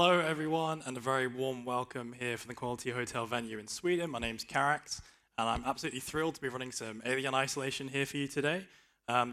Hello everyone, and a very warm welcome here from the Quality Hotel venue in Sweden. My name's Caraxx, and I'm absolutely thrilled to be running some Alien Isolation here for you today.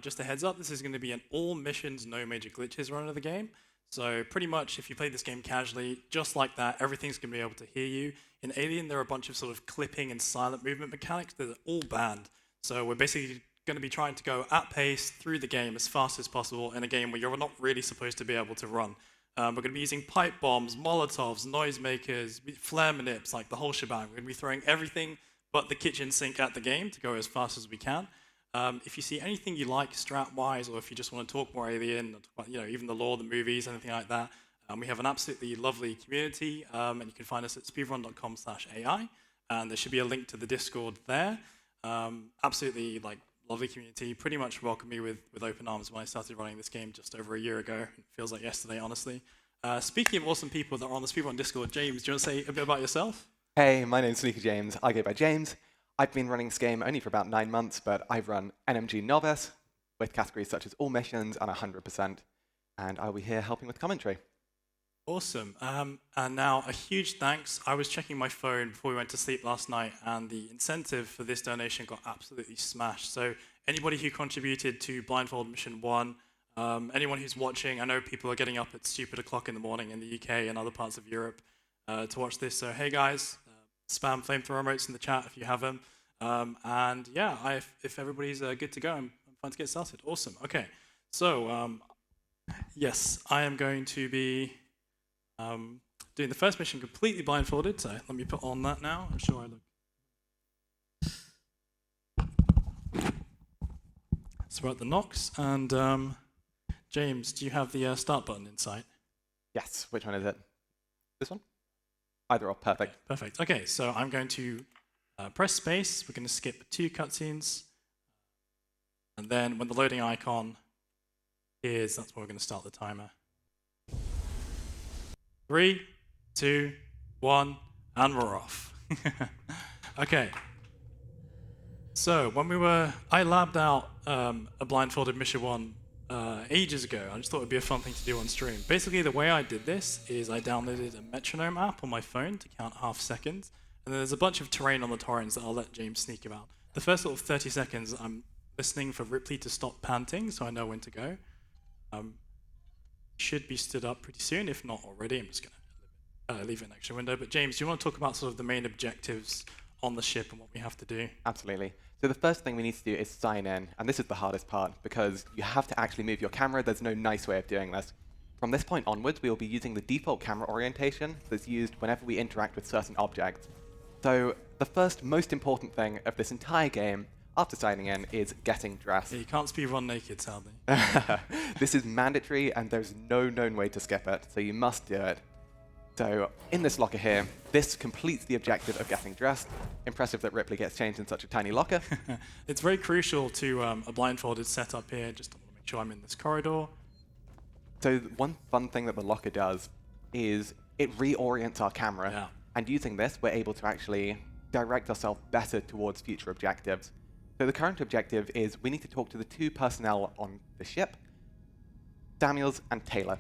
Just a heads up, this is going to be an all missions, no major glitches run of the game. So pretty much, if you play this game casually, just like that, everything's going to be able to hear you. In Alien, there are a bunch of sort of clipping and silent movement mechanics that are all banned. So we're basically going to be trying to go at pace through the game as fast as possible in a game where you're not really supposed to be able to run. We're going to be using pipe bombs, molotovs, noisemakers, flare manips, like the whole shebang. We're going to be throwing everything but the kitchen sink at the game to go as fast as we can. If you see anything you like strat-wise, or if you just want to talk more Alien, or even the lore, the movies, anything like that, we have an absolutely lovely community, and you can find us at speedrun.com/AI, and there should be a link to the Discord there. Absolutely lovely community, pretty much welcomed me with open arms when I started running this game just over a year ago. It feels like yesterday, honestly. Speaking of awesome people that are on the Speedrun Discord, James, do you want to say a bit about yourself? Hey, my name's Sneaker James. I go by James. I've been running this game only for about 9 months, but I've run NMG Novice with categories such as all missions and 100%, and I'll be here helping with commentary. Awesome. And now a huge thanks. I was checking my phone before we went to sleep last night, and the incentive for this donation got absolutely smashed. So anybody who contributed to Blindfold Mission 1, anyone who's watching, I know people are getting up at stupid o'clock in the morning in the UK and other parts of Europe to watch this. So hey guys, spam flamethrower emotes in the chat if you have them. And yeah, if everybody's good to go, I'm fine to get started. Awesome. Okay. So yes, I am going to be doing the first mission completely blindfolded, so let me put on that now. I'm sure I look. So we're at the Nox, and James, do you have the start button in sight? Yes, which one is it? This one? Either or, perfect. Okay, perfect. Okay, so I'm going to press space. We're going to skip 2 cutscenes, and then when the loading icon appears, that's where we're going to start the timer. 3, 2, 1, and we're off. Okay. So when I labbed out a blindfolded mission 1 ages ago. I just thought it'd be a fun thing to do on stream. Basically, the way I did this is I downloaded a metronome app on my phone to count half seconds, and then there's a bunch of terrain on the torrents that I'll let James sneak about. The first sort of 30 seconds, I'm listening for Ripley to stop panting, so I know when to go. Should be stood up pretty soon, if not already. I'm just going to leave it an extra window. But James, do you want to talk about sort of the main objectives on the ship and what we have to do? Absolutely. So the first thing we need to do is sign in, and this is the hardest part because you have to actually move your camera. There's no nice way of doing this. From this point onwards, we will be using the default camera orientation that's used whenever we interact with certain objects. So the first most important thing of this entire game after signing in is getting dressed. Yeah, you can't speedrun naked, sadly. This is mandatory, and there's no known way to skip it, so you must do it. So in this locker here, this completes the objective of getting dressed. Impressive that Ripley gets changed in such a tiny locker. It's very crucial to a blindfolded setup here. Just want to make sure I'm in this corridor. So one fun thing that the locker does is it reorients our camera. Yeah. And using this, we're able to actually direct ourselves better towards future objectives. So the current objective is we need to talk to the 2 personnel on the ship, Samuels and Taylor.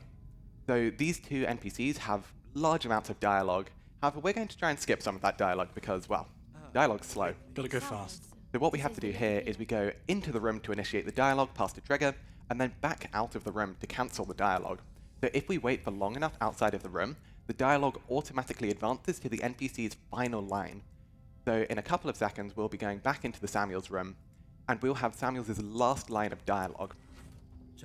So these 2 NPCs have large amounts of dialogue. However, we're going to try and skip some of that dialogue because, well, dialogue's slow. Gotta go fast. So what we have to do here is we go into the room to initiate the dialogue past a trigger, and then back out of the room to cancel the dialogue. So if we wait for long enough outside of the room, the dialogue automatically advances to the NPC's final line. So in a couple of seconds, we'll be going back into the Samuels room, and we'll have Samuels' last line of dialogue.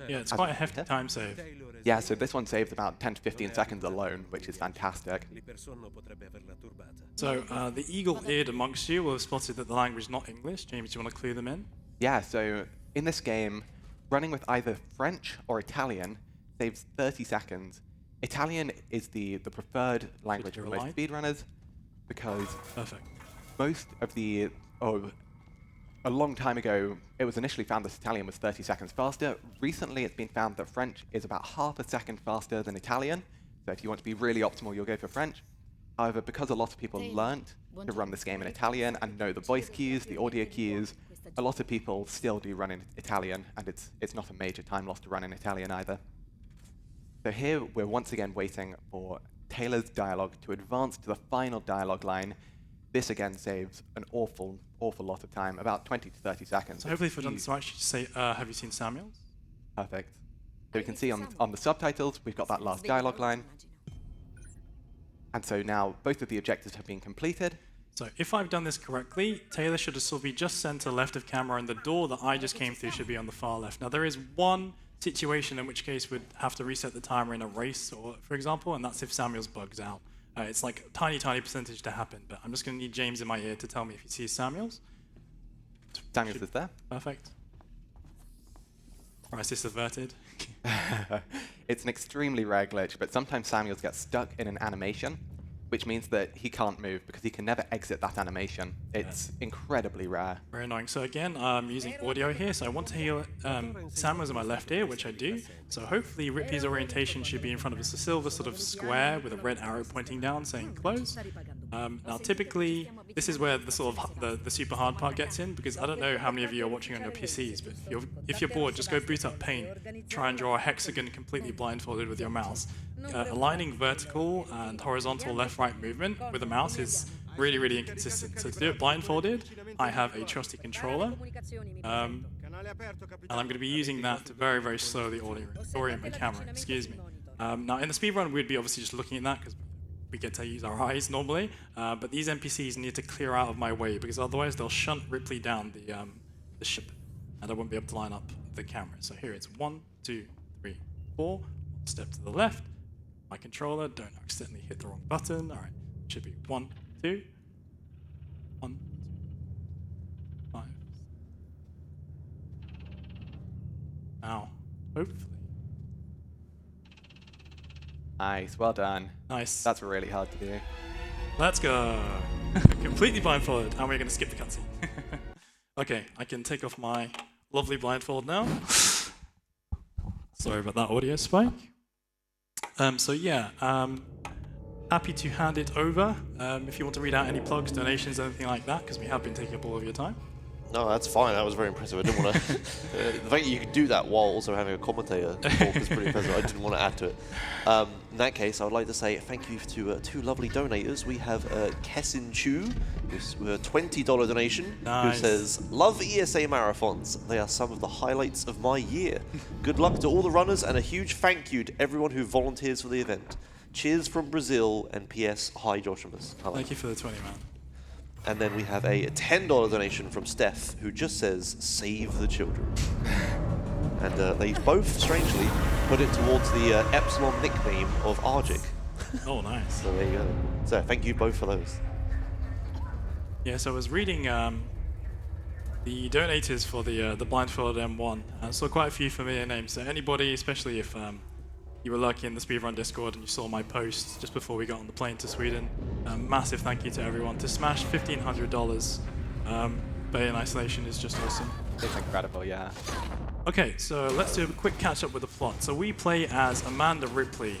Yeah, it's quite a hefty time save. Yeah, so this one saves about 10 to 15 seconds alone, which is fantastic. So the eagle-eared amongst you will have spotted that the language is not English. James, do you want to clue them in? Yeah, so in this game, running with either French or Italian saves 30 seconds. Italian is the preferred language for most speedrunners because Perfect. most of the... a long time ago, it was initially found that Italian was 30 seconds faster. Recently, it's been found that French is about half a second faster than Italian. So if you want to be really optimal, you'll go for French. However, because a lot of people learnt to run this game in Italian and know the voice cues, the audio cues, a lot of people still do run in Italian, and it's not a major time loss to run in Italian either. So here, we're once again waiting for Taylor's dialogue to advance to the final dialogue line. This again saves an awful lot of time, about 20 to 30 seconds. So hopefully if I've done this right, I should say, have you seen Samuels? Perfect. So we can see on the subtitles, we've got that last dialogue line. And so now both of the objectives have been completed. So if I've done this correctly, Taylor should still be just center left of camera, and the door that I just came through should be on the far left. Now there is one situation in which case we'd have to reset the timer in a race, or for example, and that's if Samuels bugs out. It's like a tiny percentage to happen, but I'm just going to need James in my ear to tell me if he sees Samuels. Samuels is there. Perfect. Crisis averted. It's an extremely rare glitch, but sometimes Samuels gets stuck in an animation, which means that he can't move because he can never exit that animation. It's incredibly rare. Very annoying. So again, I'm using audio here, so I want to hear Samuels in my left ear, which I do. So hopefully Ripley's orientation should be in front of us, a silver sort of square with a red arrow pointing down saying close. Now typically, this is where the sort of the super hard part gets in, because I don't know how many of you are watching on your PCs, but if you're bored, just go boot up Paint, try and draw a hexagon completely blindfolded with your mouse. Aligning vertical and horizontal left-right movement with the mouse is really inconsistent. So to do it blindfolded, I have a trusty controller, and I'm going to be using that to very slowly orient my camera. Excuse me. Now in the speedrun, we'd be obviously just looking at that because we get to use our eyes normally, but these NPCs need to clear out of my way because otherwise they'll shunt Ripley down the ship, and I won't be able to line up the camera. So here it's 1, 2, 3, 4. Step to the left. My controller, don't accidentally hit the wrong button. All right, should be 1, 2, 1, 5. Now, hopefully. Nice, well done. Nice. That's really hard to do. Let's go. Completely blindfolded, and we're going to skip the cutscene. Okay, I can take off my lovely blindfold now. Sorry about that audio spike. So yeah, happy to hand it over if you want to read out any plugs, donations, anything like that, because we have been taking up all of your time. No, that's fine. That was very impressive. I didn't want to. The fact that you could do that while also having a commentator talk is pretty impressive. I didn't want to add to it. In that case, I would like to say thank you to two lovely donators. We have Kessin Chu, who's with a $20 donation, Nice. who says, "Love ESA marathons. They are some of the highlights of my year. Good luck to all the runners, and a huge thank you to everyone who volunteers for the event. Cheers from Brazil, and P.S. Hi, Joshimus." Thank you for the 20, man. And then we have a $10 donation from Steph, who just says, "Save the children." And they both, strangely, put it towards the Epsilon nickname of Argic. Oh, nice. So there you go. So thank you both for those. Yeah, so I was reading the donators for the blindfolded M1. I saw quite a few familiar names. So anybody, especially if you were lucky in the Speedrun Discord and you saw my post just before we got on the plane to Sweden, massive thank you to everyone. To smash $1,500 Bay in Isolation is just awesome. It's incredible, yeah. Okay, so let's do a quick catch-up with the plot. So we play as Amanda Ripley,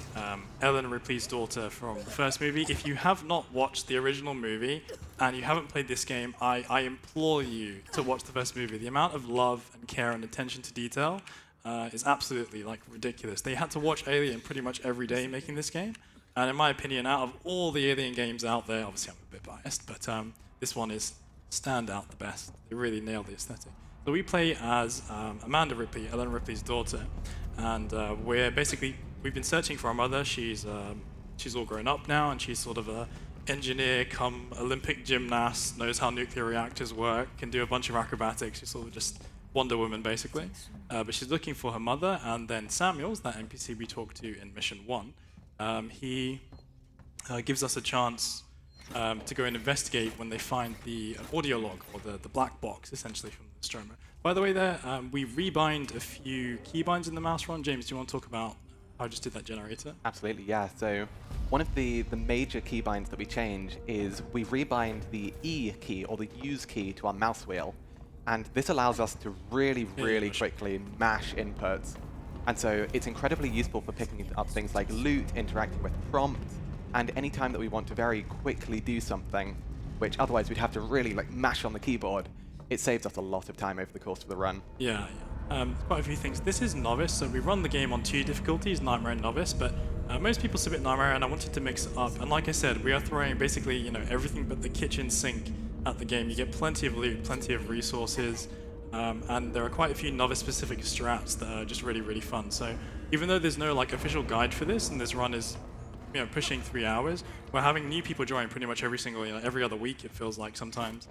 Ellen Ripley's daughter from the first movie. If you have not watched the original movie and you haven't played this game, I implore you to watch the first movie. The amount of love and care and attention to detail is absolutely ridiculous. They had to watch Alien pretty much every day making this game. And in my opinion, out of all the Alien games out there, obviously I'm a bit biased, but this one is standout the best. They really nailed the aesthetic. So we play as Amanda Ripley, Ellen Ripley's daughter, and we've been searching for our mother. She's all grown up now, and she's sort of a engineer come Olympic gymnast, knows how nuclear reactors work, can do a bunch of acrobatics. She's sort of just Wonder Woman, basically. But she's looking for her mother, and then Samuels, that NPC we talked to in Mission 1, he gives us a chance to go and investigate when they find the audio log, or the black box, essentially, from the Nostromo. By the way, we rebind a few keybinds in the mouse run. James, do you want to talk about how I just did that generator? Absolutely, yeah. So one of the major keybinds that we change is we rebind the E key, or the use key, to our mouse wheel. And this allows us to really quickly mash inputs. And so it's incredibly useful for picking up things like loot, interacting with prompts, and any time that we want to very quickly do something, which otherwise we'd have to really mash on the keyboard, it saves us a lot of time over the course of the run. Yeah. Quite a few things. This is Novice, so we run the game on 2 difficulties, Nightmare and Novice, but Most people submit Nightmare, and I wanted to mix it up. And like I said, we are throwing basically, you know, everything but the kitchen sink at the game. You get plenty of loot, plenty of resources, and there are quite a few novice-specific strats that are just really, really fun. So even though there's no like official guide for this, and this run is, you know, pushing 3 hours, we're having new people join pretty much every single, you know, every other week it feels like sometimes,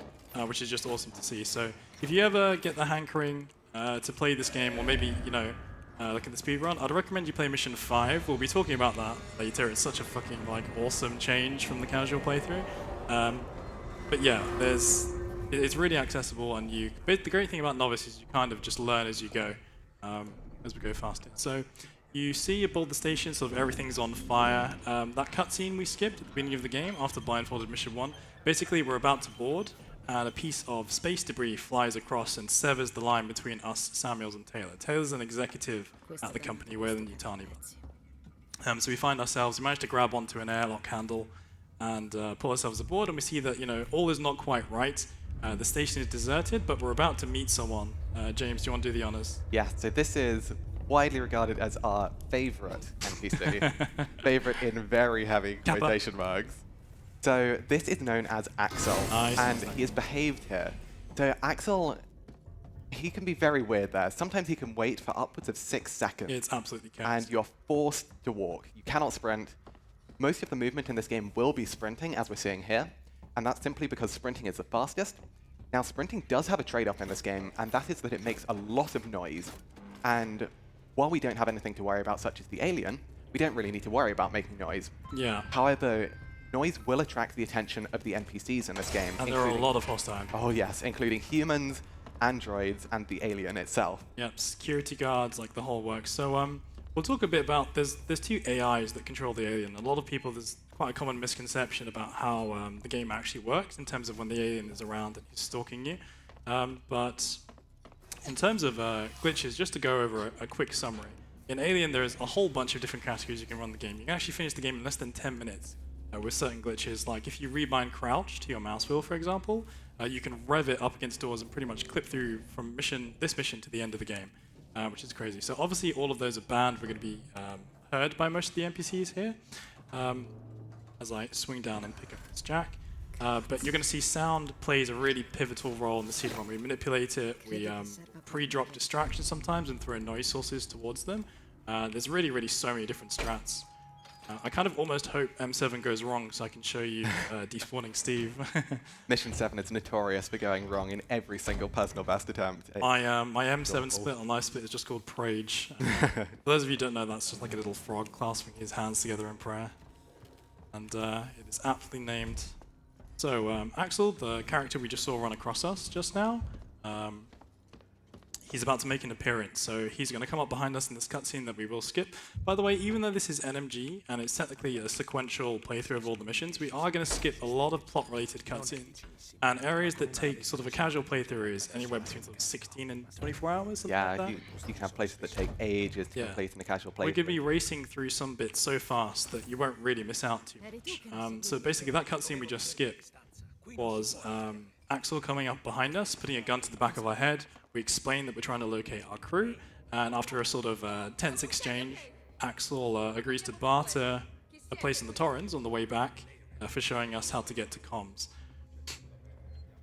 which is just awesome to see. So if you ever get the hankering to play this game, or maybe, you know, look at the speedrun, I'd recommend you play Mission 5. We'll be talking about that later. It's such a fucking like awesome change from the casual playthrough. But yeah, it's really accessible, and the great thing about Novice is you kind of just learn as you go, as we go faster. So you see aboard the station, sort of everything's on fire. That cutscene we skipped at the beginning of the game after blindfolded Mission 1, basically we're about to board, and a piece of space debris flies across and severs the line between us, Samuels, and Taylor. Taylor's an executive at the company, we're the Nutani. So we find ourselves, we manage to grab onto an airlock handle and pull ourselves aboard, and we see that, you know, all is not quite right. The station is deserted, but we're about to meet someone. James, do you want to do the honors? Yeah, so this is widely regarded as our favorite NPC. Favorite in very heavy quotation marks. So this is known as Axel, and he has behaved here. So Axel, he can be very weird there. Sometimes he can wait for upwards of 6 seconds. It's absolutely chaos. And you're forced to walk. You cannot sprint. Most of the movement in this game will be sprinting, as we're seeing here, and that's simply because sprinting is the fastest. Now, sprinting does have a trade-off in this game, and that is that it makes a lot of noise. And while we don't have anything to worry about, such as the alien, we don't really need to worry about making noise. Yeah. However, noise will attract the attention of the NPCs in this game. And there are a lot of hostile. Oh yes, including humans, androids, and the alien itself. Yep, security guards, like the whole works. So we'll talk a bit about, there's 2 AIs that control the alien. A lot of people, there's quite a common misconception about how the game actually works in terms of when the alien is around and he's stalking you. But in terms of glitches, just to go over a quick summary. In Alien, there's a whole bunch of different categories you can run the game. You can actually finish the game in less than 10 minutes with certain glitches. Like if you rebind crouch to your mouse wheel, for example, you can rev it up against doors and pretty much clip through from this mission to the end of the game, which is crazy. So obviously all of those are banned. We're going to be heard by most of the NPCs here as I swing down and pick up this jack. But you're going to see sound plays a really pivotal role in the CD-ROM. We manipulate it, we pre-drop distractions sometimes and throw noise sources towards them. There's really, really so many different strats. I kind of almost hope M7 goes wrong so I can show you despawning Steve. Mission 7 is notorious for going wrong in every single personal best attempt. My M7 split on live split is just called Prage. For those of you who don't know, that's just like a little frog clasping his hands together in prayer. And it is aptly named. So Axel, the character we just saw run across us just now, he's about to make an appearance, so he's going to come up behind us in this cutscene that we will skip. By the way, even though this is NMG, and it's technically a sequential playthrough of all the missions, we are going to skip a lot of plot-related cutscenes. And areas that take sort of a casual playthrough is anywhere between sort of 16 and 24 hours, something like that. You can have places that take ages to complete in a casual playthrough. We're going to be racing through some bits so fast that you won't really miss out too much. So basically that cutscene we just skipped was Axel coming up behind us, putting a gun to the back of our head. We explain that we're trying to locate our crew, and after a sort of tense exchange, Axel agrees to barter a place in the Torrens on the way back for showing us how to get to comms.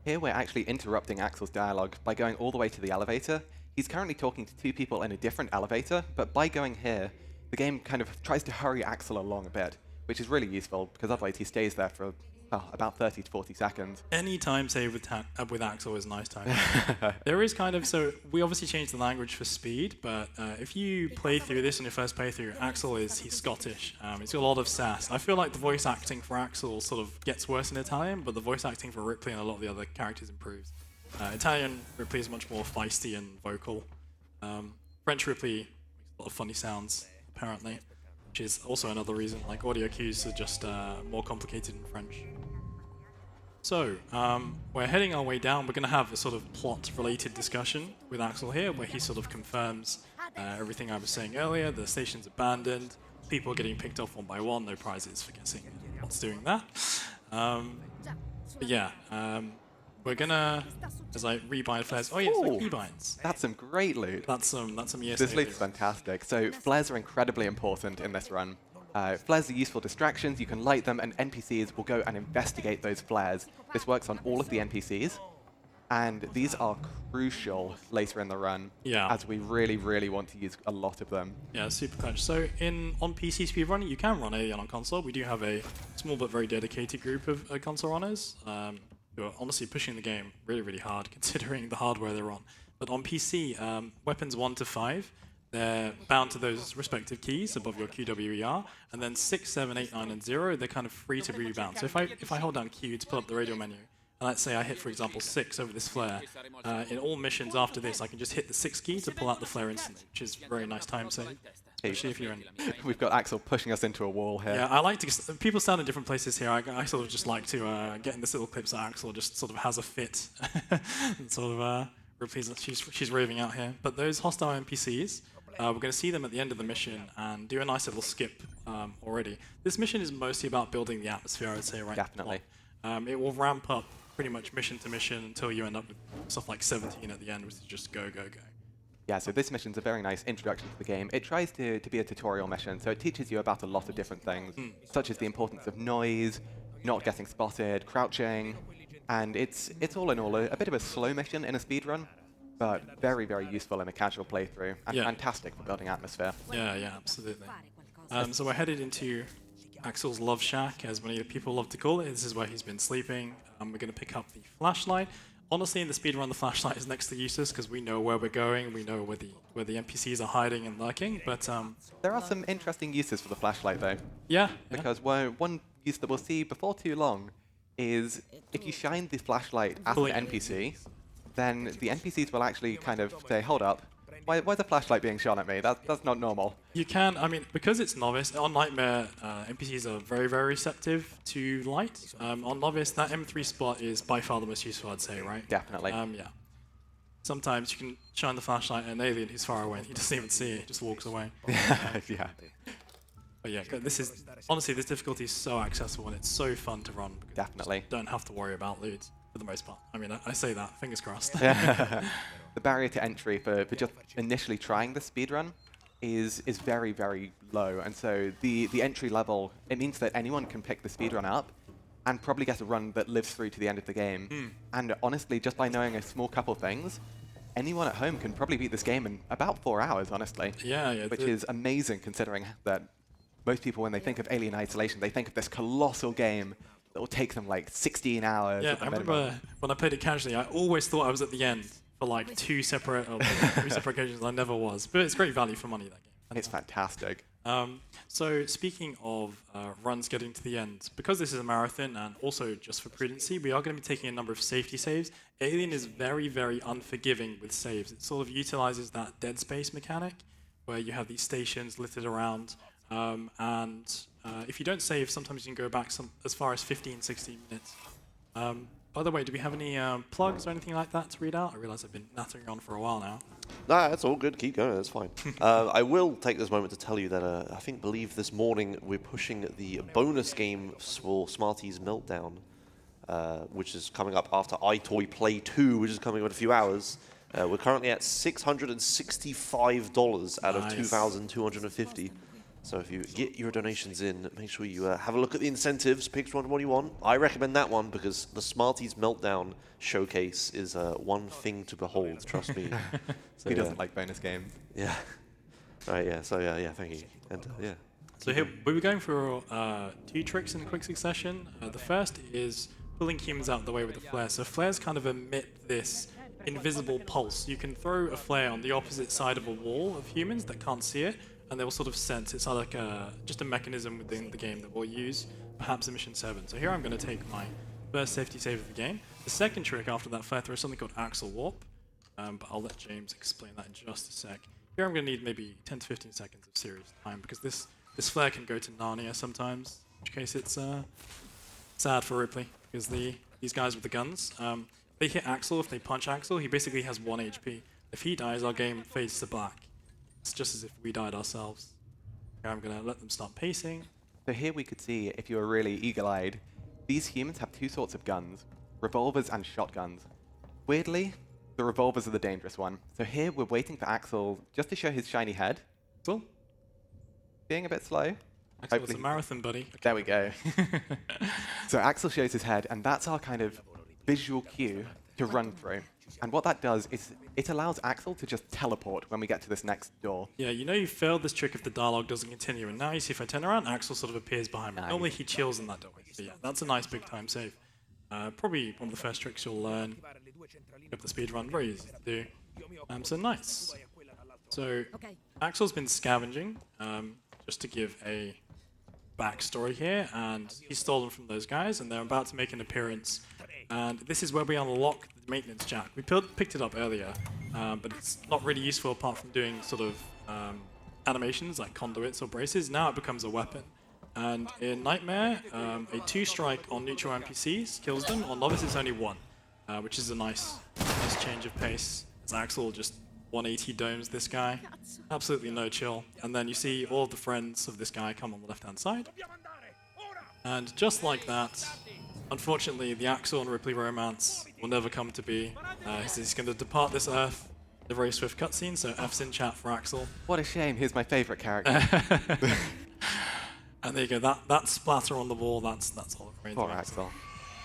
Here we're actually interrupting Axel's dialogue by going all the way to the elevator. He's currently talking to 2 people in a different elevator, but by going here, the game kind of tries to hurry Axel along a bit, which is really useful, because otherwise he stays there for about 30 to 40 seconds. Any time saved with Axel is nice time. There is kind of, so we obviously changed the language for speed, but if you play through this on your first playthrough, Axel he's Scottish. He's got a lot of sass. I feel like the voice acting for Axel sort of gets worse in Italian, but the voice acting for Ripley and a lot of the other characters improves. Italian Ripley is much more feisty and vocal. French Ripley makes a lot of funny sounds, apparently, which is also another reason, like audio cues are just more complicated in French. So, we're heading our way down. We're going to have a sort of plot-related discussion with Axel here, where he sort of confirms everything I was saying earlier. The station's abandoned, people are getting picked off one by one, no prizes for guessing what's doing that. But yeah, we're going to, as I rebind flares, oh yes, like key-binds. That's some great loot. That's some yes. This loot's fantastic. So flares are incredibly important in this run. Flares are useful distractions. You can light them, and NPCs will go and investigate those flares. This works on all of the NPCs, and these are crucial later in the run, as we really, really want to use a lot of them. Yeah, super clutch. So on PC speedrunning, you can run Alien on console. We do have a small but very dedicated group of console runners who are honestly pushing the game really, really hard, considering the hardware they're on. But on PC, weapons 1 to 5, they're bound to those respective keys above your QWER, and then 6, 7, 8, 9, and 0, they're kind of free to rebound. So if I hold down Q to pull up the radio menu, and let's say I hit, for example, 6 over this flare, in all missions after this, I can just hit the 6 key to pull out the flare instantly, which is a very nice time save, especially if you're in. We've got Axel pushing us into a wall here. Yeah, I like to. People stand in different places here. I sort of just like to get in this little clips that Axel just sort of has a fit, and sort of repeats that she's raving out here. But those hostile NPCs. We're going to see them at the end of the mission and do a nice little skip already. This mission is mostly about building the atmosphere, I would say, right? Definitely. It will ramp up pretty much mission to mission until you end up with stuff like 17 at the end, which is just go, go, go. Yeah, so this mission's a very nice introduction to the game. It tries to be a tutorial mission, so it teaches you about a lot of different things, such as the importance of noise, not getting spotted, crouching, and it's all in all a bit of a slow mission in a speedrun, but very, very useful in a casual playthrough, and fantastic for building atmosphere. Yeah, absolutely. So we're headed into Axel's Love Shack, as many people love to call it. This is where he's been sleeping. We're going to pick up the flashlight. Honestly, in the speedrun, the flashlight is next to useless because we know where we're going, we know where the NPCs are hiding and lurking. But there are some interesting uses for the flashlight, though. Yeah. Because one use that we'll see before too long is if you shine the flashlight at the NPC, then the NPCs will actually kind of say, hold up, why's the flashlight being shone at me? That's not normal. You can, I mean, because it's Novice, on Nightmare, NPCs are very, very receptive to light. On Novice, that M3 spot is by far the most useful, I'd say, right? Definitely. Yeah. Sometimes you can shine the flashlight at an alien who's far away and he doesn't even see it, he just walks away. Yeah. But yeah, honestly, this difficulty is so accessible and it's so fun to run. Definitely. You don't have to worry about loot for the most part. I mean, I say that, fingers crossed. The barrier to entry for just initially trying the speedrun is very, very low. And so the entry level, it means that anyone can pick the speedrun up and probably get a run that lives through to the end of the game. And honestly, just by knowing a small couple things, anyone at home can probably beat this game in about 4 hours, honestly. Yeah. Which is amazing considering that most people, when they think of Alien Isolation, they think of this colossal game that will take them like 16 hours. Yeah, I remember when I played it casually, I always thought I was at the end for like 2 separate or 3 separate occasions. I never was. But it's great value for money, that game. It's fantastic. So speaking of runs getting to the end, because this is a marathon and also just for prudency, we are going to be taking a number of safety saves. Alien is very, very unforgiving with saves. It sort of utilizes that dead space mechanic where you have these stations littered around. If you don't save, sometimes you can go back as far as 15, 16 minutes. By the way, do we have any plugs or anything like that to read out? I realize I've been nattering on for a while now. Nah, that's all good. Keep going. That's fine. I will take this moment to tell you that I believe this morning we're pushing the bonus game for Smarties Meltdown, which is coming up after iToy Play 2, which is coming up in a few hours. We're currently at $665 out of $2,250. So if you get your donations in, make sure you have a look at the incentives, pick one you want. I recommend that one because the Smarties Meltdown showcase is one thing to behold, trust me. So, Who doesn't like bonus games? Yeah. All right, yeah, so yeah, thank you. And yeah. So here, we were going for 2 tricks in quick succession. The first is pulling humans out of the way with a flare. So flares kind of emit this invisible pulse. You can throw a flare on the opposite side of a wall of humans that can't see it, and they will sort of sense. It's like just a mechanism within the game that we'll use, perhaps in Mission 7. So here I'm going to take my first safety save of the game. The second trick after that flare throw is something called Axle Warp, but I'll let James explain that in just a sec. Here I'm going to need maybe 10 to 15 seconds of serious time, because this flare can go to Narnia sometimes, in which case it's sad for Ripley, because these guys with the guns, they hit Axel. If they punch Axel, he basically has 1 HP. If he dies, our game fades to black. It's just as if we died ourselves. Here I'm going to let them start pacing. So here we could see, if you were really eagle-eyed, these humans have 2 sorts of guns, revolvers and shotguns. Weirdly, the revolvers are the dangerous one. So here we're waiting for Axel just to show his shiny head. Cool. Being a bit slow. Axel, it's Hopefully. a marathon, buddy. There we go. So Axel shows his head, and that's our kind of visual cue to run through. And what that does is it allows Axel to just teleport when we get to this next door. Yeah, you know you failed this trick if the dialogue doesn't continue, and now you see if I turn around, Axel sort of appears behind me. Nice. Normally he chills in that doorway, but yeah, that's a nice big time save. Probably one of the first tricks you'll learn of the speedrun, very easy to do. So nice. So Axel's been scavenging, just to give a backstory here, and he's stolen from those guys, and they're about to make an appearance. And this is where we unlock the maintenance jack. We picked it up earlier, but it's not really useful apart from doing sort of animations like conduits or braces. Now it becomes a weapon. And in Nightmare, a 2-strike on neutral NPCs kills them. On Novice, it's only 1, which is a nice change of pace. As Axel just 180 domes this guy. Absolutely no chill. And then you see all of the friends of this guy come on the left-hand side. And just like that, unfortunately, the Axel and Ripley romance will never come to be. He's going to depart this earth. A very swift cutscene, so F's in chat for Axel. What a shame, he's my favorite character. And there you go, that splatter on the wall, that's all it Poor Axel.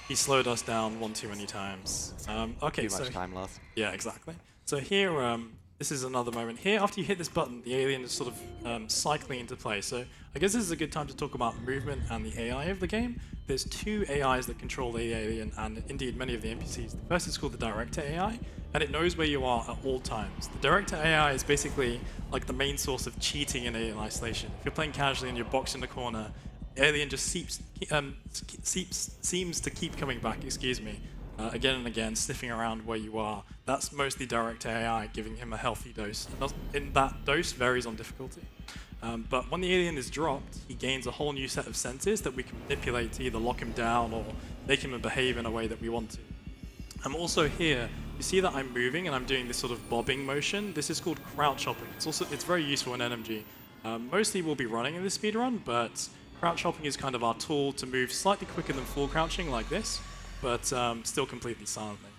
He slowed us down one too many times. Okay, Too much time lost. Yeah, exactly. So here, this is another moment. Here, after you hit this button, the alien is sort of cycling into play. So I guess this is a good time to talk about movement and the AI of the game. There's 2 AIs that control the alien, and indeed many of the NPCs. The first is called the Director AI, and it knows where you are at all times. The Director AI is basically like the main source of cheating in Alien Isolation. If you're playing casually and you're boxed in the corner, the alien just seems to keep coming back, again and again, sniffing around where you are. That's mostly Director AI giving him a healthy dose. And that dose varies on difficulty. But when the alien is dropped, he gains a whole new set of senses that we can manipulate to either lock him down or make him behave in a way that we want to. I'm also here, you see that I'm moving and I'm doing this sort of bobbing motion. This is called crouch hopping. It's very useful in NMG. Mostly we'll be running in this speedrun, but crouch hopping is kind of our tool to move slightly quicker than full crouching like this, but still completely silently.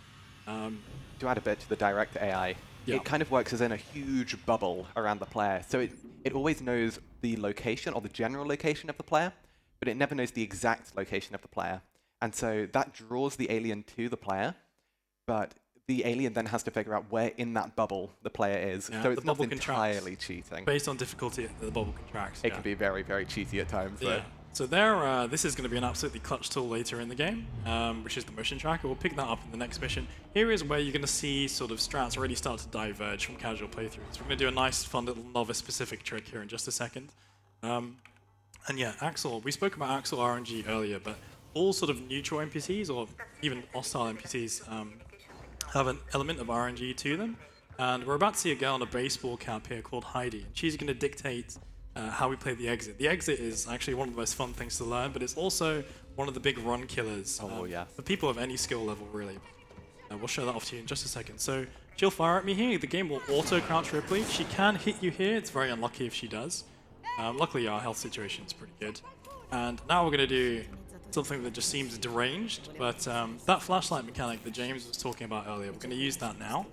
To add a bit to the Director AI, it kind of works as in a huge bubble around the player. So it always knows the location or the general location of the player, but it never knows the exact location of the player. And so that draws the alien to the player, but the alien then has to figure out where in that bubble the player is. Yeah, so it's not entirely cheating. Based on difficulty, the bubble contracts. It can be very, very cheaty at times. Yeah. So this is going to be an absolutely clutch tool later in the game, which is the motion tracker. We'll pick that up in the next mission. Here is where you're going to see sort of strats really start to diverge from casual playthroughs. We're going to do a nice, fun little novice-specific trick here in just a second. And yeah, Axel. We spoke about Axel RNG earlier, but all sort of neutral NPCs or even hostile NPCs have an element of RNG to them. And we're about to see a girl in a baseball cap here called Heidi, and she's going to dictate how we play the exit. The exit is actually one of the most fun things to learn, but it's also one of the big run killers for people of any skill level, really. We'll show that off to you in just a second. So she'll fire at me here. The game will auto-crouch Ripley. She can hit you here. It's very unlucky if she does. Luckily, our health situation is pretty good. And now we're going to do something that just seems deranged, but that flashlight mechanic that James was talking about earlier, we're going to use that now.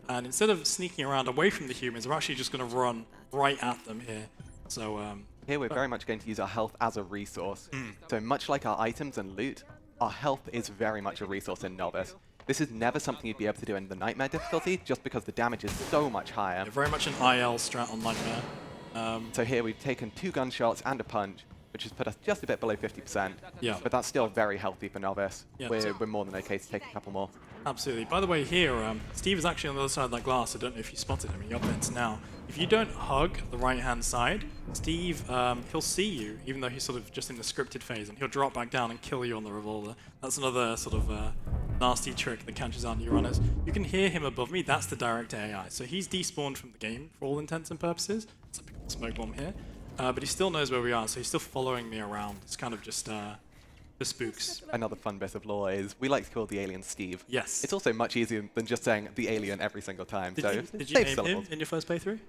And instead of sneaking around away from the humans, we're actually just going to run right at them here. So here we're very much going to use our health as a resource. So much like our items and loot, our health is very much a resource in Novice. This is never something you'd be able to do in the Nightmare difficulty, just because the damage is so much higher. Yeah, very much an IL strat on Nightmare. So here we've taken 2 gunshots and a punch, which has put us just a bit below 50%. Yeah. But that's still very healthy for Novice. Yeah, we're more than okay to take a couple more. Absolutely. By the way, here, Steve is actually on the other side of that glass. I don't know if you spotted him. He up vents now. If you don't hug the right-hand side, Steve, he'll see you, even though he's sort of just in the scripted phase, and he'll drop back down and kill you on the revolver. That's another sort of nasty trick that catches out new runners. You can hear him above me. That's the Director AI. So he's despawned from the game for all intents and purposes. It's a smoke bomb here. But he still knows where we are, so he's still following me around. It's kind of just the spooks. Another fun bit of lore is we like to call the alien Steve. Yes. It's also much easier than just saying the alien every single time. Did you name him in your first playthrough?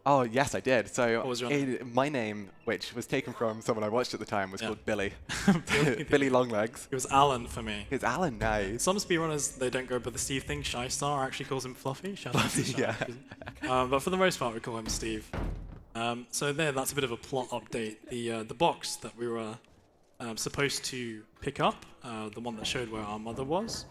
Oh, yes, I did. So what was your name? My name, which was taken from someone I watched at the time, was called Billy. Billy. Billy Longlegs. It was Alan for me. It's Alan, nice. Some speedrunners, they don't go by the Steve thing. Shy Star actually calls him Fluffy. Shout out to Shy. Yeah. But for the most part, we call him Steve. So that's a bit of a plot update. The box that we were supposed to pick up, the one that showed where our mother was,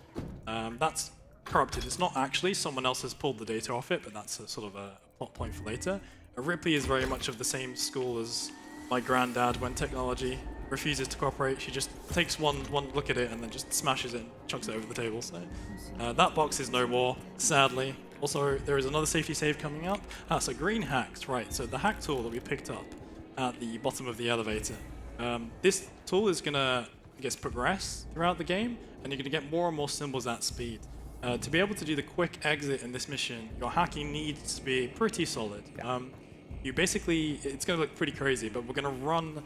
that's corrupted. It's not actually. Someone else has pulled the data off it, but that's a sort of a plot point for later. Ripley is very much of the same school as my granddad when technology refuses to cooperate. She just takes one look at it and then just smashes it and chucks it over the table. So that box is no more, sadly. Also, there is another safety save coming up. So green hacks, right. So the hack tool that we picked up at the bottom of the elevator. This tool is going to, I guess, progress throughout the game, and you're going to get more and more symbols at speed. To be able to do the quick exit in this mission, your hacking needs to be pretty solid. Yeah. You basically, it's going to look pretty crazy, but we're going to run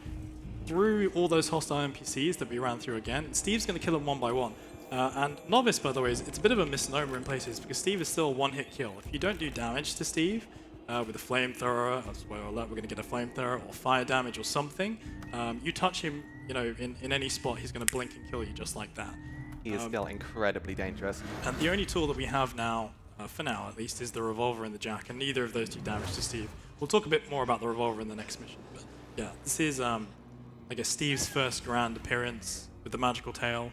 through all those hostile NPCs that we ran through again. Steve's going to kill them one by one. And Novice, by the way, it's a bit of a misnomer in places because Steve is still a one-hit kill. If you don't do damage to Steve with a flamethrower, we're going to get a flamethrower or fire damage or something, you touch him, in any spot, he's going to blink and kill you just like that. He is still incredibly dangerous. And the only tool that we have now, for now at least, is the revolver and the jack, and neither of those do damage to Steve. We'll talk a bit more about the revolver in the next mission. But yeah, this is, I guess, Steve's first grand appearance with the magical tail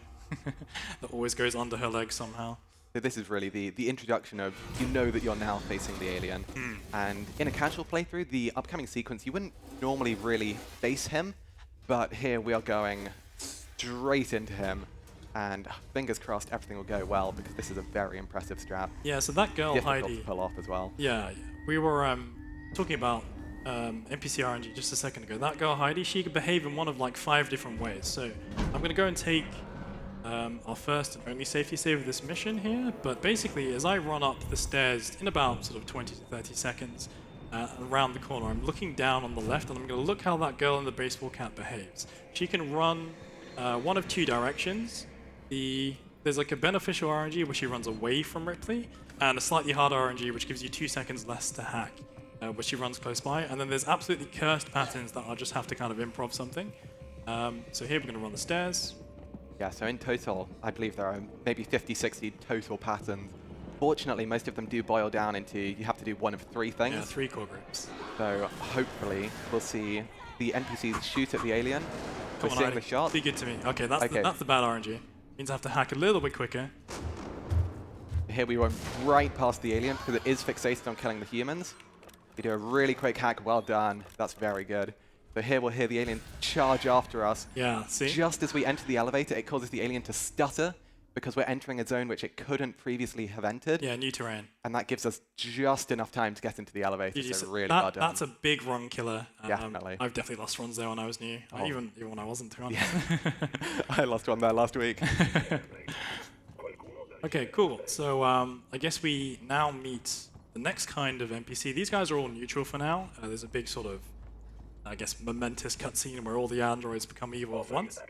that always goes under her leg somehow. So this is really the introduction of, that you're now facing the alien. And in a casual playthrough, the upcoming sequence, you wouldn't normally really face him, but here we are going straight into him. And fingers crossed everything will go well, because this is a very impressive strat. Yeah, so that girl, Difficult Heidi, to pull off as well. Yeah, we were talking about NPC RNG just a second ago. That girl, Heidi, she could behave in one of like 5 different ways. So I'm going to go and take our first and only safety save of this mission here. But basically, as I run up the stairs in about sort of 20 to 30 seconds around the corner, I'm looking down on the left, and I'm going to look how that girl in the baseball cap behaves. She can run one of 2 directions. There's like a beneficial RNG where she runs away from Ripley, and a slightly harder RNG which gives you 2 seconds less to hack, where she runs close by. And then there's absolutely cursed patterns that I'll just have to kind of improv something. So here we're going to run the stairs. Yeah, so in total, I believe there are maybe 50, 60 total patterns. Fortunately, most of them do boil down into you have to do one of 3 things. Yeah, 3 core groups. So hopefully we'll see the NPCs shoot at the alien. We're Come on, seeing Heidi. the shot. Be good to me. Okay, that's the bad RNG. Means I have to hack a little bit quicker. Here we went right past the alien because it is fixated on killing the humans. We do a really quick hack. Well done. That's very good. So here we'll hear the alien charge after us. Yeah, see? Just as we enter the elevator, it causes the alien to stutter because we're entering a zone which it couldn't previously have entered. Yeah, new terrain. And that gives us just enough time to get into the elevator. So really well done. That's a big run killer. Definitely. I've definitely lost runs there when I was new. Oh. Even when I wasn't, to be honest. Yeah. I lost one there last week. Okay, cool. So I guess we now meet the next kind of NPC. These guys are all neutral for now. There's a big sort of, I guess, momentous cutscene where all the androids become evil at once.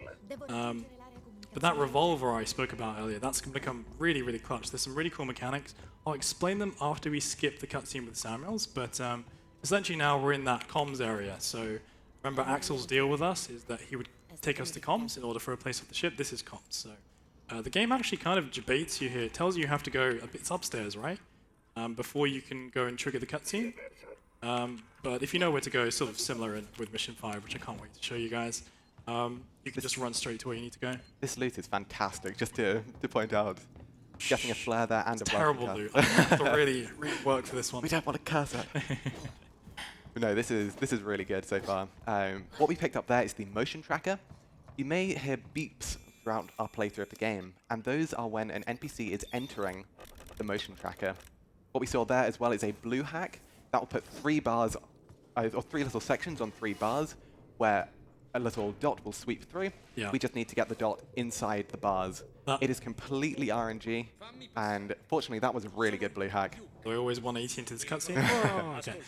But that revolver I spoke about earlier, that's going to become really, really clutch. There's some really cool mechanics. I'll explain them after we skip the cutscene with Samuels, but essentially now we're in that comms area. So remember Axel's deal with us is that he would take us to comms in order for a place off the ship. This is comms. So the game actually kind of debates you here. It tells you have to go, it's upstairs, right? Before you can go and trigger the cutscene. But if you know where to go, it's sort of similar with Mission 5, which I can't wait to show you guys. You can just run straight to where you need to go. This loot is fantastic, just to point out. Getting a flare there and it's a terrible loot. I have to really work for this one. We don't want to curse it. But no, this is really good so far. What we picked up there is the motion tracker. You may hear beeps throughout our playthrough of the game, and those are when an NPC is entering the motion tracker. What we saw there as well is a blue hack that will put 3 bars, or 3 little sections on 3 bars, where a little dot will sweep through. Yeah. We just need to get the dot inside the bars. It is completely RNG, and fortunately that was a really good blue hack. Do I always 180 into this cutscene? Oh, okay.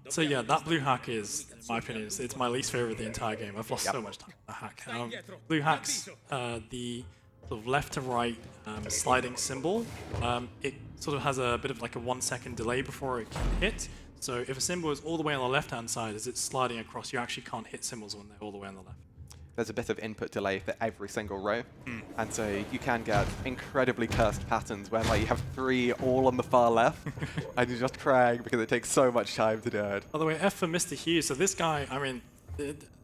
So yeah, that blue hack is, in my opinion, it's my least favorite of the entire game. I've lost so much time on the hack. Blue hacks, the sort of left to right sliding symbol, it sort of has a bit of like a 1-second delay before it can hit. So if a symbol is all the way on the left-hand side, as it's sliding across, you actually can't hit symbols when they're all the way on the left. There's a bit of input delay for every single row. And so you can get incredibly cursed patterns where like you have 3 all on the far left, and you're just crying because it takes so much time to do it. By the way, F for Mr. Hughes. So this guy, I mean,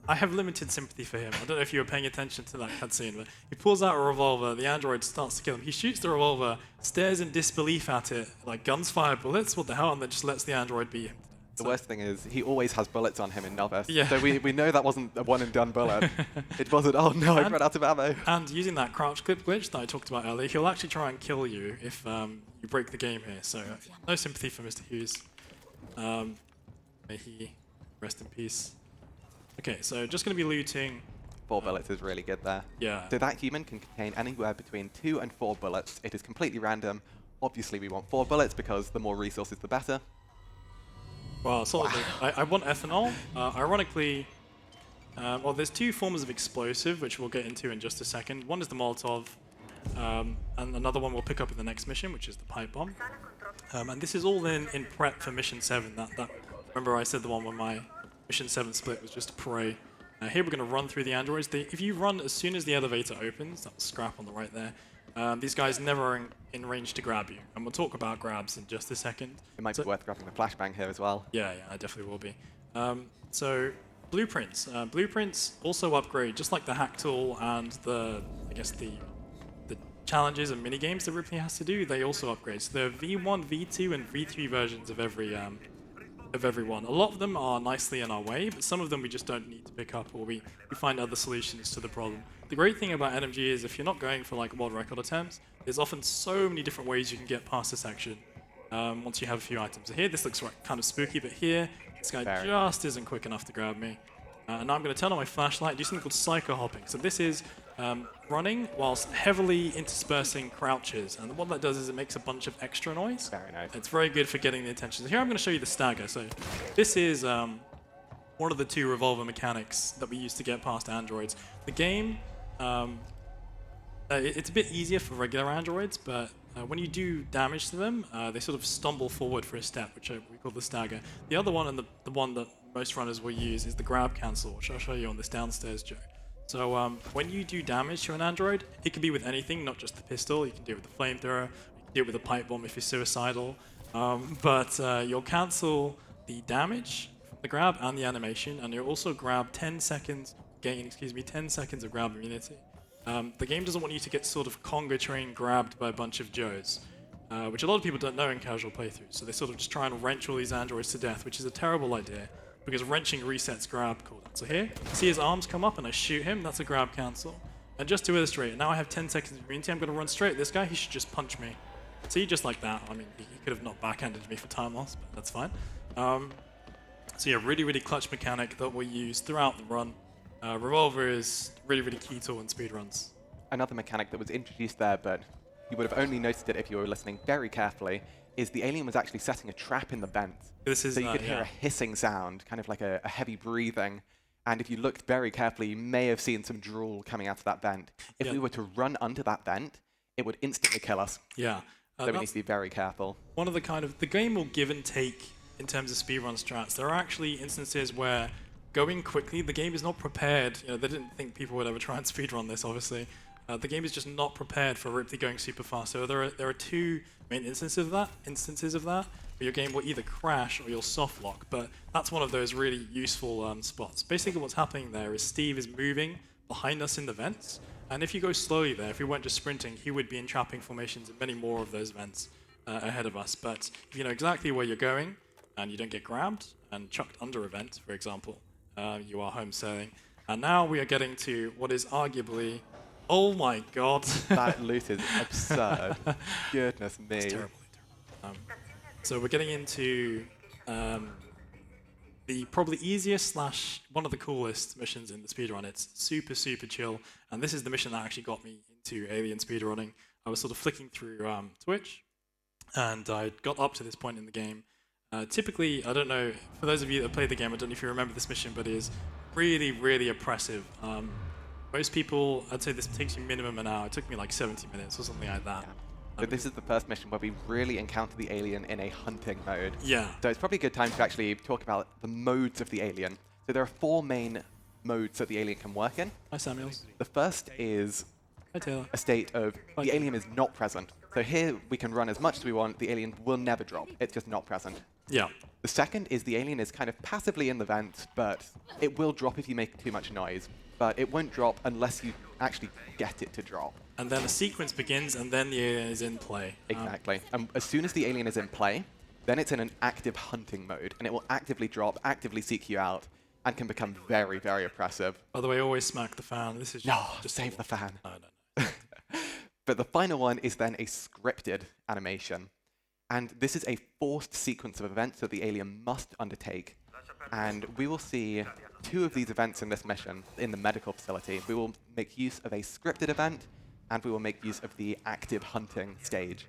I have limited sympathy for him. I don't know if you were paying attention to that cutscene, but he pulls out a revolver, the android starts to kill him. He shoots the revolver, stares in disbelief at it, like guns fire bullets, what the hell, and then just lets the android beat him. The worst thing is, he always has bullets on him in Novice. Yeah. So we know that wasn't a one-and-done bullet. It wasn't, oh no, I've run out of ammo. And using that crouch clip glitch that I talked about earlier, he'll actually try and kill you if you break the game here. So no sympathy for Mr. Hughes. May he rest in peace. Okay, so just going to be looting. 4 bullets is really good there. Yeah. So that human can contain anywhere between 2 and 4 bullets. It is completely random. Obviously, we want 4 bullets because the more resources, the better. Well, sort of. I want ethanol. Ironically, well, there's 2 forms of explosive, which we'll get into in just a second. One is the Molotov, and another one we'll pick up in the next mission, which is the pipe bomb. And this is all in prep for mission 7. Remember I said the one where my mission 7 split was just a parade. Here we're going to run through the androids. If you run as soon as the elevator opens, that was scrap on the right there, these guys never are in range to grab you. And we'll talk about grabs in just a second. It might be worth grabbing the flashbang here as well. Yeah, I definitely will be. So blueprints. Blueprints also upgrade, just like the hack tool and the challenges and mini games that Ripley has to do. They also upgrade. So there are V1, V2, and V3 versions of every one. A lot of them are nicely in our way, but some of them we just don't need to pick up, or we find other solutions to the problem. The great thing about NMG is if you're not going for like world record attempts, there's often so many different ways you can get past a section once you have a few items. So here, this looks kind of spooky, but here, this guy just isn't quick enough to grab me. And now I'm going to turn on my flashlight, do something called psycho hopping. So this is running whilst heavily interspersing crouches. And what that does is it makes a bunch of extra noise. Very nice. It's very good for getting the attention. So here I'm going to show you the stagger. So this is one of the 2 revolver mechanics that we use to get past androids. The game, it's a bit easier for regular androids, but when you do damage to them, they sort of stumble forward for a step, which we call the stagger. The other one, and the one that most runners will use, is the grab cancel, which I'll show you on this downstairs joke. So when you do damage to an android, it can be with anything, not just the pistol. You can do it with the flamethrower, you can do it with a pipe bomb if you're suicidal. But you'll cancel the damage, the grab, and the animation, and you'll also grab 10 seconds, gain 10 seconds of grab immunity. The game doesn't want you to get sort of Conga train grabbed by a bunch of Joes, which a lot of people don't know in casual playthroughs. So they sort of just try and wrench all these androids to death, which is a terrible idea, because wrenching resets grab cooldown. So here, see his arms come up and I shoot him, that's a grab cancel. And just to illustrate, now I have 10 seconds of immunity, I'm going to run straight at this guy, he should just punch me. See, just like that. I mean, he could have not backhanded me for time loss, but that's fine. So yeah, really, really clutch mechanic that we use throughout the run. Revolver is really, really key tool in speedruns. Another mechanic that was introduced there, but you would have only noticed it if you were listening very carefully, is the alien was actually setting a trap in the vent. This is, so you could hear a hissing sound, kind of like a heavy breathing. And if you looked very carefully, you may have seen some drool coming out of that vent. If we were to run under that vent, it would instantly kill us. Yeah. So we need to be very careful. One of the game will give and take in terms of speedrun strats. There are actually instances where going quickly, the game is not prepared. They didn't think people would ever try and speedrun this, obviously. The game is just not prepared for Ripley going super fast. So there are 2 main instances of that, where your game will either crash or you'll soft lock. But that's one of those really useful spots. Basically what's happening there is Steve is moving behind us in the vents. And if you go slowly there, if we weren't just sprinting, he would be entrapping formations in many more of those vents ahead of us. But if you know exactly where you're going and you don't get grabbed and chucked under a vent, for example, you are home sailing. And now we are getting to what is arguably... Oh my god. That loot is absurd. Goodness me. It's terrible. So we're getting into the probably easiest / one of the coolest missions in the speedrun. It's super, super chill. And this is the mission that actually got me into alien speedrunning. I was sort of flicking through Twitch, and I got up to this point in the game. Typically, I don't know, for those of you that played the game, I don't know if you remember this mission, but it is really, really oppressive. Most people, I'd say this takes you minimum an hour. It took me like 70 minutes or something like that. Yeah. But this is the first mission where we really encounter the alien in a hunting mode. Yeah. So it's probably a good time to actually talk about the modes of the alien. So there are 4 main modes that the alien can work in. Hi, Samuels. The first is Taylor. a state of the alien is not present. So here we can run as much as we want. The alien will never drop. It's just not present. Yeah. The second is the alien is kind of passively in the vent, but it will drop if you make too much noise. But it won't drop unless you actually get it to drop. And then the sequence begins, and then the alien is in play. Exactly. And as soon as the alien is in play, then it's in an active hunting mode, and it will actively drop, actively seek you out, and can become very, very oppressive. By the way, always smack the fan. This is No, just save the fan. No. But the final one is then a scripted animation. And this is a forced sequence of events that the alien must undertake. And we will see 2 of these events in this mission in the medical facility. We will make use of a scripted event, and we will make use of the active hunting stage.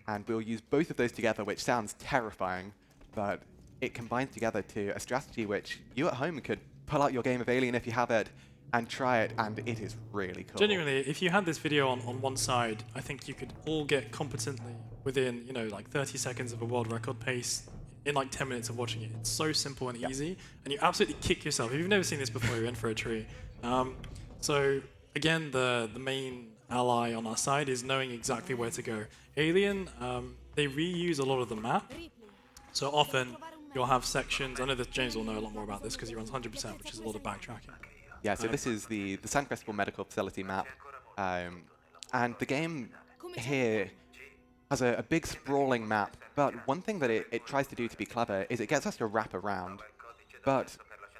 And we'll use both of those together, which sounds terrifying, but it combines together to a strategy which you at home could pull out your game of Alien if you have it, and try it, and it is really cool. Genuinely, if you had this video on one side, I think you could all get competently within, like 30 seconds of a world record pace in like 10 minutes of watching it. It's so simple and easy, and you absolutely kick yourself. If you've never seen this before, you're in for a treat. So again, the main ally on our side is knowing exactly where to go. Alien, they reuse a lot of the map, so often you'll have sections. I know that James will know a lot more about this because he runs 100%, which is a lot of backtracking. Yeah, so this is the San Cristobal Medical Facility map, and the game here has a big sprawling map, but one thing that it tries to do to be clever is it gets us to wrap around, but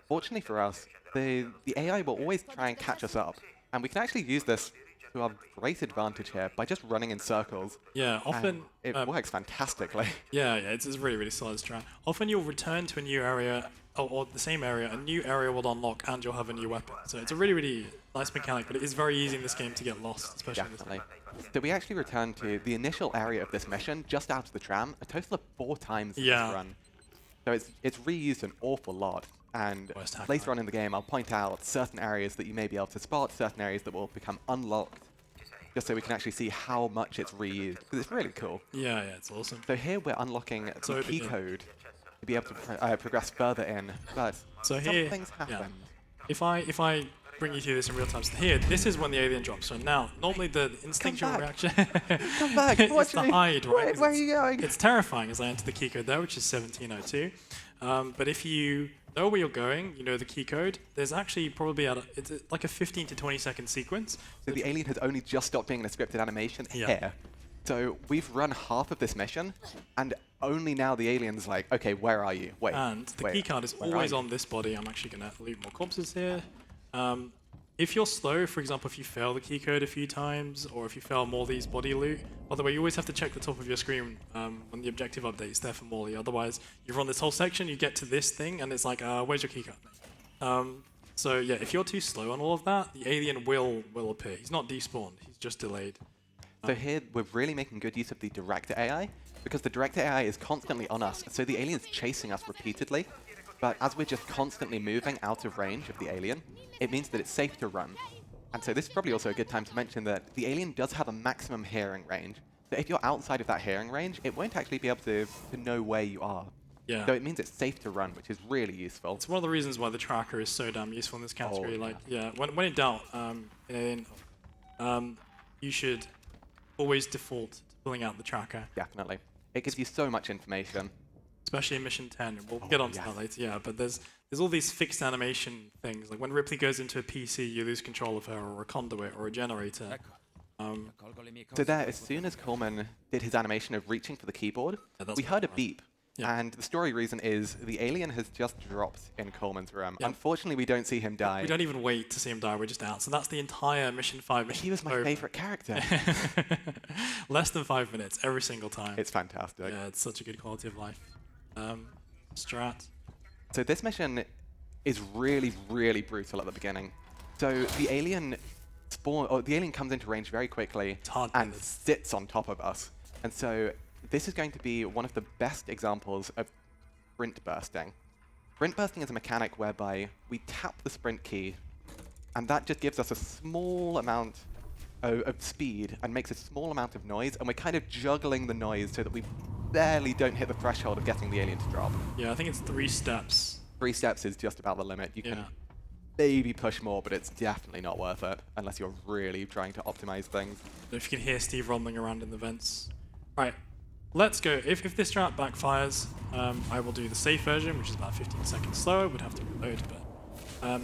fortunately for us, the AI will always try and catch us up, and we can actually use this to our great advantage here by just running in circles. Yeah, often it works fantastically. Yeah, it's a really, really solid strat. Often you'll return to a new area, or the same area, a new area will unlock, and you'll have a new weapon. So it's a really, really nice mechanic, but it is very easy in this game to get lost, especially in this Definitely. So we actually return to the initial area of this mission, just out of the tram, a total of 4 times in this run. So it's reused an awful lot. And later on in the game, I'll point out certain areas that you may be able to spot, certain areas that will become unlocked, just so we can actually see how much it's reused, because it's really cool. Yeah, it's awesome. So here we're unlocking the key code to be able to progress further in, but so here, something's happened. If I bring you through this in real time, so here, this is when the alien drops. So now, normally the instinctual reaction Come back! is to hide, right? Where are you going? It's terrifying as I enter the key code there, which is 1702. But if you know where you're going, you know the key code, there's actually probably it's like a 15 to 20 second sequence. So the alien has only just stopped being in a scripted animation here. So we've run half of this mission, and only now the alien's like, okay, where are you? Wait. And the key card is always on this body. I'm actually going to loot more corpses here. If you're slow, for example, if you fail the key code a few times, or if you fail Morley's body loot, by the way, you always have to check the top of your screen when the objective updates there for Morley. Otherwise, you run this whole section, you get to this thing, and it's like, where's your key card? So yeah, if you're too slow on all of that, the alien will appear. He's not despawned, he's just delayed. So here, we're really making good use of the director AI, because the director AI is constantly on us, so the alien's chasing us repeatedly. But as we're just constantly moving out of range of the alien, it means that it's safe to run. And so this is probably also a good time to mention that the alien does have a maximum hearing range. So if you're outside of that hearing range, it won't actually be able to know where you are. Yeah. So it means it's safe to run, which is really useful. It's one of the reasons why the tracker is so damn useful in this category. When in doubt, you should always default to pulling out the tracker. Definitely. It gives you so much information. Especially in Mission 10, we'll get onto that later, but there's all these fixed animation things, like when Ripley goes into a PC, you lose control of her, or a conduit, or a generator. So there, as soon as Coleman did his animation of reaching for the keyboard, we heard a beep, and the story reason is the alien has just dropped in Coleman's room. Unfortunately, we don't see him die. We don't even wait to see him die, we're just out. So that's the entire Mission 5 mission. He was my favorite character. Less than 5 minutes every single time. It's fantastic. Yeah, it's such a good quality of life. Strat. So this mission is really, really brutal at the beginning. So the alien comes into range very quickly and sits on top of us. And so this is going to be one of the best examples of sprint bursting. Sprint bursting is a mechanic whereby we tap the sprint key, and that just gives us a small amount of speed and makes a small amount of noise, and we're kind of juggling the noise so that we barely don't hit the threshold of getting the alien to drop. Yeah, I think it's 3 steps. 3 steps is just about the limit. You can maybe push more, but it's definitely not worth it unless you're really trying to optimize things. If you can hear Steve rumbling around in the vents. Right, let's go. If this strat backfires, I will do the safe version, which is about 15 seconds slower. Would have to reload, but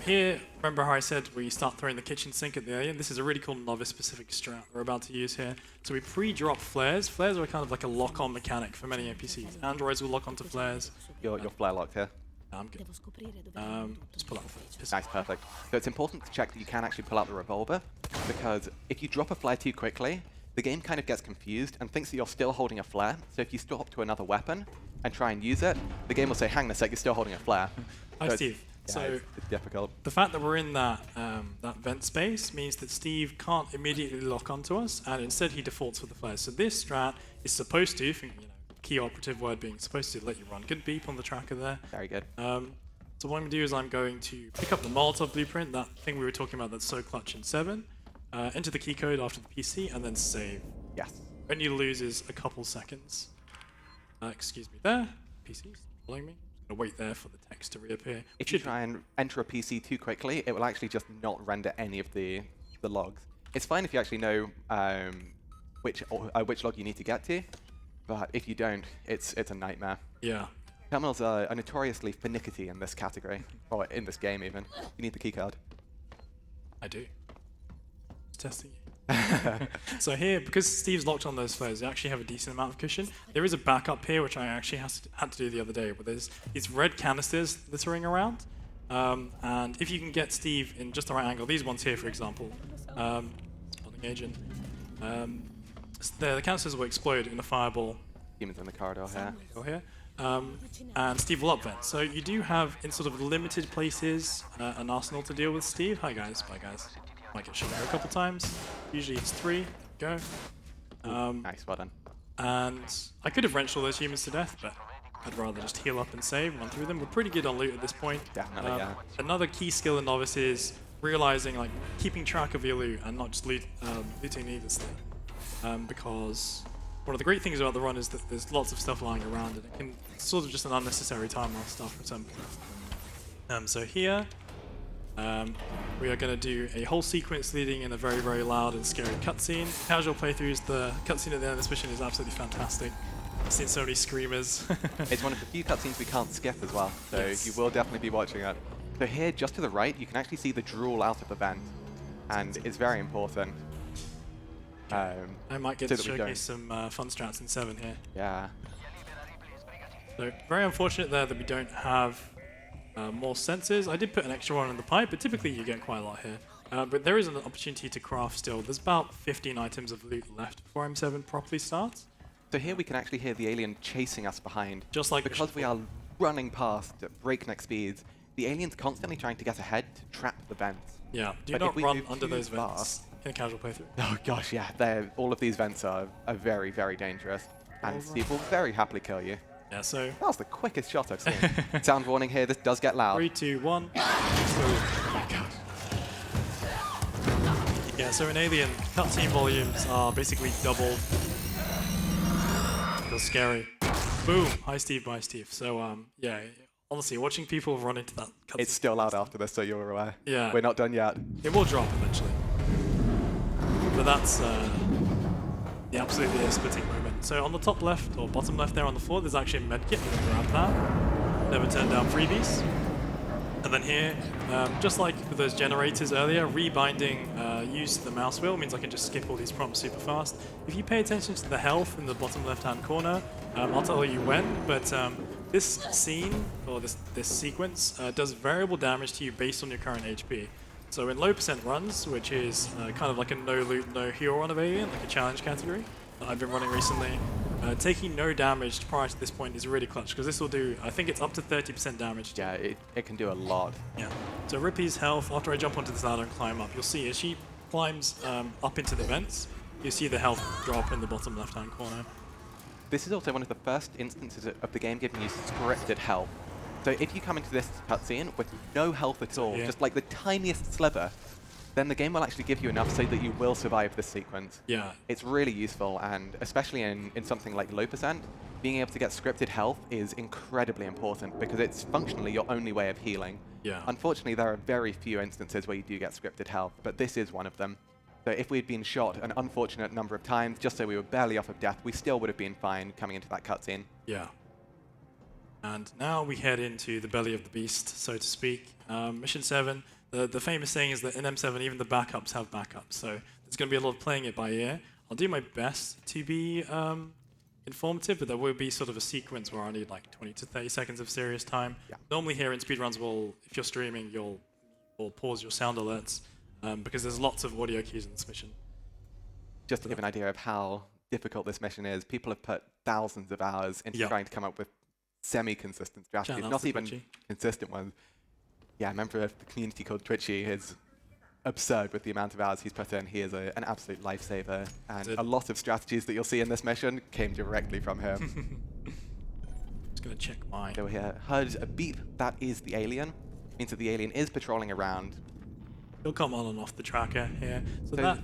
here, remember how I said we start throwing the kitchen sink at the alien? This is a really cool novice-specific strat we're about to use here. So we pre-drop flares. Flares are kind of like a lock-on mechanic for many NPCs. Androids will lock onto flares. You're flare locked here. I'm good. Just pull out the pistol. Nice, perfect. So it's important to check that you can actually pull out the revolver, because if you drop a flare too quickly, the game kind of gets confused and thinks that you're still holding a flare. So if you swap to another weapon and try and use it, the game will say, hang on a sec, you're still holding a flare. Hi, So Steve. yeah, So it's difficult. the fact that we're in that that vent space means that Steve can't immediately lock onto us, and instead he defaults for the flares. So this strat is supposed to, key operative word being supposed to, let you run. Good beep on the tracker there. Very good. So what I'm going to do is I'm going to pick up the Molotov blueprint, that thing we were talking about that's so clutch in 7, enter the key code after the PC, and then save. Yes. Only loses a couple seconds. Excuse me there. PC's following me. I'm going to wait there for the text to reappear. If you try and enter a PC too quickly, it will actually just not render any of the logs. It's fine if you actually know which log you need to get to, but if you don't, it's a nightmare. Yeah. Terminals are notoriously finicky in this category, or in this game even. You need the keycard. I do. Just testing you. So here, because Steve's locked on those flares, they actually have a decent amount of cushion. There is a backup here, which I actually had to do the other day, where there's these red canisters littering around. And if you can get Steve in just the right angle, these ones here, for example, spotting agent, the canisters will explode in a fireball. Demons in the corridor here. Go here. And Steve will upvent. So you do have, in sort of limited places, an arsenal to deal with Steve. Hi guys, bye guys. Might get shot a couple times. Usually it's 3. Go. Nice, well done. And I could have wrenched all those humans to death, but I'd rather just heal up and save, run through them. We're pretty good on loot at this point. Definitely, yeah. Another key skill in Novice is realizing, like, keeping track of your loot and not just looting needlessly. Because one of the great things about the run is that there's lots of stuff lying around, and it can sort of just an unnecessary time loss stuff at some point. So here, we are going to do a whole sequence leading in a very, very loud and scary cutscene. Casual playthroughs, the cutscene at the end of this mission is absolutely fantastic. I've seen so many screamers. It's one of the few cutscenes we can't skip as well, so Yes. you will definitely be watching it. So here, just to the right, you can actually see the drool out of the vent, and it's very important. I might get so to that we showcase don't- some fun strats in 7 here. Yeah. So very unfortunate there that we don't have more sensors. I did put an extra one in the pipe, but typically you get quite a lot here. But there is an opportunity to craft still. There's about 15 items of loot left before M7 properly starts. So here we can actually hear the alien chasing us behind. Just like because we are running past at breakneck speeds, the alien's constantly trying to get ahead to trap the vents. Yeah, do But not if we run move under too those vents fast- in a casual playthrough. Oh gosh, yeah, all of these vents are very, very dangerous. And Steve will very happily kill you. Yeah, so That was the quickest shot I've seen. Sound warning here, this does get loud. 3, 2, 1. Yeah, so in Alien, cutscene volumes are basically doubled. Feels scary. Boom! Hi Steve, bye Steve. So yeah, honestly, watching people run into that cutscene. It's still loud after this, so you're aware. Yeah. We're not done yet. It will drop eventually. But that's the absolutely splitting moment. So on the top left, or bottom left there on the floor, there's actually a medkit. You can grab that. Never turn down freebies. And then here, just like with those generators earlier, rebinding use the mouse wheel means I can just skip all these prompts super fast. If you pay attention to the health in the bottom left-hand corner, I'll tell you when, but this scene, or this sequence, does variable damage to you based on your current HP. So in low percent runs, which is kind of like a no loot, no heal run of Alien, like a challenge category that I've been running recently, taking no damage prior to this point is really clutch, because this will do, I think it's up to 30% damage. Yeah, it can do a lot. Yeah. So Rippy's health, after I jump onto this ladder and climb up, you'll see as she climbs up into the vents, you see the health drop in the bottom left-hand corner. This is also one of the first instances of the game giving you scripted health. So if you come into this cutscene with no health at all, Yeah. just like the tiniest sliver, then the game will actually give you enough so that you will survive this sequence. Yeah. It's really useful, and especially in something like low percent, being able to get scripted health is incredibly important because it's functionally your only way of healing. Yeah. Unfortunately, there are very few instances where you do get scripted health, but this is one of them. So if we'd been shot an unfortunate number of times, just so we were barely off of death, we still would have been fine coming into that cutscene. Yeah. And now we head into the belly of the beast, so to speak. Mission 7, the famous saying is that in M7, even the backups have backups. So there's going to be a lot of playing it by ear. I'll do my best to be informative, but there will be sort of a sequence where I need like 20 to 30 seconds of serious time. Yeah. Normally here in speedruns, if you're streaming, you'll pause your sound alerts because there's lots of audio cues in this mission. Just to give an idea of how difficult this mission is, people have put thousands of hours into trying to come up with semi-consistent strategies, not even consistent ones. Yeah, I remember the community called Twitchy is absurd with the amount of hours he's put in. He is an absolute lifesaver, and a lot of strategies that you'll see in this mission came directly from him. Just gonna check my... So we heard a beep. That is the alien. Means that the alien is patrolling around. He'll come on and off the tracker here. So that,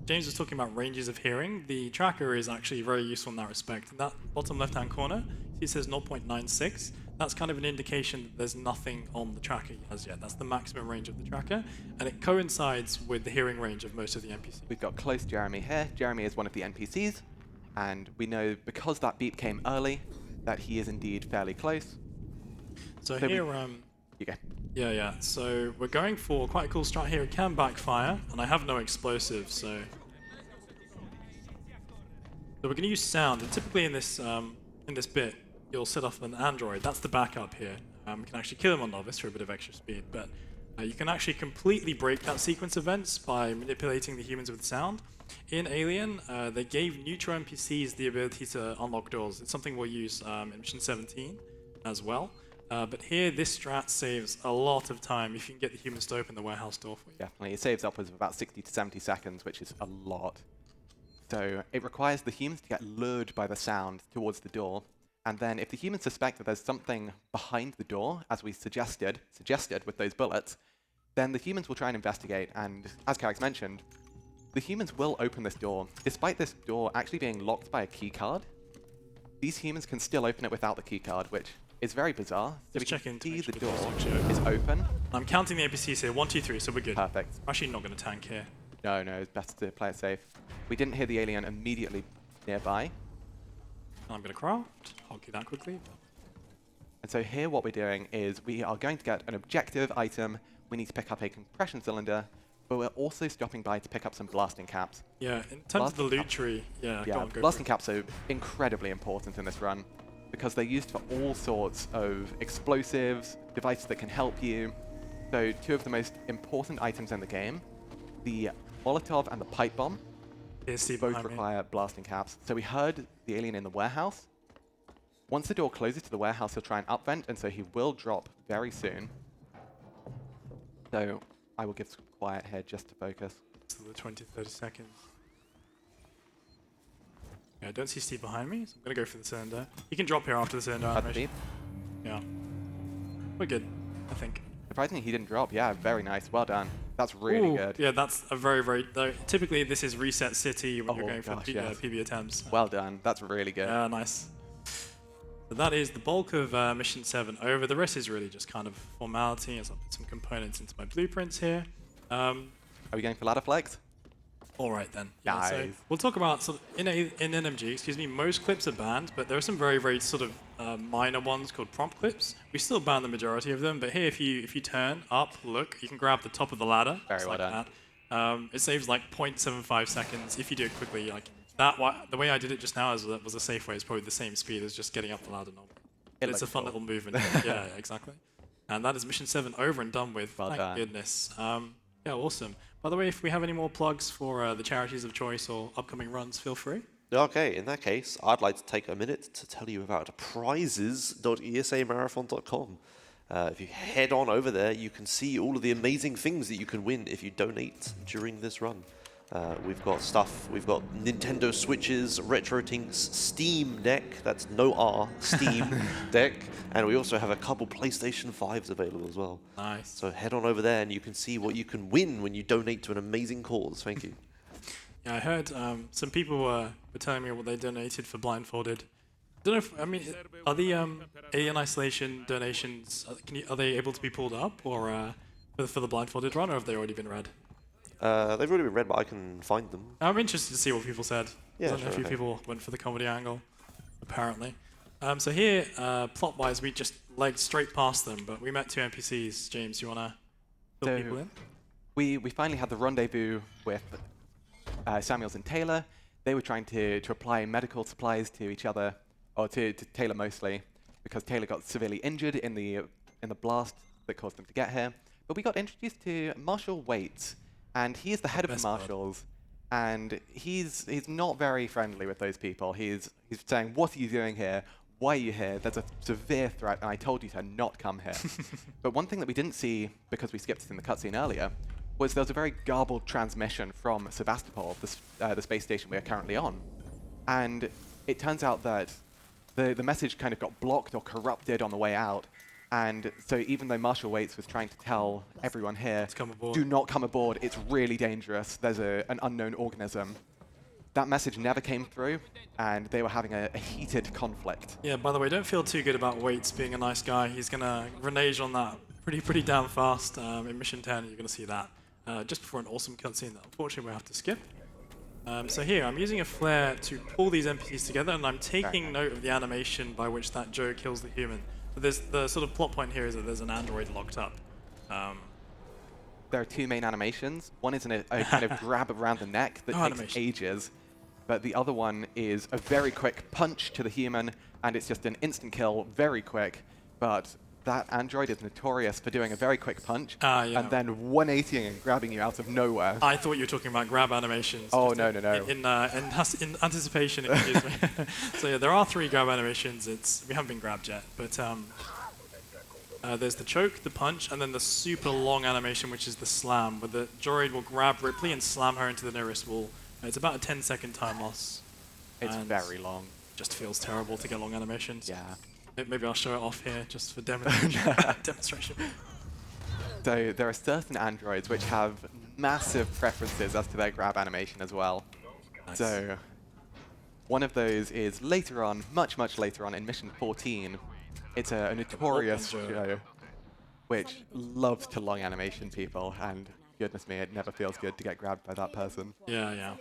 James was talking about ranges of hearing. The tracker is actually very useful in that respect. In that bottom left-hand corner, it says 0.96. That's kind of an indication that there's nothing on the tracker as yet. That's the maximum range of the tracker, and it coincides with the hearing range of most of the NPCs. We've got close Jeremy here. Jeremy is one of the NPCs, and we know because that beep came early that he is indeed fairly close. So here, you go. Yeah. So we're going for quite a cool strat here. It can backfire, and I have no explosives, so we're going to use sound. And typically in this bit, you'll set off an android. That's the backup here. You can actually kill him on Novice for a bit of extra speed, but you can actually completely break that sequence of events by manipulating the humans with sound. In Alien, they gave neutral NPCs the ability to unlock doors. It's something we'll use in Mission 17 as well. But here, this strat saves a lot of time if you can get the humans to open the warehouse door for you. Definitely. It saves upwards of about 60 to 70 seconds, which is a lot. So it requires the humans to get lured by the sound towards the door. And then if the humans suspect that there's something behind the door, as we suggested with those bullets, then the humans will try and investigate. And as Caraxx mentioned, the humans will open this door. Despite this door actually being locked by a keycard, these humans can still open it without the keycard, which is very bizarre. So Just we check can in see the the door door's actually is open. I'm counting the NPCs here. 1, 2, 3, so we're good. Perfect. We're actually not going to tank here. No, it's best to play it safe. We didn't hear the alien immediately nearby. I'm going to craft. I'll do that quickly. And so here what we're doing is we are going to get an objective item. We need to pick up a compression cylinder, but we're also stopping by to pick up some blasting caps. Yeah, in terms of the loot tree, go on, go blasting caps are incredibly important in this run because they're used for all sorts of explosives, devices that can help you. So two of the most important items in the game, the Molotov and the pipe bomb, both require blasting caps. So we heard the alien in the warehouse. Once the door closes to the warehouse, he'll try and upvent, and so he will drop very soon. So I will give some quiet here just to focus. So the 20, 30 seconds. Yeah, I don't see Steve behind me, so I'm going to go for the cylinder. He can drop here after the cylinder animation. Yeah. We're good, I think. Surprisingly, he didn't drop. Yeah, very nice. Well done. That's really good. Yeah, that's a very, very... typically, this is reset city when you're going for PB attempts. Well done. That's really good. Yeah, nice. So that is the bulk of Mission 7 over. The rest is really just kind of formality. As I put some components into my blueprints here. Are we going for ladder flex? All right then. Nice. So we'll talk about sort of in NMG. Most clips are banned, but there are some very, very sort of minor ones called prompt clips. We still ban the majority of them, but here, if you turn up, look, you can grab the top of the ladder. Very well done. That. It saves like 0.75 seconds if you do it quickly. Like that. The way I did it just now was a safe way. It's probably the same speed as just getting up the ladder normally. It's a fun little movement. Yeah, exactly. And that is Mission 7 over and done with. Thank goodness. Yeah, awesome. By the way, if we have any more plugs for the charities of choice or upcoming runs, feel free. Okay, in that case, I'd like to take a minute to tell you about prizes.esamarathon.com. If you head on over there, you can see all of the amazing things that you can win if you donate during this run. We've got stuff, we've got Nintendo Switches, RetroTinks, Steam Deck, that's no R, Steam Deck, and we also have a couple PlayStation 5s available as well. Nice. So head on over there and you can see what you can win when you donate to an amazing cause. Thank you. Yeah, I heard some people were telling me what they donated for Blindfolded. Don't know if, I mean, are the alien isolation donations, are they able to be pulled up or for the blindfolded run, or have they already been read? They've already been read, but I can find them. I'm interested to see what people said. Yeah, I know a few okay. people went for the comedy angle, apparently. So here, plot-wise, we just legged straight past them, but we met two NPCs. James, you want to fill people in? We finally had the rendezvous with Samuels and Taylor. They were trying to apply medical supplies to each other, or to Taylor mostly, because Taylor got severely injured in the blast that caused them to get here. But we got introduced to Marshal Waits, and he is the head of the Marshals, and he's not very friendly with those people. He's saying, "What are you doing here? Why are you here? There's a severe threat, and I told you to not come here." But one thing that we didn't see, because we skipped it in the cutscene earlier, was there was a very garbled transmission from Sevastopol, the space station we are currently on. And it turns out that the message kind of got blocked or corrupted on the way out. And so even though Marshal Waits was trying to tell everyone here, do not come aboard, it's really dangerous, there's an unknown organism, that message never came through, and they were having a heated conflict. Yeah, by the way, don't feel too good about Waits being a nice guy. He's going to renege on that pretty damn fast. In Mission 10, you're going to see that just before an awesome cutscene that unfortunately we'll have to skip. So here, I'm using a flare to pull these NPCs together, and I'm taking note of the animation by which that Joe kills the human. But the sort of plot point here is that there's an android locked up. There are two main animations. One is a kind of grab around the neck that takes ages, but the other one is a very quick punch to the human, and it's just an instant kill, very quick. But that android is notorious for doing a very quick punch, and then 180ing and grabbing you out of nowhere. I thought you were talking about grab animations. Oh, no. In anticipation, it confused me. So yeah, there are 3 grab animations. We haven't been grabbed yet, but there's the choke, the punch, and then the super long animation, which is the slam, where the droid will grab Ripley and slam her into the nearest wall. It's about a 10-second time loss. It's very long. Just feels terrible to get long animations. Yeah. Maybe I'll show it off here just for demonstration. So there are certain androids which have massive preferences as to their grab animation as well. Nice. So one of those is later on, much later on in Mission 14. It's a notorious show which loves to long animation people, and goodness me, it never feels good to get grabbed by that person. Yeah.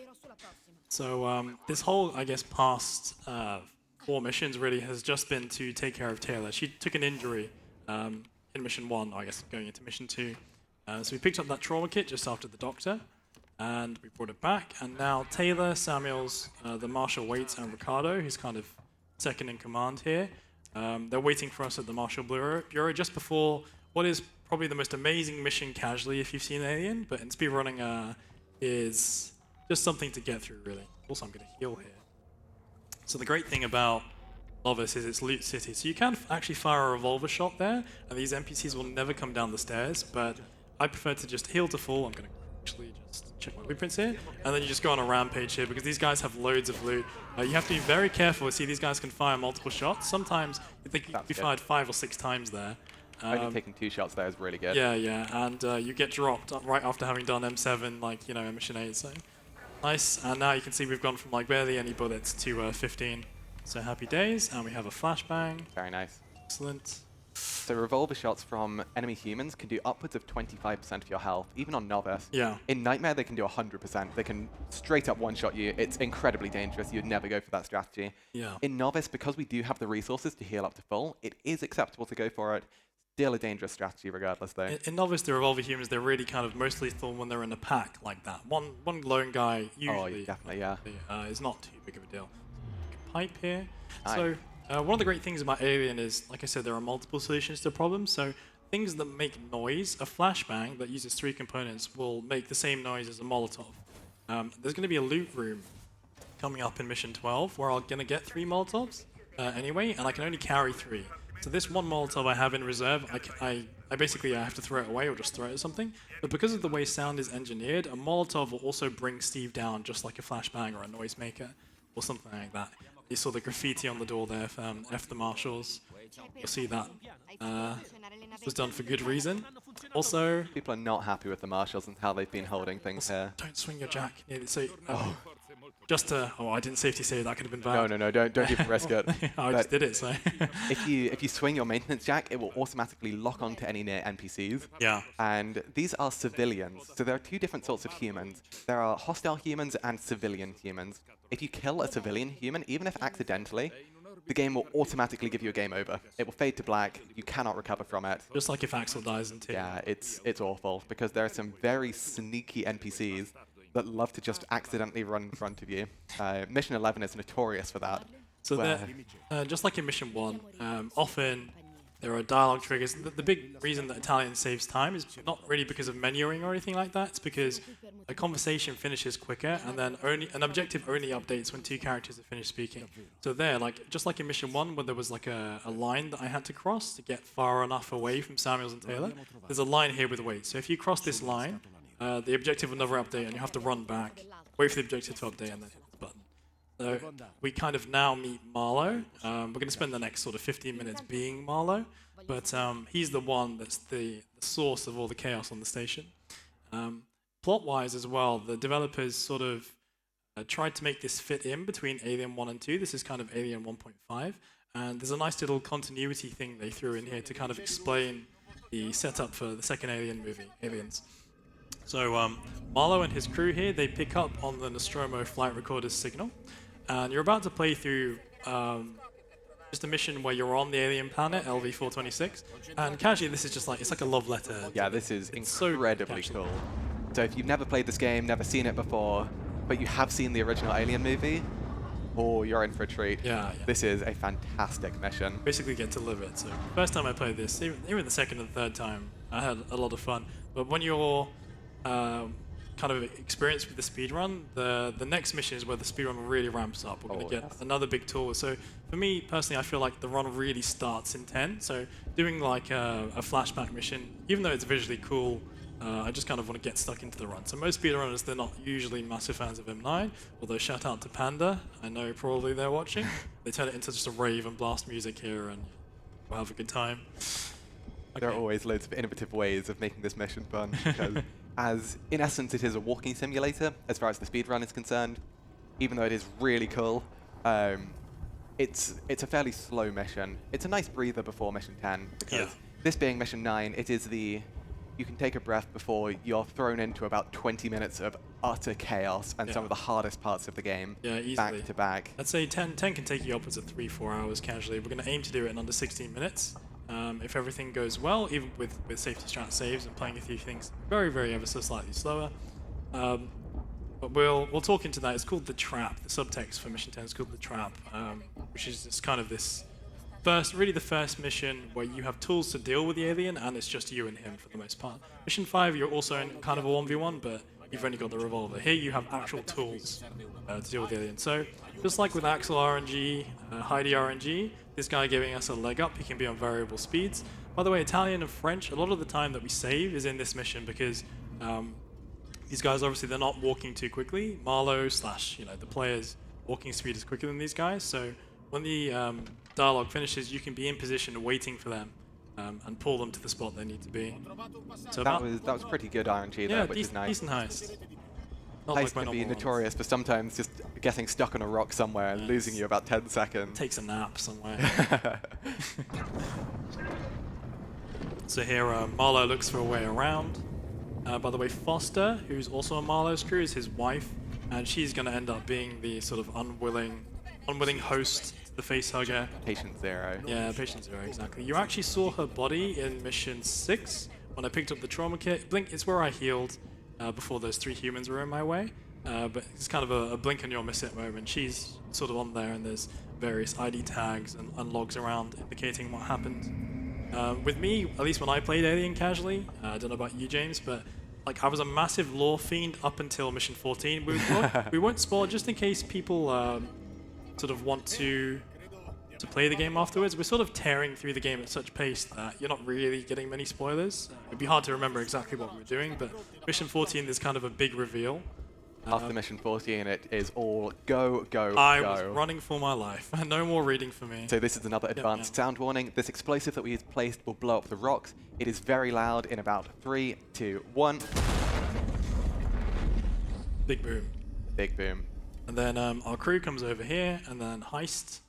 So this whole, I guess, past 4 missions really has just been to take care of Taylor. She took an injury in Mission 1, I guess, going into Mission 2. So we picked up that trauma kit just after the doctor, and we brought it back. And now Taylor, Samuels, the Marshal Waits, and Ricardo, who's kind of second in command here, they're waiting for us at the Marshal Bureau just before what is probably the most amazing mission casually if you've seen Alien, but in speedrunning is just something to get through, really. Also, I'm going to heal here. So the great thing about Novice is it's loot city. So you can actually fire a revolver shot there, and these NPCs will never come down the stairs, but I prefer to just heal to full. I'm going to actually just check my blueprints here, and then you just go on a rampage here, because these guys have loads of loot. You have to be very careful. See, these guys can fire multiple shots. Sometimes you think you can be fired 5 or 6 times there. Only taking 2 shots there is really good. Yeah, and you get dropped right after having done M7, like, in Mission 8, so nice. And now you can see we've gone from, like, barely any bullets to 15. So happy days, and we have a flashbang. Very nice. Excellent. So revolver shots from enemy humans can do upwards of 25% of your health, even on Novice. Yeah. In Nightmare, they can do 100%. They can straight up one-shot you. It's incredibly dangerous. You'd never go for that strategy. Yeah. In Novice, because we do have the resources to heal up to full, it is acceptable to go for it. Still a dangerous strategy regardless, though. In Novice, the revolver humans, they're really kind of most lethal when they're in a pack like that. One lone guy usually definitely, yeah. is not too big of a deal. Pipe here. Aye. So one of the great things about Alien is, like I said, there are multiple solutions to problems. So things that make noise, a flashbang that uses 3 components will make the same noise as a Molotov. There's going to be a loot room coming up in Mission 12 where I'm going to get 3 Molotovs anyway, and I can only carry 3. So this one Molotov I have in reserve, I basically have to throw it away or just throw it at something. But because of the way sound is engineered, a Molotov will also bring Steve down just like a flashbang or a noisemaker or something like that. You saw the graffiti on the door there for F the Marshals. You'll see that was done for good reason. Also, People are not happy with the marshals and how they've been holding things here. don't swing your jack. Yeah, so, just to, I didn't safety say that could have been No, bad. no, don't even risk it. I just did it, so. if you swing your maintenance jack, it will automatically lock onto any near NPCs. Yeah. And these are civilians. So there are two different sorts of humans. There are hostile humans and civilian humans. If you kill a civilian human, even if accidentally, the game will automatically give you a game over. It will fade to black. You cannot recover from it. Just like if Axel dies in 2. Yeah, it's awful because there are some very sneaky NPCs that love to just accidentally run in front of you. Mission 11 is notorious for that. So just like in Mission 1, often there are dialogue triggers. The big reason that Italian saves time is not really because of menuing or anything like that. It's because a conversation finishes quicker, and then an objective only updates when 2 characters have finished speaking. So there, just like in Mission 1, where there was like a line that I had to cross to get far enough away from Samuels and Taylor, there's a line here with wait. So if you cross this line, the objective will never update, and you have to run back, wait for the objective to update, and then hit the button. So we kind of now meet Marlowe. We're going to spend the next sort of 15 minutes being Marlowe, but he's the one that's the source of all the chaos on the station. Plot-wise as well, the developers sort of tried to make this fit in between Alien 1 and 2. This is kind of Alien 1.5, and there's a nice little continuity thing they threw in here to kind of explain the setup for the second Alien movie, Aliens. So Marlowe and his crew here, they pick up on the Nostromo flight recorder's signal, and you're about to play through just a mission where you're on the alien planet, LV-426, and casually this is just like, it's like a love letter. Yeah, this is It's incredibly so cool. So if you've never played this game, never seen it before, but you have seen the original Alien movie, you're in for a treat. Yeah. This is a fantastic mission. Basically get to live it. So first time I played this, even the second and third time, I had a lot of fun. But when you're kind of experienced with the speedrun, the next mission is where the speedrun really ramps up. We're going to get another big tool. So for me personally, I feel like the run really starts in 10. So doing like a flashback mission, even though it's visually cool, I just kind of want to get stuck into the run. So most speedrunners, they're not usually massive fans of M9, although shout out to Panda. I know probably they're watching. They turn it into just a rave and blast music here and we'll have a good time. Okay. There are always loads of innovative ways of making this mission fun. Because as, in essence, it is a walking simulator, as far as the speedrun is concerned, even though it is really cool, it's a fairly slow mission. It's a nice breather before Mission 10, because this being Mission 9, it is you can take a breath before you're thrown into about 20 minutes of utter chaos and some of the hardest parts of the game back to back. I'd say 10 can take you upwards of 3-4 hours casually. We're going to aim to do it in under 16 minutes. If everything goes well, even with safety strat saves and playing a few things very, very ever so slightly slower. But we'll talk into that. It's called The Trap. The subtext for Mission 10 is called The Trap, which is just kind of this the first mission where you have tools to deal with the alien, and it's just you and him for the most part. Mission 5, you're also in kind of a 1v1, but you've only got the revolver. Here you have actual tools to deal with the alien. So just like with Axel RNG, Heidi RNG, this guy giving us a leg up. He can be on variable speeds. By the way, Italian and French, a lot of the time that we save is in this mission because these guys, obviously, they're not walking too quickly. Marlowe / the player's walking speed is quicker than these guys. So when the dialogue finishes, you can be in position waiting for them and pull them to the spot they need to be. So that was pretty good RNG there, which is nice. Decent heist. Heist can be notorious for sometimes just getting stuck on a rock somewhere and losing you about 10 seconds. Takes a nap somewhere. So here Marlowe looks for a way around. By the way, Foster, who's also on Marlowe's crew, is his wife, and she's going to end up being the sort of unwilling host, the facehugger. Patient Zero. Yeah, Patient Zero, exactly. You actually saw her body in Mission 6 when I picked up the trauma kit. Blink, it's where I healed before those 3 humans were in my way. But it's kind of a blink and you'll miss it moment. She's sort of on there, and there's various ID tags and logs around indicating what happened. With me, at least when I played Alien casually, I don't know about you, James, but I was a massive lore fiend up until Mission 14. We won't spoil, just in case people sort of want to play the game afterwards. We're sort of tearing through the game at such pace that you're not really getting many spoilers. It'd be hard to remember exactly what we were doing, but Mission 14, there's kind of a big reveal After mission 14, it is all go, go, I go. was running for my life. No more reading for me. So this is another advanced sound warning. This explosive that we have placed will blow up the rocks. It is very loud in about 3, 2, 1. Big boom. Big boom. And then our crew comes over here, and then Heist,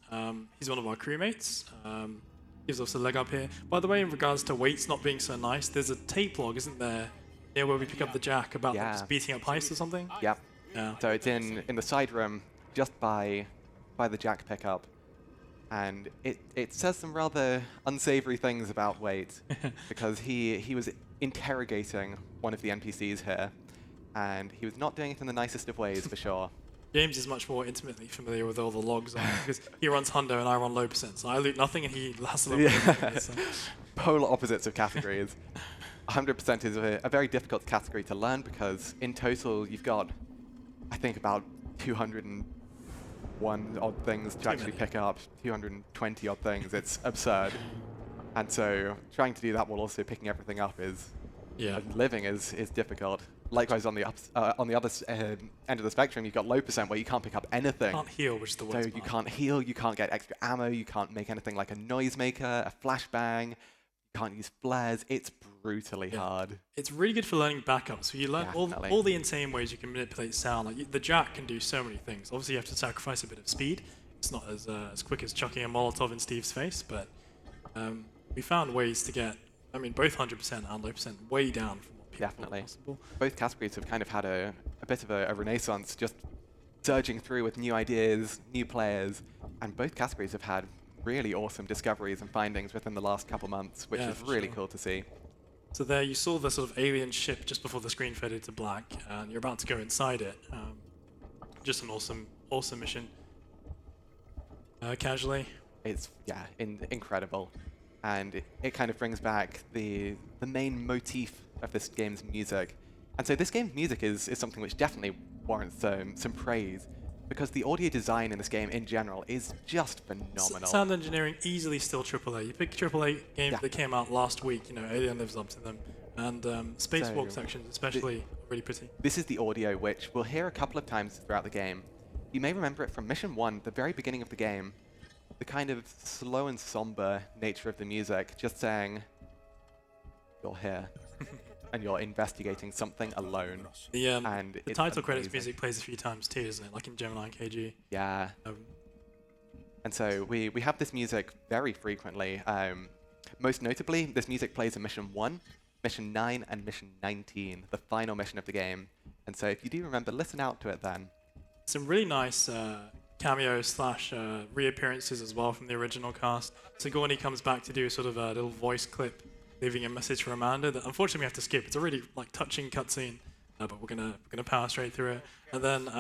he's one of our crewmates, gives us a leg up here. By the way, in regards to weights not being so nice, there's a tape log, isn't there, near where we pick up the jack about them just beating up Heist or something? Yep. Yeah. So it's in the side room, just by the jack pickup. And it says some rather unsavory things about Wait, because he was interrogating one of the NPCs here, and he was not doing it in the nicest of ways, for sure. James is much more intimately familiar with all the logs on because he runs hundo and I run low percent. So I loot nothing and he has a little bit. So. Polar opposites of categories. 100% is a very difficult category to learn because in total you've got, I think, about 201 odd things to actually pick up, 220 odd things. It's absurd. And so trying to do that while also picking everything up is, living is difficult. Likewise, on the other end of the spectrum, you've got low percent where you can't pick up anything. Can't heal, which is the worst. So you can't heal, you can't get extra ammo, you can't make anything like a noisemaker, a flashbang, you can't use flares. It's brutally hard. It's really good for learning backups. So you learn all the insane ways you can manipulate sound. Like the jack can do so many things. Obviously, you have to sacrifice a bit of speed. It's not as quick as chucking a Molotov in Steve's face, but we found ways to get, both 100% and low percent way down from definitely. Both categories have kind of had a bit of a renaissance, just surging through with new ideas, new players, and both categories have had really awesome discoveries and findings within the last couple months, which is really cool to see. So there you saw the sort of alien ship just before the screen faded to black, and you're about to go inside it. Just an awesome mission. Casually. It's, incredible. And it kind of brings back the main motif of this game's music. And so this game's music is something which definitely warrants some praise, because the audio design in this game in general is just phenomenal. Sound engineering easily still AAA. You pick AAA games that came out last week, Alien lives up to them. And Spacewalk sections especially really pretty. This is the audio which we'll hear a couple of times throughout the game. You may remember it from Mission 1, the very beginning of the game. The kind of slow and somber nature of the music, just saying, you're here, and you're investigating something alone. The title credits music plays a few times too, doesn't it? Like in Gemini and KG. Yeah. And so we have this music very frequently. Most notably, this music plays in Mission 1, Mission 9, and Mission 19, the final mission of the game. And so if you do remember, listen out to it then. Some really nice cameos / reappearances as well from the original cast. Sigourney comes back to do sort of a little voice clip, leaving a message for Amanda that unfortunately we have to skip. It's a really touching cutscene, but we're gonna power straight through it. And then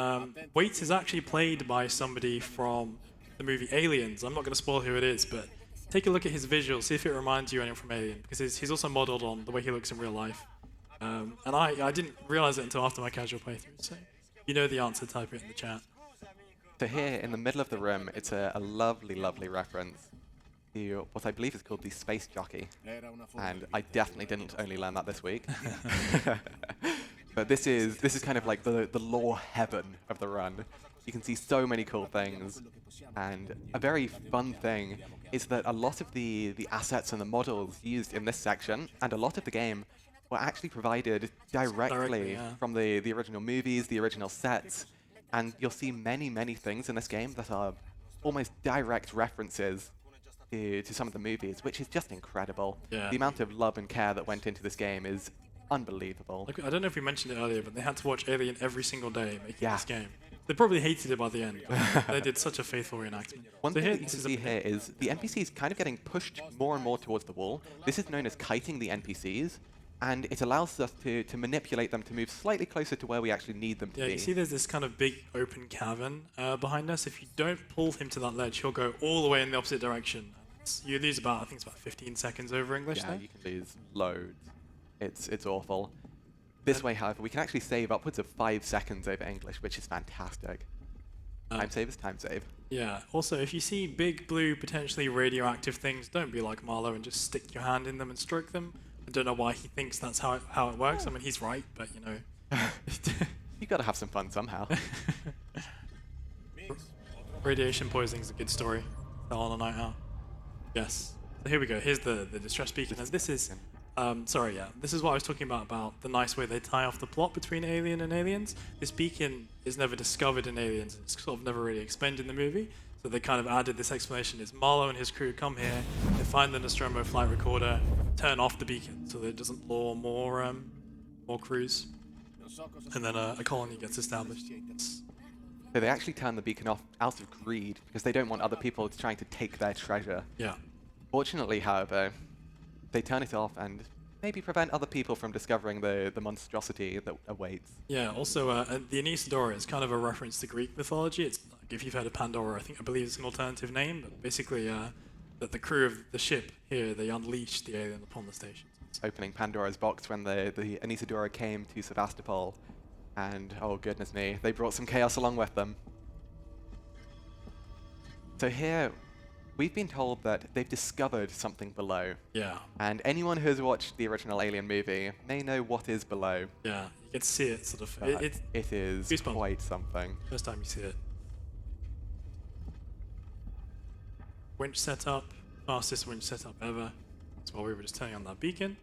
Waits is actually played by somebody from the movie Aliens. I'm not gonna spoil who it is, but take a look at his visuals, see if it reminds you anyone from Alien, because he's also modeled on the way he looks in real life. And I didn't realize it until after my casual playthrough. So you know the answer, type it in the chat. So here, in the middle of the room, it's a lovely, lovely reference to what I believe is called the Space Jockey. And I definitely didn't only learn that this week. But this is kind of like the lore heaven of the run. You can see so many cool things. And a very fun thing is that a lot of the assets and the models used in this section, and a lot of the game, were actually provided directly from the original movies, the original sets. And you'll see many, many things in this game that are almost direct references to some of the movies, which is just incredible. The amount of love and care that went into this game is unbelievable. Look, I don't know if we mentioned it earlier, but they had to watch Alien every single day making this game. They probably hated it by the end, but they did such a faithful reenactment. One thing that you can see here is the NPCs kind of getting pushed more and more towards the wall. This is known as kiting the NPCs. And it allows us to manipulate them to move slightly closer to where we actually need them to be. Yeah, you see there's this kind of big open cavern behind us. If you don't pull him to that ledge, he'll go all the way in the opposite direction. You lose about, I think it's about 15 seconds over English there. You can lose loads. It's awful. This way, however, we can actually save upwards of 5 seconds over English, which is fantastic. Time save is time save. Yeah, also, if you see big, blue, potentially radioactive things, don't be like Marlowe and just stick your hand in them and stroke them. I don't know why he thinks that's how it works. I mean, he's right, but You gotta have some fun somehow. Radiation poisoning is a good story. Fell on a night out. Yes. So here we go. Here's the distress beacon. And this is, sorry, yeah. This is what I was talking about the nice way they tie off the plot between Alien and Aliens. This beacon is never discovered in Aliens. It's sort of never really explained in the movie. So they kind of added this explanation. Is Marlowe and his crew come here, they find the Nostromo flight recorder, turn off the beacon so that it doesn't lure more crews. And then a colony gets established. So they actually turn the beacon off out of greed because they don't want other people trying to take their treasure. Yeah. Fortunately, however, they turn it off and maybe prevent other people from discovering the monstrosity that awaits. Yeah, also, the Anesidora is kind of a reference to Greek mythology. It's like, if you've heard of Pandora, I believe it's an alternative name, but basically, that the crew of the ship here, they unleashed the alien upon the station. Opening Pandora's box when the Anesidora came to Sevastopol, and oh goodness me, they brought some chaos along with them. So here, we've been told that they've discovered something below. Yeah. And anyone who's watched the original Alien movie may know what is below. Yeah, you get to see it sort of. It is goosebumps. quite something. First time you see it. Winch setup, fastest winch setup ever. That's while we were just turning on that beacon.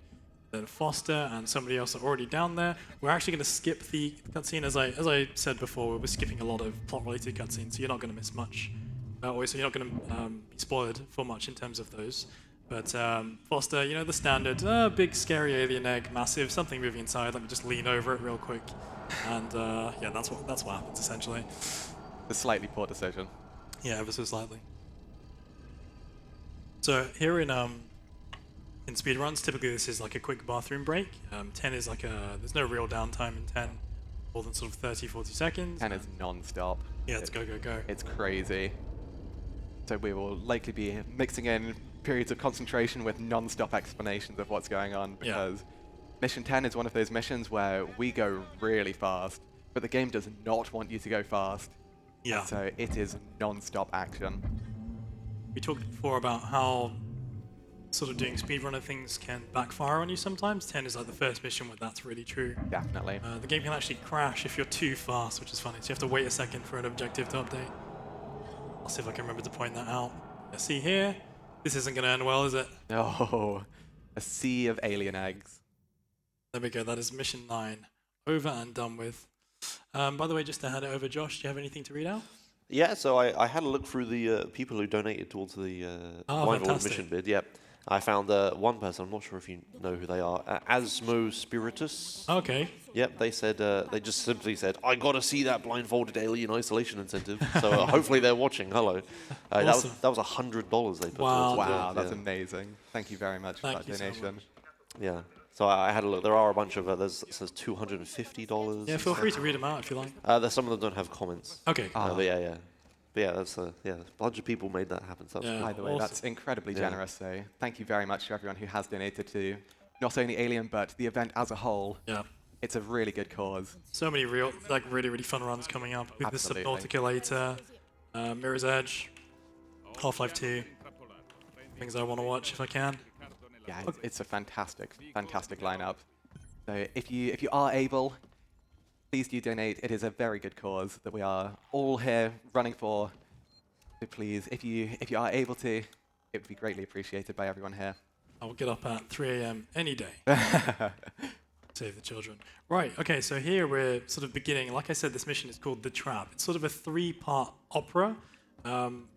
Then Foster and somebody else are already down there. We're actually going to skip the cutscene, as I said before. We're skipping a lot of plot-related cutscenes, so you're not going to miss much. Also, you're not going to be spoiled for much in terms of those. But Foster, you know the standard, big scary alien egg, massive, something moving inside. Let me just lean over it real quick, and yeah, that's what happens essentially. A slightly poor decision. Yeah, ever so slightly. So here in speedruns, typically this is like a quick bathroom break. 10 is like there's no real downtime in 10, more than sort of 30, 40 seconds. 10 is non-stop. Yeah, it's go, go, go. It's crazy. So we will likely be mixing in periods of concentration with non-stop explanations of what's going on, because Mission 10 is one of those missions where we go really fast, but the game does not want you to go fast. Yeah. So it is non-stop action. We talked before about how sort of doing speedrunner things can backfire on you sometimes. 10 is like the first mission where that's really true. Definitely. The game can actually crash if you're too fast, which is funny. So you have to wait a second for an objective to update. I'll see if I can remember to point that out. Yeah, see here? This isn't going to end well, is it? Oh, a sea of alien eggs. There we go. That is mission 9. Over and done with. By the way, just to hand it over, Josh, do you have anything to read out? Yeah, so I had a look through the people who donated towards the blindfolded mission bid. Yep. I found one person, I'm not sure if you know who they are, Asmo Spiritus. Okay. Yep, they said, they just simply said, I gotta see that blindfolded alien isolation incentive. So hopefully they're watching. Hello. Awesome. That was $100 they put Wow. towards it. Wow, that's yeah. amazing. Thank you very much for that donation. So much. Yeah. So I had a look. There are a bunch of it says $250. Yeah, feel free to read them out if you like. There's some of them don't have comments. Okay. But yeah. But yeah, that's a bunch of people made that happen. So that's Yeah. cool. By the way, Awesome. that's incredibly generous, so thank you very much to everyone who has donated to not only Alien, but the event as a whole. Yeah. It's a really good cause. So many really, really fun runs coming up with Absolutely. the Subnautica later, Mirror's Edge, Half-Life 2. Things I want to watch if I can. Yeah, it's a fantastic lineup. So if you are able, please do donate. It is a very good cause that we are all here running for. So please, if you are able to, it would be greatly appreciated by everyone here. I will get up at 3 a.m. any day. Save the children. Right, okay, so here we're sort of beginning. Like I said, this mission is called The Trap. It's sort of a 3-part opera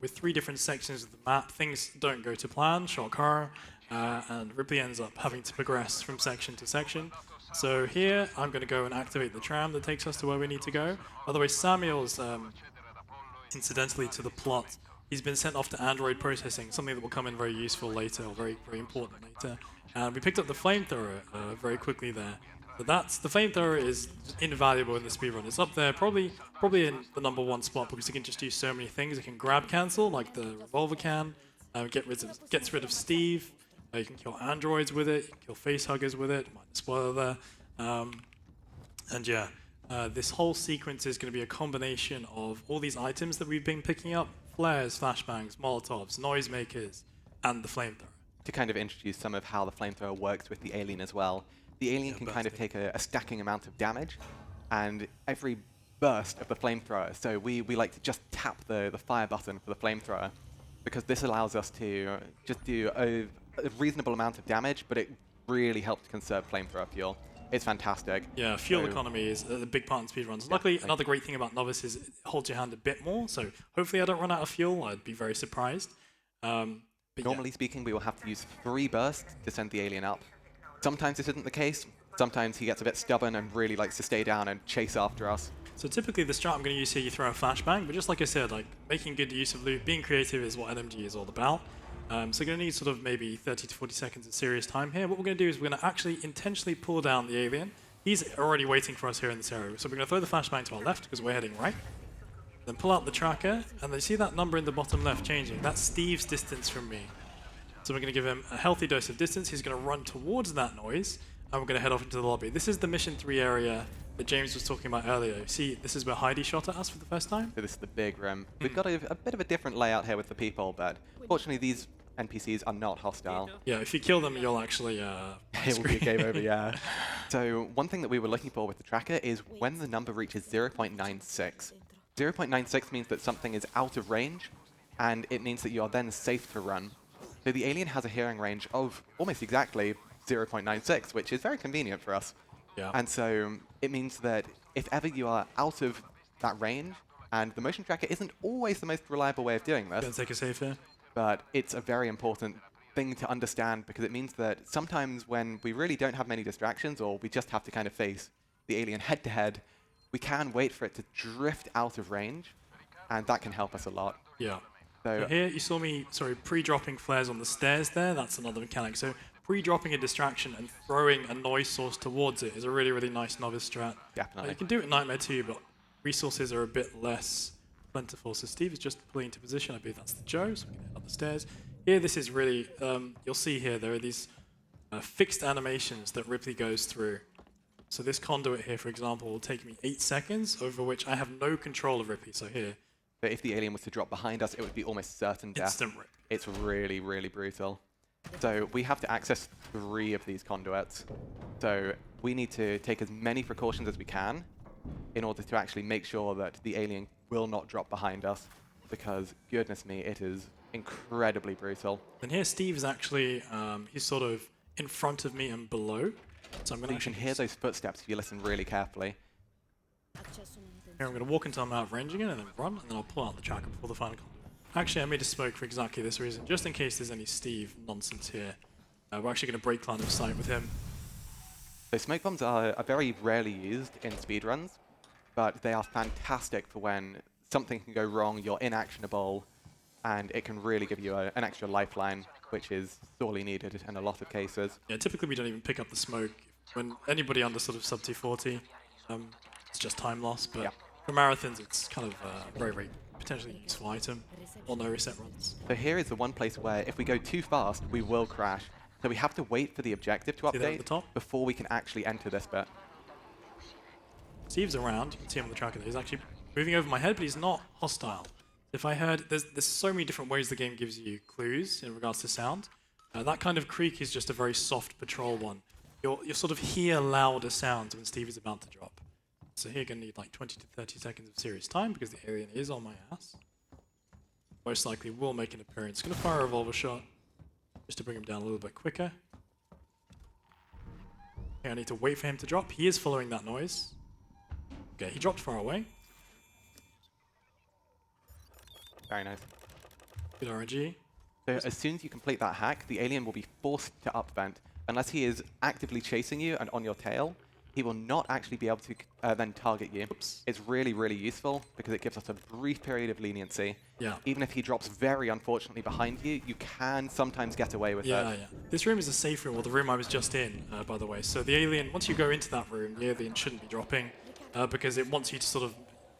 with 3 different sections of the map. Things don't go to plan, shock horror, and Ripley ends up having to progress from section to section. So here, I'm going to go and activate the tram that takes us to where we need to go. By the way, Samuel's, incidentally to the plot, he's been sent off to Android processing, something that will come in very useful later, or very, very important later. And we picked up the flamethrower very quickly there. So the flamethrower is invaluable in the speedrun. It's up there, probably in the #1 spot, because you can just do so many things. You can grab cancel, like the revolver can, gets rid of Steve. You can kill androids with it, you can kill facehuggers with it, might spoiler there. And yeah, this whole sequence is going to be a combination of all these items that we've been picking up: flares, flashbangs, molotovs, noisemakers, and the flamethrower. To kind of introduce some of how the flamethrower works with the alien as well. The alien can kind of take a stacking amount of damage, and every burst of the flamethrower. So we like to just tap the fire button for the flamethrower, because this allows us to just do a reasonable amount of damage, but it really helps conserve flamethrower fuel. It's fantastic. Yeah, fuel economy is a big part in speedruns. Yeah, Luckily, another great thing about Novice is it holds your hand a bit more, so hopefully I don't run out of fuel. I'd be very surprised. But Normally speaking, we will have to use 3 bursts to send the alien up. Sometimes this isn't the case. Sometimes he gets a bit stubborn and really likes to stay down and chase after us. So typically the strat I'm going to use here, you throw a flashbang, but just like I said, like making good use of loot, being creative is what NMG is all about. So you're going to need sort of maybe 30 to 40 seconds of serious time here. What we're going to do is we're going to actually intentionally pull down the alien. He's already waiting for us here in this area. So we're going to throw the flashbang to our left because we're heading right. Then pull out the tracker, and then you see that number in the bottom left changing. That's Steve's distance from me. So we're going to give him a healthy dose of distance. He's going to run towards that noise, and we're going to head off into the lobby. This is the Mission 3 area that James was talking about earlier. See, this is where Heidi shot at us for the first time. So this is the big room. We've got a bit of a different layout here with the people, but fortunately these NPCs are not hostile. Yeah, if you kill them, you'll actually... It will be a game over, yeah. So one thing that we were looking for with the tracker is when the number reaches 0.96. 0.96 means that something is out of range, and it means that you are then safe to run. So the alien has a hearing range of almost exactly 0.96, which is very convenient for us. Yeah. And so it means that if ever you are out of that range, and the motion tracker isn't always the most reliable way of doing this. Gonna take a save here. But it's a very important thing to understand, because it means that sometimes when we really don't have many distractions, or we just have to kind of face the alien head-to-head, we can wait for it to drift out of range, and that can help us a lot. Yeah. So Here you saw me, pre-dropping flares on the stairs there. That's another mechanic. So pre-dropping a distraction and throwing a noise source towards it is a really, really nice Novice strat. Definitely. You can do it in Nightmare too, but resources are a bit less plentiful. So Steve is just pulling into position. I believe that's the Joe, so we can head up the stairs. Here, this is really, you'll see here, there are these fixed animations that Ripley goes through. So this conduit here, for example, will take me 8 seconds, over which I have no control of Ripley. So here, but if the alien was to drop behind us, it would be almost certain death. instant rip. It's really, really brutal. So we have to access 3 of these conduits. So we need to take as many precautions as we can in order to actually make sure that the alien will not drop behind us, because goodness me, it is incredibly brutal. And here Steve is actually, he's sort of in front of me and below. So I'm going to You can hear those footsteps if you listen really carefully. Here I'm going to walk until I'm out of range again and then run, and then I'll pull out the tracker before the final conduit. Actually, I made a smoke for exactly this reason, just in case there's any Steve nonsense here. We're actually going to break line of sight with him. So smoke bombs are very rarely used in speedruns, but they are fantastic for when something can go wrong, you're inactionable, and it can really give you an extra lifeline, which is sorely needed in a lot of cases. Yeah, typically we don't even pick up the smoke. When anybody under sort of sub 240, it's just time loss, but Yeah. for marathons it's kind of very, very potentially useful item, or no reset runs. So here is the one place where if we go too fast, we will crash. So we have to wait for the objective to See that at the update top? before we can actually enter this bit. Steve's around, you can see him on the tracker there. He's actually moving over my head, but he's not hostile. If I heard, there's so many different ways the game gives you clues in regards to sound. That kind of creak is just a very soft patrol one. You'll sort of hear louder sounds when Steve is about to drop. So here you're going to need like 20 to 30 seconds of serious time because the alien is on my ass. Most likely will make an appearance. Going to fire a revolver shot just to bring him down a little bit quicker. Okay, I need to wait for him to drop. He is following that noise. Okay, he dropped far away. Very nice. Good RNG. So as soon as you complete that hack, the alien will be forced to upvent. Unless he is actively chasing you and on your tail, he will not actually be able to then target you. Oops. It's really, really useful because it gives us a brief period of leniency. Yeah. Even if he drops very unfortunately behind you, you can sometimes get away with Yeah, it. yeah. This room is a safe room, or the room I was just in, by the way. So the alien, once you go into that room, the alien shouldn't be dropping because it wants you to sort of,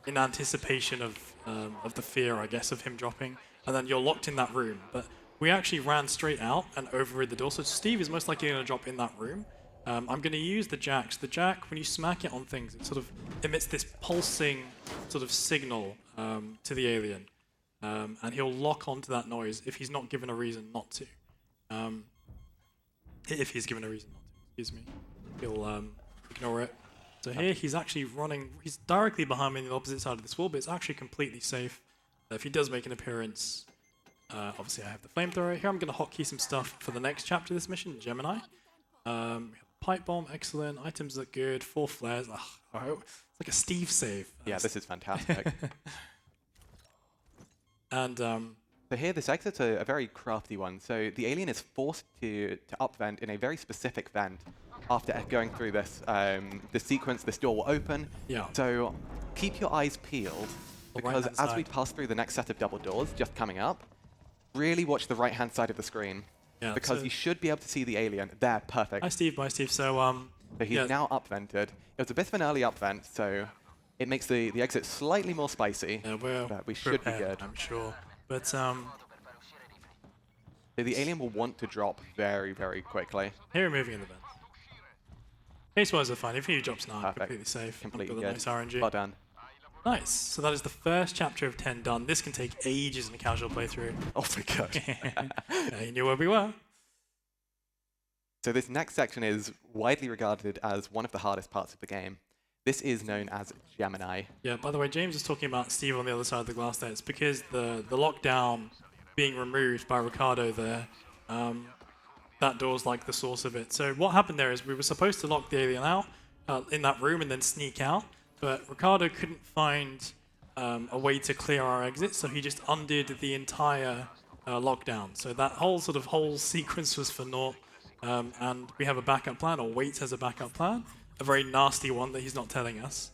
in anticipation of the fear, I guess, of him dropping, and then you're locked in that room. But we actually ran straight out and overrid the door, so Steve is most likely going to drop in that room. I'm going to use the jacks. The jack, when you smack it on things, it sort of emits this pulsing sort of signal to the alien. And he'll lock onto that noise if he's not given a reason not to. If he's given a reason not to, excuse me. He'll ignore it. So here he's actually running, he's directly behind me on the opposite side of this wall, but it's actually completely safe. If he does make an appearance, obviously I have the flamethrower. Here I'm going to hotkey some stuff for the next chapter of this mission, Gemini. We have pipe bomb, excellent. Items look good. 4 flares. Ugh, it's like a Steve save. Yeah, this is fantastic. And so here, this exit's a very crafty one. So the alien is forced to upvent in a very specific vent after going through this sequence. This door will open. Yeah. So keep your eyes peeled, because as we pass through the next set of double doors just coming up, really watch the right-hand side of the screen. Yeah, because you should be able to see the alien. There, perfect. Hi, Steve. Bye, Steve. So he's now upvented. It was a bit of an early upvent, so it makes the exit slightly more spicy. Yeah, but we should be good. I'm sure. But so the alien will want to drop very, very quickly. Here we're moving in the vent. Case-wise are fine. If he drops now, completely safe. Completely good. Nice RNG. Well done. Nice. So that is the first chapter of 10 done. This can take ages in a casual playthrough. Oh my god. Yeah, you knew where we were. So this next section is widely regarded as one of the hardest parts of the game. This is known as Gemini. Yeah, by the way, James was talking about Steve on the other side of the glass there. It's because the lockdown being removed by Ricardo there, that door's like the source of it. So what happened there is we were supposed to lock the alien out in that room and then sneak out, but Ricardo couldn't find a way to clear our exit, so he just undid the entire lockdown. So that whole sequence was for naught, and we have a backup plan, or Waits has a backup plan, a very nasty one that he's not telling us.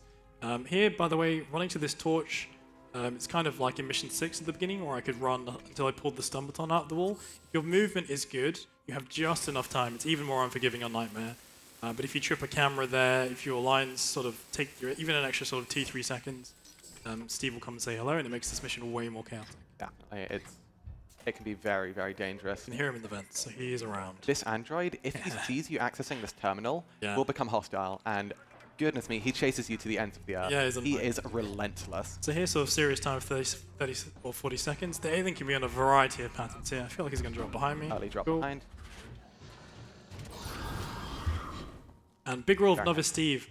Here, by the way, running to this torch, it's kind of like in Mission 6 at the beginning, where I could run until I pulled the stun baton out of the wall. If your movement is good, you have just enough time. It's even more unforgiving on Nightmare. But if you trip a camera there, if your lines sort of take even an extra sort of 2-3 seconds, Steve will come and say hello, and it makes this mission way more chaotic. Yeah, it can be very, very dangerous. You can hear him in the vents, so he is around. This android, if he sees you accessing this terminal, will become hostile, and goodness me, he chases you to the ends of the earth. Yeah, he is relentless. So here's sort of serious time of 30 or 40 seconds. The alien can be on a variety of patterns here. I feel like he's going to drop behind me. Early drop behind. And big rule of Novice Steve,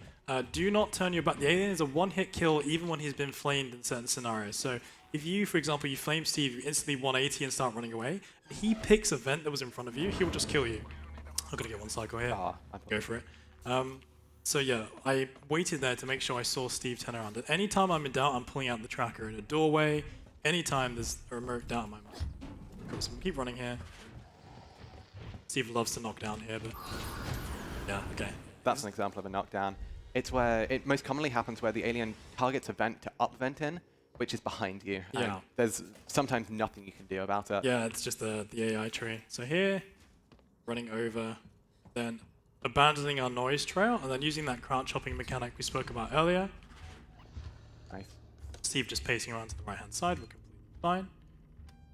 do not turn your back. The alien is a one-hit kill even when he's been flamed in certain scenarios. So if you, for example, you flame Steve, you instantly 180 and start running away, and he picks a vent that was in front of you, he will just kill you. I'm going to get one cycle here. Go for it. So yeah, I waited there to make sure I saw Steve turn around. At any time I'm in doubt, I'm pulling out the tracker in a doorway. Anytime there's a remote doubt in my mind. Cool, so I'm keep running here. Steve loves to knock down here, but yeah, okay. That's an example of a knockdown. It's where it most commonly happens where the alien targets a vent to upvent in, which is behind you. Yeah. There's sometimes nothing you can do about it. Yeah, it's just the AI tree. So here, running over, then abandoning our noise trail, and then using that crouch hopping mechanic we spoke about earlier. Nice. Steve just pacing around to the right-hand side, we're completely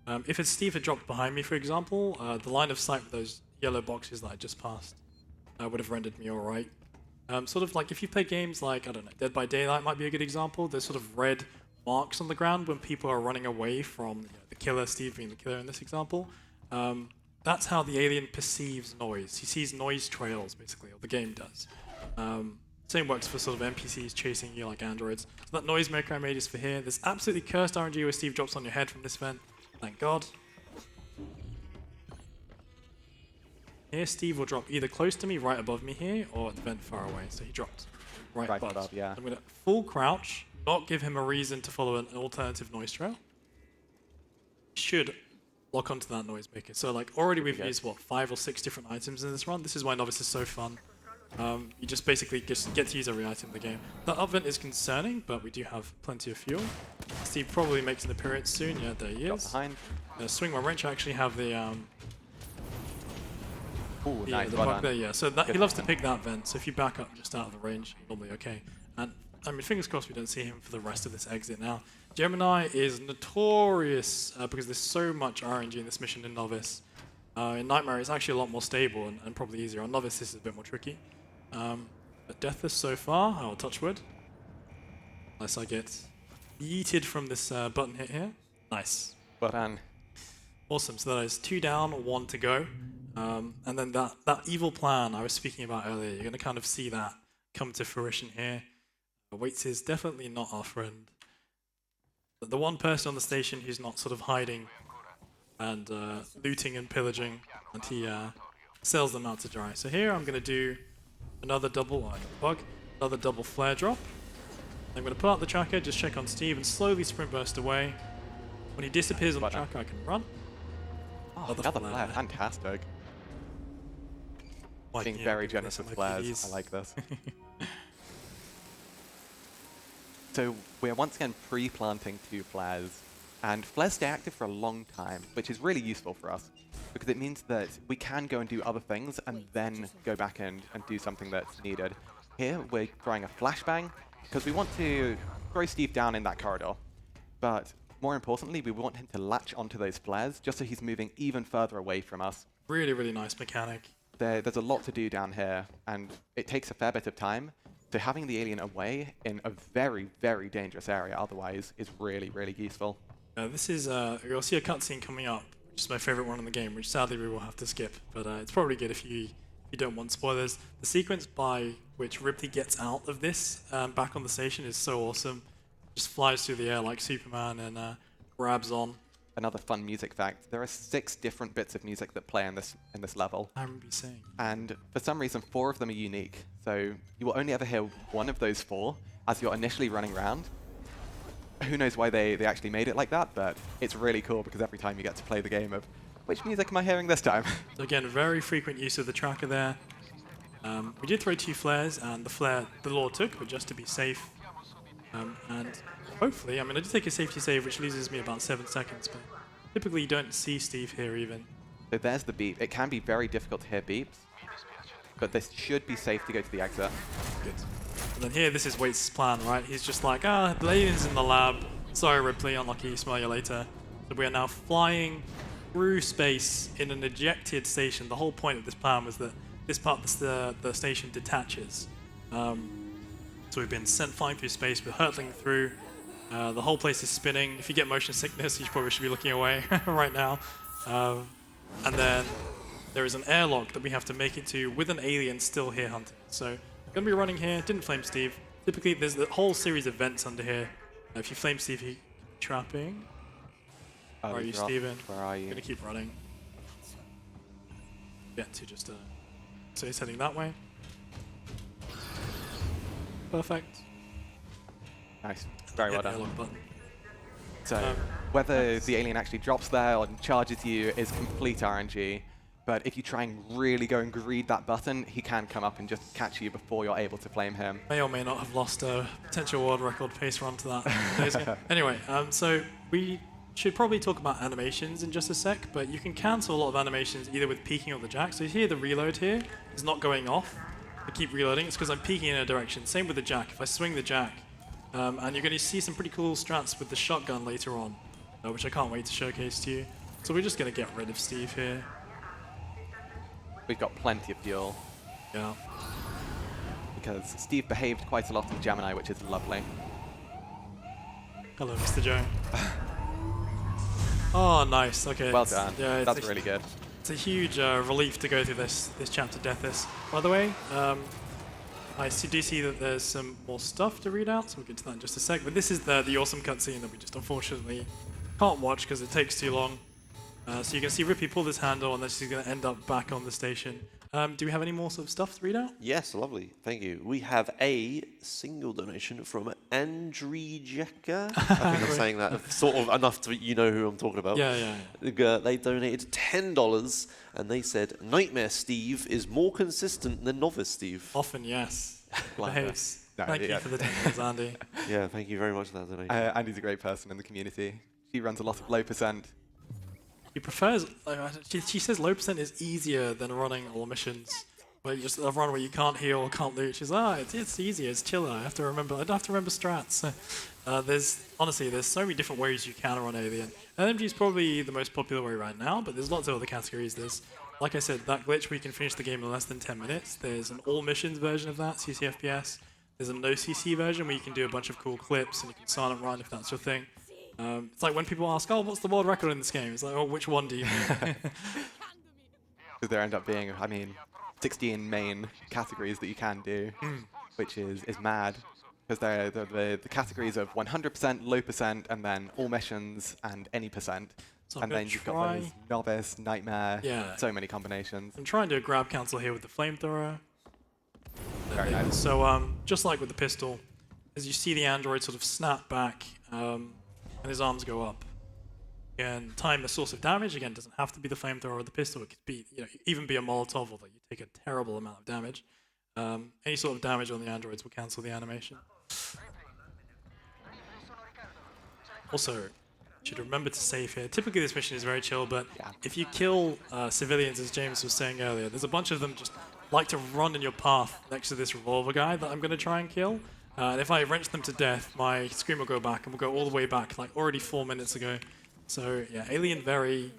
fine. If Steve had dropped behind me, for example, the line of sight with those yellow boxes that I just passed would have rendered me alright. Sort of like if you play games like, I don't know, Dead by Daylight might be a good example. There's sort of red marks on the ground when people are running away from the killer, Steve being the killer in this example. That's how the alien perceives noise. He sees noise trails, basically, or the game does. Same works for sort of NPCs chasing you like androids. So that noisemaker I made is for here. There's absolutely cursed RNG where Steve drops on your head from this vent. Thank God. Here, Steve will drop either close to me, right above me here, or at the vent far away. So he dropped right above. Yeah. I'm going to full crouch, not give him a reason to follow an alternative noise trail. Should lock onto that noisemaker. So like already we've used, what, 5 or 6 different items in this run. This is why Novice is so fun. You just basically just get to use every item in the game. That upvent is concerning, but we do have plenty of fuel. Steve probably makes an appearance soon. Yeah, there he is. Behind. Swing my wrench. I actually have the Ooh, yeah, nice. the Well bug done. there, yeah. So that, he loves to pick that vent, so if you back up just out of the range, you're normally okay. And I mean, fingers crossed we don't see him for the rest of this exit now. Gemini is notorious because there's so much RNG in this mission in Novice. In Nightmare, it's actually a lot more stable and probably easier. On Novice, this is a bit more tricky. But deathless so far, I'll touch wood. Unless I get yeeted from this button hit here. Nice. Well done. Awesome, so that is 2 down, 1 to go. And then that evil plan I was speaking about earlier, you're going to kind of see that come to fruition here. Waits is definitely not our friend. But the one person on the station who's not sort of hiding and looting and pillaging, and he sells them out to dry. So here I'm going to do another double another double flare drop. I'm going to pull out the tracker, just check on Steve, and slowly sprint burst away. When he disappears on the tracker, I can run. Oh, another flare, fantastic. Being very generous with flares, I like this. So we're once again pre-planting 2 flares, and flares stay active for a long time, which is really useful for us, because it means that we can go and do other things and then go back and do something that's needed. Here we're throwing a flashbang, because we want to throw Steve down in that corridor, but more importantly, we want him to latch onto those flares, just so he's moving even further away from us. Really, really nice mechanic. There's a lot to do down here, and it takes a fair bit of time. So having the alien away in a very, very dangerous area otherwise is really, really useful. This is, you'll see a cutscene coming up, which is my favorite one in the game, which sadly we will have to skip, but it's probably good if you don't want spoilers. The sequence by which Ripley gets out of this back on the station is so awesome. Just flies through the air like Superman and grabs on. Another fun music fact, there are 6 different bits of music that play in this level. I remember you saying. And for some reason, 4 of them are unique. So you will only ever hear one of those 4 as you're initially running around. Who knows why they actually made it like that, but it's really cool because every time you get to play the game of, which music am I hearing this time? So again, very frequent use of the tracker there. We did throw 2 flares, and the flare the Lord took, but just to be safe. And hopefully, I did take a safety save, which loses me about 7 seconds, but typically you don't see Steve here even. So there's the beep. It can be very difficult to hear beeps, but this should be safe to go to the exit. Good. And then here, this is Waits' plan, right? He's just like, the alien's in the lab. Sorry, Ripley, unlucky, smell you later. So we are now flying through space in an ejected station. The whole point of this plan was that this part of the station detaches. So we've been sent flying through space, we're hurtling through. The whole place is spinning. If you get motion sickness, you probably should be looking away right now. And then there is an airlock that we have to make it to with an alien still here hunting. So I'm going to be running here, didn't flame Steve. Typically, there's a whole series of vents under here. If you flame Steve, he's trapping. Where are you, Steven? Where are you? I'm going to keep running. Yeah, to just... so he's heading that way. Perfect. Nice. Very well done. Airlock button. So whether the alien actually drops there or charges you is complete RNG. But if you try and really go and greed that button, he can come up and just catch you before you're able to flame him. May or may not have lost a potential world record pace run to that. Anyway, so we should probably talk about animations in just a sec, but you can cancel a lot of animations either with peeking or the jack. So here, the reload here is not going off. I keep reloading. It's because I'm peeking in a direction. Same with the jack. If I swing the jack, and you're going to see some pretty cool strats with the shotgun later on, which I can't wait to showcase to you. So we're just going to get rid of Steve here. We've got plenty of fuel. Yeah. Because Steve behaved quite a lot in Gemini, which is lovely. Hello, Mr. Joe. Oh, nice. Okay. Well done. Yeah, that's really good. It's a huge relief to go through this chapter Deathis. By the way, I do see that there's some more stuff to read out, so we'll get to that in just a sec. But this is the awesome cutscene that we just unfortunately can't watch because it takes too long. So you can see Rippy pull this handle, and then she's going to end up back on the station. Do we have any more sort of stuff to read out? Yes, lovely. Thank you. We have a single donation from Andrijeka. I think I'm saying that sort of enough to you know who I'm talking about. Yeah. They donated $10, and they said, Nightmare Steve is more consistent than Novice Steve. Often, yes. Behaves. No, Thank you for the $10, Andy. Yeah, thank you very much for that donation. Andy's a great person in the community. She runs a lot of low percent. He prefers, she says low percent is easier than running all missions. Where you just a run where you can't heal or can't loot. She's it's easier, it's chiller. I don't have to remember strats. There's so many different ways you can run Alien. NMG is probably the most popular way right now, but there's lots of other categories. There's, like I said, that glitch where you can finish the game in less than 10 minutes. There's an all missions version of that, CCFPS. There's a no CC version where you can do a bunch of cool clips and you can silent run if that's your thing. It's like when people ask, what's the world record in this game? It's like, which one do you mean? There end up being, 16 main categories that you can do. which is mad. Because they're the categories of 100%, low percent, and then all missions and any percent. So I'm And gonna then you've got those Novice, Nightmare, Yeah. so many combinations. I'm trying to do a grab cancel here with the flamethrower. Very nice. So just like with the pistol, as you see the android sort of snap back and his arms go up. And time the source of damage, again, doesn't have to be the flamethrower or the pistol. It could be, even be a Molotov, although you take a terrible amount of damage. Any sort of damage on the androids will cancel the animation. Also, should remember to save here. Typically this mission is very chill, but if you kill civilians, as James was saying earlier, there's a bunch of them just like to run in your path next to this revolver guy that I'm going to try and kill. And if I wrench them to death, my screen will go back, and we'll go all the way back, like already 4 minutes ago. So yeah, Alien very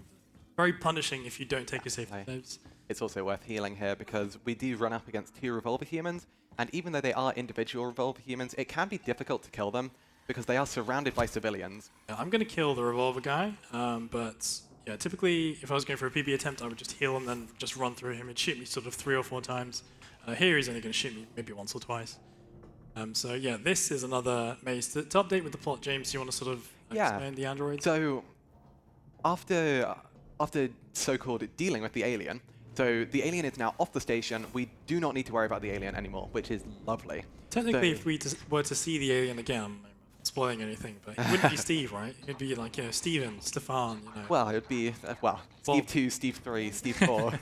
punishing if you don't take your safety saves. It's also worth healing here because we do run up against 2 revolver humans, and even though they are individual revolver humans, it can be difficult to kill them because they are surrounded by civilians. Yeah, I'm going to kill the revolver guy, but yeah, typically if I was going for a PB attempt, I would just heal him, then just run through him and shoot me sort of 3 or 4 times. Here he's only going to shoot me maybe once or twice. So yeah, this is another maze. To update with the plot, James, you want to sort of explain the androids? So after so-called dealing with the alien, so the alien is now off the station. We do not need to worry about the alien anymore, which is lovely. Technically, if we were to see the alien again, I'm not spoiling anything, but it wouldn't be Steve, right? It'd be like, Steven, Stefan, Well, it would be, Steve 2, Steve 3, Steve 4.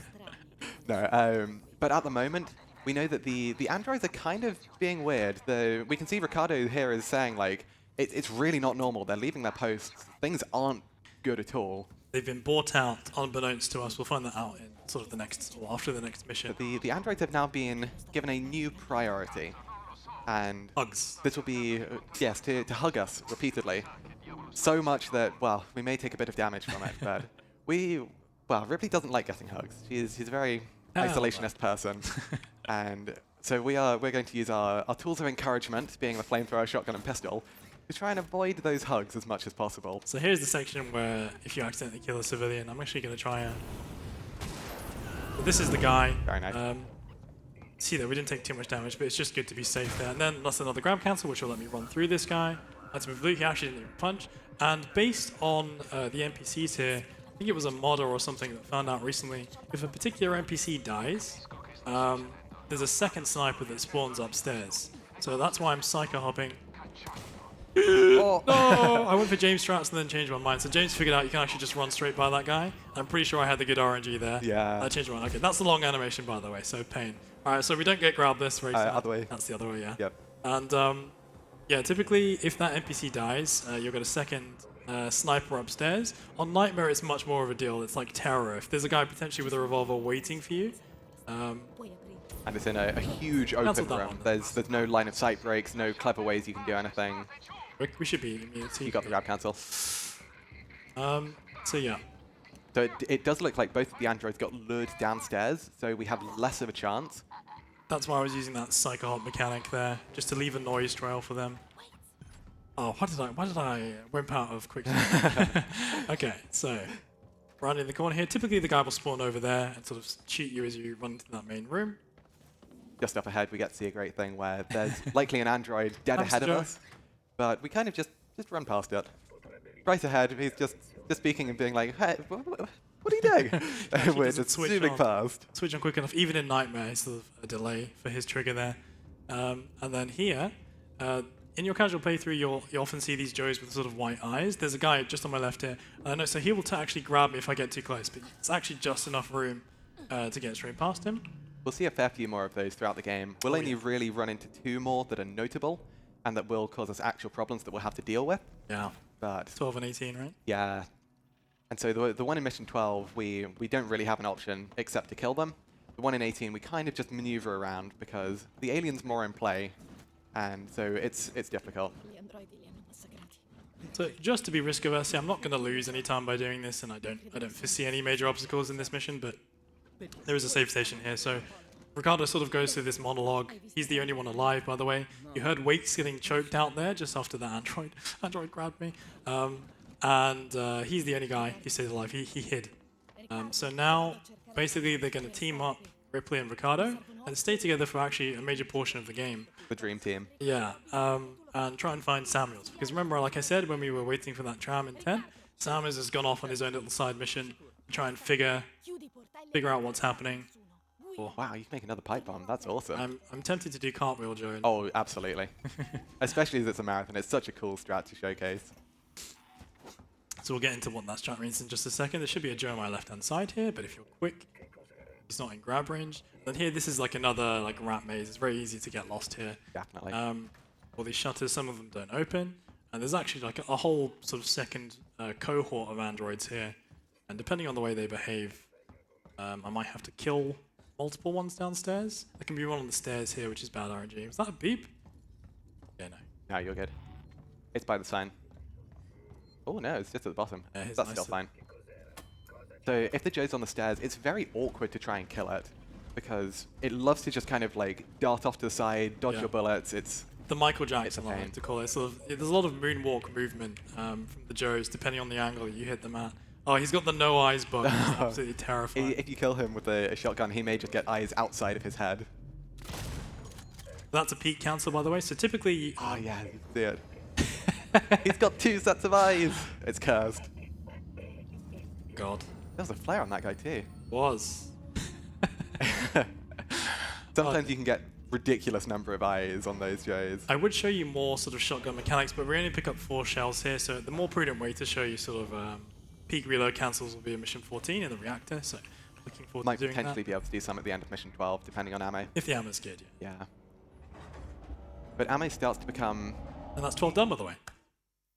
No, but at the moment, we know that the androids are kind of being weird. We can see Ricardo here is saying, like, it's really not normal. They're leaving their posts. Things aren't good at all. They've been bought out unbeknownst to us. We'll find that out in sort of the next, or after the next mission. But the androids have now been given a new priority. And Hugs. this will be, yes, to hug us repeatedly. So much that, well, we may take a bit of damage from it, but Ripley doesn't like getting hugs. She's a very isolationist person. And so we're going to use our tools of encouragement, being the flamethrower, shotgun, and pistol, to try and avoid those hugs as much as possible. So here's the section where if you accidentally kill a civilian, I'm actually going to try and... This is the guy. Very nice. See there, we didn't take too much damage, but it's just good to be safe there. And then that's another grab cancel, which will let me run through this guy. That's move blue, he actually didn't even punch. And based on the NPCs here, I think it was a modder or something that found out recently, if a particular NPC dies, there's a second sniper that spawns upstairs. So that's why I'm psycho hopping. Oh. No! I went for James strats and then changed my mind. So James figured out you can actually just run straight by that guy. I'm pretty sure I had the good RNG there. Yeah. I changed my mind. Okay, that's the long animation, by the way, so pain. Alright, so we don't get grabbed this very Other way. That's the other way, yeah. Yep. And yeah, typically if that NPC dies, you'll get a second sniper upstairs. On Nightmare, it's much more of a deal. It's like terror. If there's a guy potentially with a revolver waiting for you, and it's in a huge open room. There's no line of sight breaks, no clever ways you can do anything. we should be immunity. You got the grab cancel. So yeah. So it does look like both of the androids got lured downstairs, so we have less of a chance. That's why I was using that psycho hop mechanic there, just to leave a noise trail for them. Oh, why did I wimp out of quick? Okay, so rounding the corner here. Typically the guy will spawn over there and sort of shoot you as you run into that main room. Just up ahead, we get to see a great thing where there's likely an android dead ahead of us, but we kind of just run past it. Right ahead, he's just speaking and being like, "Hey, what are you doing?" We're just zooming past. Switch on quick enough. Even in Nightmare, it's sort of a delay for his trigger there. And then here, in your casual playthrough, you often see these Joes with sort of white eyes. There's a guy just on my left here. No, so he will actually grab me if I get too close, but it's actually just enough room to get straight past him. We'll see a fair few more of those throughout the game. We'll only really run into 2 more that are notable and that will cause us actual problems that we'll have to deal with. Yeah. But 12 and 18, right? Yeah. And so the one in Mission 12, we don't really have an option except to kill them. The one in 18, we kind of just maneuver around because the alien's more in play, and so it's difficult. So just to be risk averse, I'm not going to lose any time by doing this, and I don't foresee any major obstacles in this mission, but there is a save station here. So Ricardo sort of goes through this monologue. He's the only one alive, by the way. You heard Waits getting choked out there just after the android grabbed me. And he's the only guy who stays alive. He hid. So now, basically, they're going to team up Ripley and Ricardo, and stay together for actually a major portion of the game. The dream team. Yeah, and try and find Samuels. Because remember, like I said, when we were waiting for that tram in 10, Samuels has gone off on his own little side mission to try and figure out what's happening. Wow, you can make another pipe bomb. That's awesome. I'm tempted to do cartwheel, Joe. Oh, absolutely. Especially as it's a marathon. It's such a cool strat to showcase. So we'll get into what that strat means in just a second. There should be a Joe on my left-hand side here, but if you're quick, he's not in grab range. Then here, this is like another like rat maze. It's very easy to get lost here. Definitely. All these shutters, some of them don't open. And there's actually like a whole sort of second cohort of androids here. And depending on the way they behave, I might have to kill multiple ones downstairs. There can be one on the stairs here, which is bad RNG. Was that a beep? Yeah, no. No, you're good. It's by the sign. Oh no, it's just at the bottom. Yeah, That's still fine. So if the Joe's on the stairs, it's very awkward to try and kill it because it loves to just kind of like dart off to the side, dodge your bullets. It's the Michael Jackson, I pain. like to call it. Sort of, there's a lot of moonwalk movement from the Joes, depending on the angle that you hit them at. Oh, he's got the no eyes bug. It's absolutely terrifying. If you kill him with a shotgun, he may just get eyes outside of his head. That's a peak cancel, by the way. So typically, Oh yeah, you see it. He's got 2 sets of eyes. It's cursed. God, There was a flare on that guy too. was. Sometimes you can get ridiculous number of eyes on those Joes. I would show you more sort of shotgun mechanics, but we only pick up 4 shells here, so the more prudent way to show you sort of peak reload cancels will be in mission 14 in the reactor. So looking forward Might to doing potentially that. be able to do some at the end of mission 12, depending on ammo. If the ammo's good, yeah. Yeah. But ammo starts to become, And that's 12 done, by the way.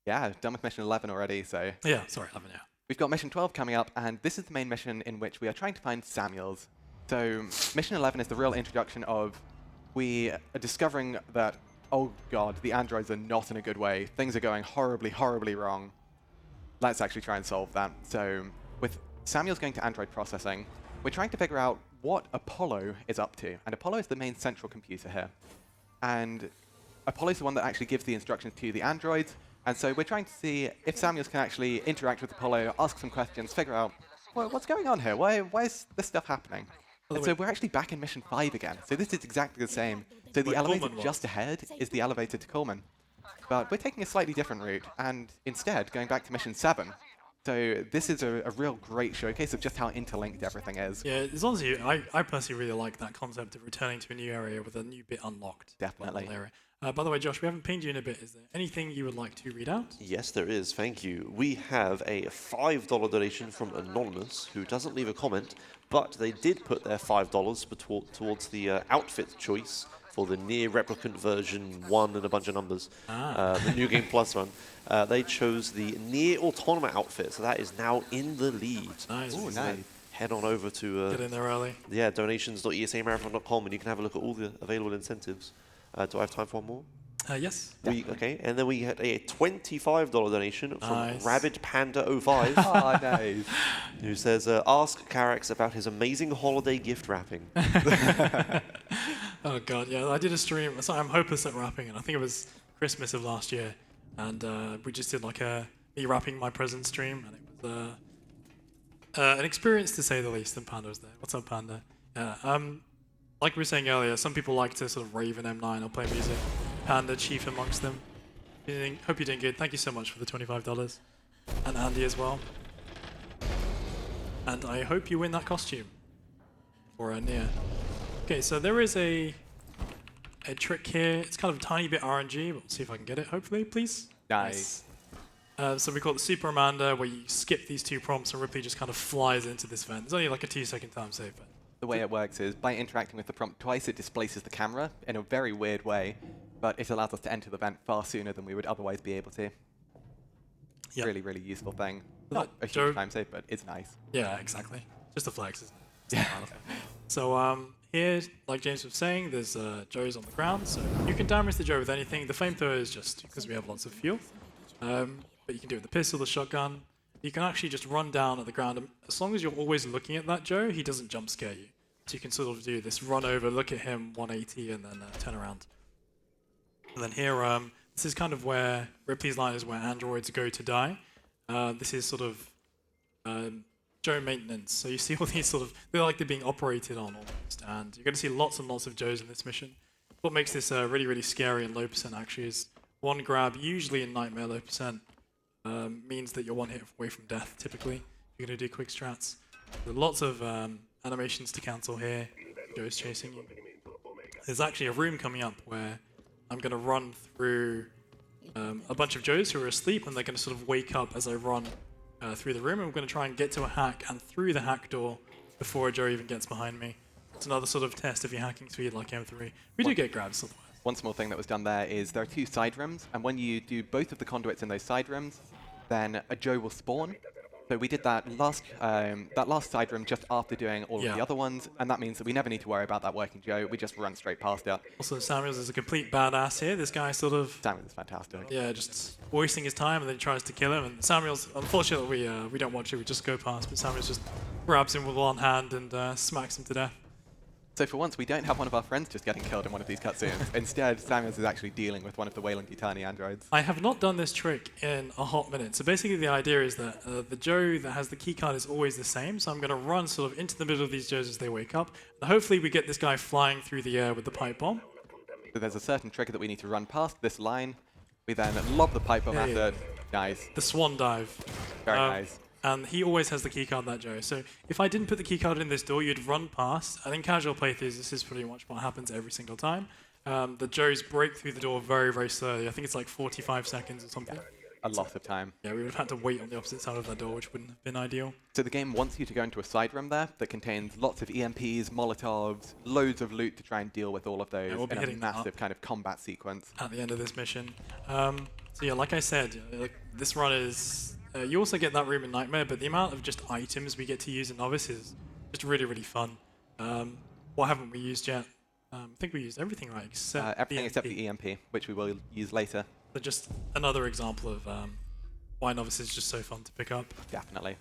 yeah, done with mission 11 already, so. Yeah, sorry, 11, yeah. We've got mission 12 coming up, and this is the main mission in which we are trying to find Samuels. So mission 11 is the real introduction of, we are discovering that, oh god, the androids are not in a good way. Things are going horribly, horribly wrong. Let's actually try and solve that. So with Samuels going to android processing, we're trying to figure out what Apollo is up to. And Apollo is the main central computer here. And Apollo is the one that actually gives the instructions to the androids. And so we're trying to see if Samuels can actually interact with Apollo, ask some questions, figure out what's going on here? Why is this stuff happening? And so we're actually back in mission 5 again. So this is exactly the same. So the Where elevator Coleman was. just ahead is the elevator to Coleman. But we're taking a slightly different route and instead going back to mission 7. So this is a real great showcase of just how interlinked everything is. Yeah, as long as you, I personally really like that concept of returning to a new area with a new bit unlocked. Definitely. Area. By the way, Josh, we haven't pinged you in a bit. Is there anything you would like to read out? Yes, there is. Thank you. We have a $5 donation from Anonymous, who doesn't leave a comment, but they did put their $5 towards the outfit choice for the Near Replicant version 1 and a bunch of numbers, the New Game Plus run. They chose the Near Autonoma outfit, so that is now in the lead. Nice. Ooh, So nice. head on over to Get in there early. donations.esamarathon.com and you can have a look at all the available incentives. Do I have time for one more? Yes. Okay, and then we had a $25 donation from Nice. Rabid Panda 05, Oh, nice. who says, ask Caraxx about his amazing holiday gift wrapping. Oh god, yeah, I did a stream. So I'm hopeless at rapping, and I think it was Christmas of last year, and we just did like a me wrapping my present stream, and it was an experience to say the least. And Panda was there. What's up, Panda? Yeah. Like we were saying earlier, some people like to sort of rave in M9 or play music. Panda chief amongst them. Hope you're doing good. Thank you so much for the $25, and Andy as well. And I hope you win that costume for Nia. Okay, so there is a trick here. It's kind of a tiny bit RNG, but we'll see if I can get it, hopefully, please. Nice. So we call it the Super Amanda, where you skip these 2 prompts and Ripley just kind of flies into this vent. It's only like a 2-second time save, but The way it works is by interacting with the prompt twice, it displaces the camera in a very weird way, but it allows us to enter the vent far sooner than we would otherwise be able to. yeah. Really, really useful thing. So Not a Joe- huge time save, but it's nice. Yeah, exactly. Just a flex, isn't it? Yeah. So here, like James was saying, there's Joe's on the ground, so you can damage the Joe with anything. The flamethrower is just because we have lots of fuel. But you can do it with the pistol, the shotgun. You can actually just run down at the ground. And as long as you're always looking at that Joe, he doesn't jump scare you. So you can sort of do this run over, look at him, 180, and then turn around. And then here, this is kind of where Ripley's line is where androids go to die. This is sort of Joe maintenance. So you see all these sort of, they're like they're being operated on almost, and you're going to see lots and lots of Joes in this mission. What makes this really, really scary and low percent actually is one grab, usually in Nightmare low percent, means that you're one hit away from death, typically. You're going to do quick strats. There are lots of animations to cancel here. Joe's chasing you. There's actually a room coming up where I'm going to run through a bunch of Joes who are asleep, and they're going to sort of wake up as I run through the room, and we're going to try and get to a hack and through the hack door before a Joe even gets behind me. It's another sort of test of your hacking speed like M3. We do get grabs otherwise. One small thing that was done there is there are 2 side rooms, and when you do both of the conduits in those side rooms, then a Joe will spawn. So we did that last side room just after doing all of the other ones, and that means that we never need to worry about that working Joe. We just run straight past it. Also, Samuels is a complete badass here. This guy sort of... Samuels is fantastic. Yeah, just wasting his time, and then he tries to kill him. And Samuels, unfortunately, we don't watch it. We just go past. But Samuels just grabs him with one hand and smacks him to death. So for once, we don't have one of our friends just getting killed in one of these cutscenes. Instead, Samuels is actually dealing with one of the Weyland-Yutani androids. I have not done this trick in a hot minute. So basically the idea is that the Joe that has the keycard is always the same. So I'm going to run sort of into the middle of these Joes as they wake up. And hopefully we get this guy flying through the air with the pipe bomb. So there's a certain trigger that we need to run past this line. We then lob the pipe bomb at it. Nice. The swan dive. Very nice. And he always has the keycard, that Joe. So if I didn't put the keycard in this door, you'd run past. And in casual playthroughs, this is pretty much what happens every single time. The Joes break through the door very, very slowly. I think it's like 45 seconds or something. Yeah, a lot of time. Yeah, we would have had to wait on the opposite side of that door, which wouldn't have been ideal. So the game wants you to go into a side room there that contains lots of EMPs, Molotovs, loads of loot to try and deal with all of those we'll be in a hitting that massive kind of combat sequence. At the end of this mission. So yeah, like I said, this run is... you also get that room in Nightmare, but the amount of just items we get to use in Novice is just really, really fun. What haven't we used yet? I think we used everything, right? Except everything except the EMP, which we will use later. So just another example of why Novice is just so fun to pick up. Definitely.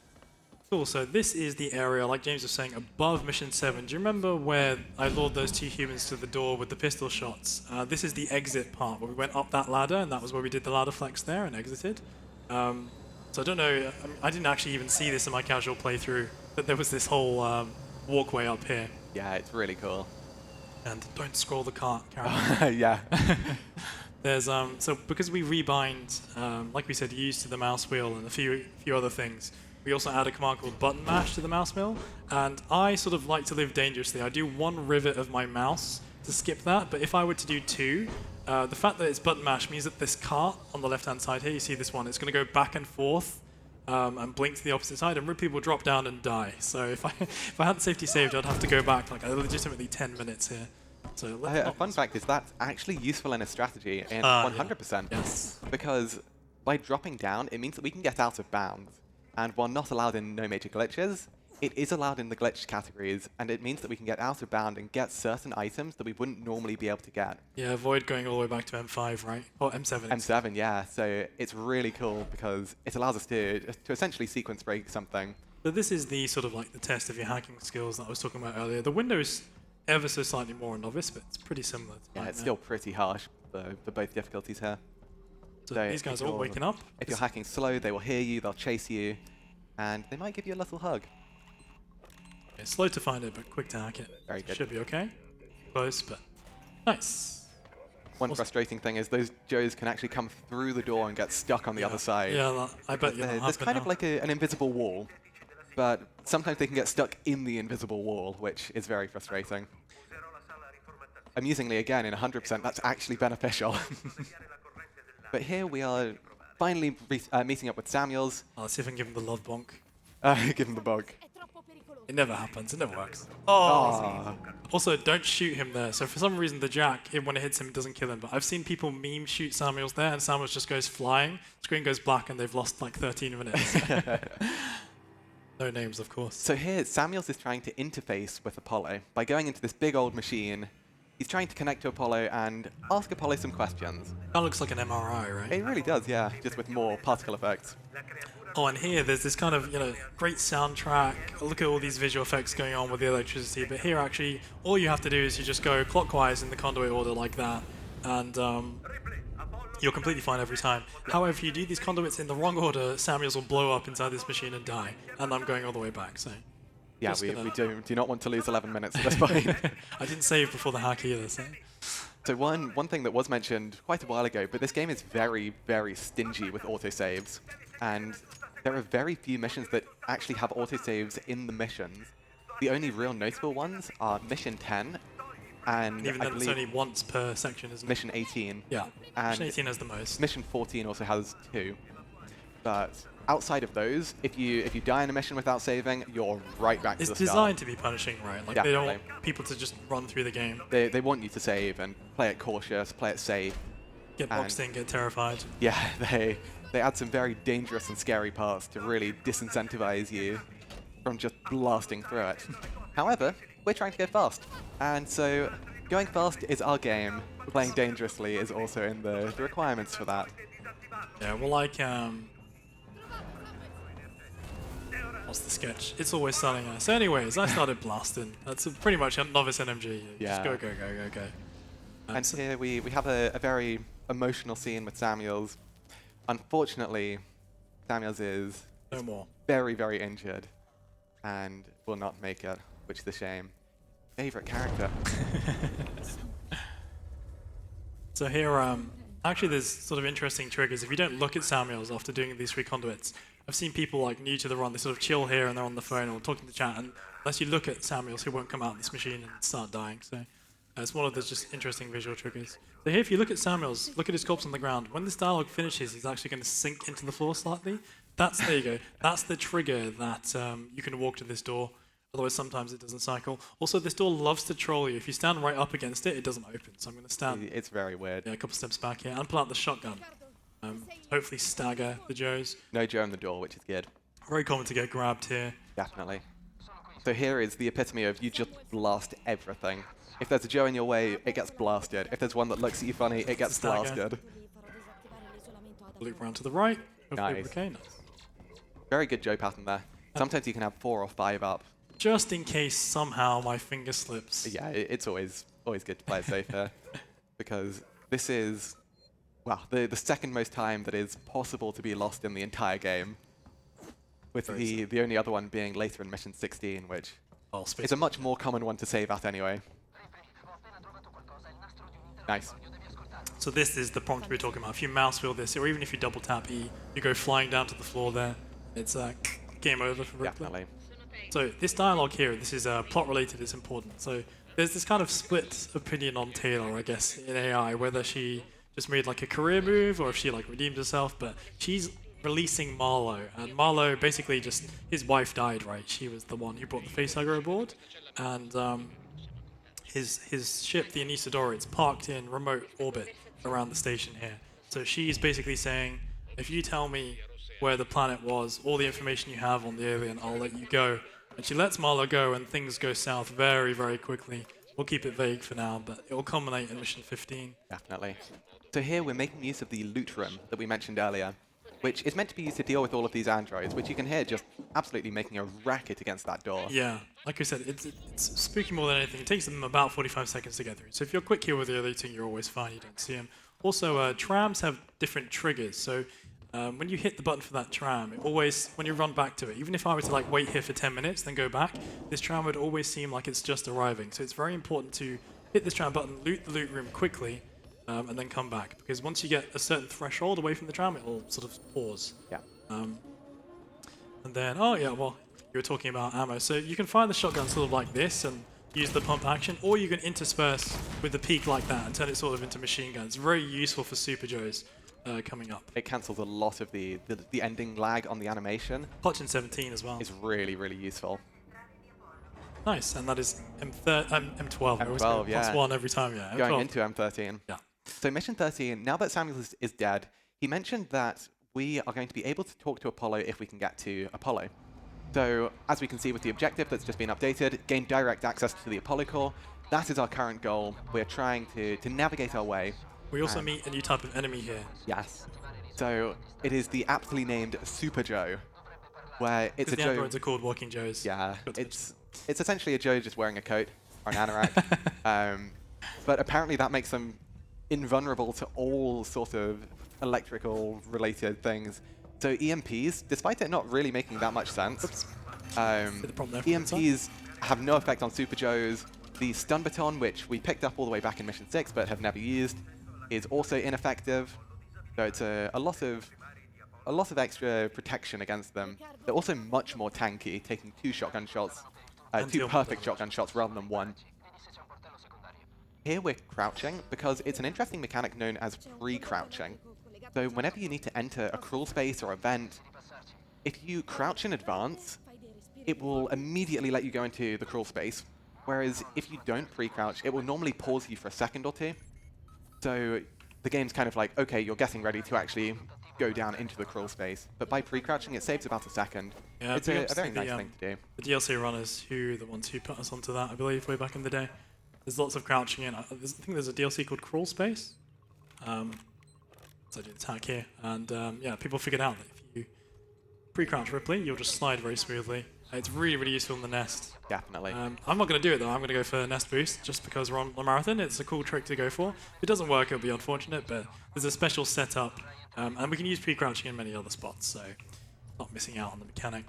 Cool, so this is the area, like James was saying, above Mission 7. Do you remember where I lured those 2 humans to the door with the pistol shots? This is the exit part, where we went up that ladder, and that was where we did the ladder flex there and exited. So I don't know, I didn't actually even see this in my casual playthrough, that there was this whole walkway up here. Yeah, it's really cool. And don't scroll the cart, Caraxx. Yeah. There's so because we rebind, like we said, used to the mouse wheel and a few other things. We also add a command called button mash to the mouse wheel, and I sort of like to live dangerously. I do 1 rivet of my mouse to skip that, but if I were to do 2, the fact that it's button mash means that this cart on the left-hand side here, you see this one, it's going to go back and forth and blink to the opposite side, and people drop down and die. So if I hadn't safety saved, I'd have to go back like legitimately 10 minutes here. So a fun fact is that's actually useful in a strategy in 100%. Yeah. Yes. Because by dropping down, it means that we can get out of bounds. And while not allowed in no major glitches, it is allowed in the glitch categories, and it means that we can get out of bound and get certain items that we wouldn't normally be able to get. Yeah, avoid going all the way back to M5, right? Or M7. M7, yeah. So it's really cool because it allows us to essentially sequence break something. So this is the sort of like the test of your hacking skills that I was talking about earlier. The window is ever so slightly more on Novice, but it's pretty similar. Yeah, it's still pretty harsh for both difficulties here. So these guys are all waking up. If you're hacking slow, they will hear you, they'll chase you, and they might give you a little hug. Yeah, slow to find it, but quick to hack it. Very good. Should be okay. Close, but nice. One frustrating thing is those Joes can actually come through the door and get stuck on the other side. Yeah, I bet you There's kind of like an invisible wall, but sometimes they can get stuck in the invisible wall, which is very frustrating. Amusingly, again, in 100%, that's actually beneficial. But here we are finally meeting up with Samuels. Let's see if I can give him the love bonk. Give him the bug. It never happens. It never works. Oh. Also, don't shoot him there. So for some reason, the jack, when it hits him, it doesn't kill him. But I've seen people meme shoot Samuels there, and Samuels just goes flying. Screen goes black, and they've lost like 13 minutes. No names, of course. So here, Samuels is trying to interface with Apollo by going into this big old machine. He's trying to connect to Apollo and ask Apollo some questions. That looks like an MRI, right? It really does, yeah, just with more particle effects. Oh, and here there's this kind of, great soundtrack. Look at all these visual effects going on with the electricity. But here, actually, all you have to do is you just go clockwise in the conduit order like that. And you're completely fine every time. However, if you do these conduits in the wrong order, Samuels will blow up inside this machine and die. And I'm going all the way back, so... Yeah, we do not want to lose 11 minutes at this point. I didn't save before the hack either, so... So one thing that was mentioned quite a while ago, but this game is very, very stingy with autosaves. And there are very few missions that actually have autosaves in the missions. The only real notable ones are Mission 10, and even I then it's believe only once per section, isn't it? Mission 18. Yeah, and Mission 18 has the most. Mission 14 also has 2. But outside of those, if you die in a mission without saving, you're right back to the It's start. designed to be punishing, right? Like, they don't Definitely. want people to just run through the game. They want you to save and play it cautious, play it safe. Get boxed in, get terrified. Yeah, they add some very dangerous and scary parts to really disincentivize you from just blasting through it. However, we're trying to go fast, and so going fast is our game. Playing dangerously is also in the requirements for that. Yeah, well, like, what's the sketch? It's always starting out. So anyways, I started blasting. That's pretty much a Novice NMG. Yeah. Just go. And So here we have a very emotional scene with Samuels. Unfortunately, Samuels is no more. very, very injured and will not make it, which is a shame. Favorite character? So here, actually there's sort of interesting triggers. If you don't look at Samuels after doing these 3 conduits, I've seen people like new to the run, they sort of chill here and they're on the phone or talking to chat, and unless you look at Samuels, he won't come out of this machine and start dying. So it's one of those just interesting visual triggers. So here, if you look at Samuels, look at his corpse on the ground. When this dialogue finishes, he's actually going to sink into the floor slightly. There you go. That's the trigger that you can walk to this door. Otherwise, sometimes it doesn't cycle. Also, this door loves to troll you. If you stand right up against it, it doesn't open. So I'm going to stand It's very weird. a couple steps back here and pull out the shotgun. Hopefully stagger the Joes. No Joe on the door, which is good. Very common to get grabbed here. Definitely. So here is the epitome of you just blast everything. If there's a Joe in your way, it gets blasted. If there's one that looks at you funny, it gets Stagger. blasted. Loop around to the right. Hopefully Nice. okay, nice. Very good Joe pattern there. Sometimes you can have 4 or 5 up. Just in case somehow my finger slips. Yeah, it's always good to play it safe here. Because this is, well, the second most time that is possible to be lost in the entire game. With the only other one being later in Mission 16, which is a much more common one to save at anyway. Nice. So this is the prompt we were talking about. If you mouse wheel this, or even if you double tap E, you go flying down to the floor there. It's game over for Ripley. Definitely. So this dialogue here, this is plot related, it's important. So there's this kind of split opinion on Taylor, I guess, in AI, whether she just made like a career move or if she like redeemed herself, but she's releasing Marlowe, and Marlowe basically just, his wife died, right? She was the one who brought the facehugger aboard, and his ship, the Anisadora, it's parked in remote orbit around the station here. So she's basically saying, if you tell me where the planet was, all the information you have on the alien, I'll let you go. And she lets Marlowe go, and things go south very, very quickly. We'll keep it vague for now, but it will culminate in Mission 15. Definitely. So here we're making use of the loot room that we mentioned earlier, which is meant to be used to deal with all of these androids, which you can hear just absolutely making a racket against that door. Yeah, like I said, it's spooky more than anything. It takes them about 45 seconds to get through. So if you're quick here with the eluding, you're always fine, you don't see them. Also, trams have different triggers, so when you hit the button for that tram, it always, when you run back to it, even if I were to like wait here for 10 minutes, then go back, this tram would always seem like it's just arriving. So it's very important to hit this tram button, loot the loot room quickly, and then come back. Because once you get a certain threshold away from the tram, it will sort of pause. Yeah. And then, oh yeah, well, you were talking about ammo. So you can fire the shotgun sort of like this and use the pump action, or you can intersperse with the peak like that and turn it sort of into machine guns. Very useful for Super Joes. Coming up. It cancels a lot of the ending lag on the animation. Hotchin 17 as well. It's really, really useful. Nice, and that is M12. I always go M12, yeah. +1 every time, yeah. Going M12. into M13. Yeah. So Mission 13, now that Samuel is dead, he mentioned that we are going to be able to talk to Apollo if we can get to Apollo. So as we can see with the objective that's just been updated, gain direct access to the Apollo core. That is our current goal. We're trying to navigate our way. We also meet a new type of enemy here. Yes. So it is the aptly named Super Joe, where it's a The Joe. androids are called Walking Joes. Yeah, Got to it's essentially a Joe just wearing a coat or an anorak. But apparently that makes them invulnerable to all sort of electrical related things. So EMPs, despite it not really making that much sense, The problem there from EMPs have no effect on Super Joes. The stun baton, which we picked up all the way back in Mission 6 but have never used, is also ineffective. So it's a lot of extra protection against them. They're also much more tanky, taking 2 shotgun shots, And 2 deal perfect damage. shotgun shots rather than 1. Here we're crouching because it's an interesting mechanic known as pre-crouching. So whenever you need to enter a crawl space or a vent, if you crouch in advance, it will immediately let you go into the crawl space. Whereas if you don't pre-crouch, it will normally pause you for a second or 2. So the game's kind of like, okay, you're getting ready to actually go down into the crawl space. But by pre-crouching, it saves about a second. Yeah, It's big a ups very to nice thing to do. The DLC runners, the ones who put us onto that, I believe, way back in the day. There's lots of crouching in. I think there's a DLC called Crawl Space. So I do the attack here, and yeah, people figured out that if you pre-crouch Ripley, you'll just slide very smoothly. It's really, really useful in the nest. Definitely. I'm not going to do it though. I'm going to go for nest boost just because we're on the marathon. It's a cool trick to go for. If it doesn't work, it'll be unfortunate, but there's a special setup, and we can use pre-crouching in many other spots, so not missing out on the mechanic.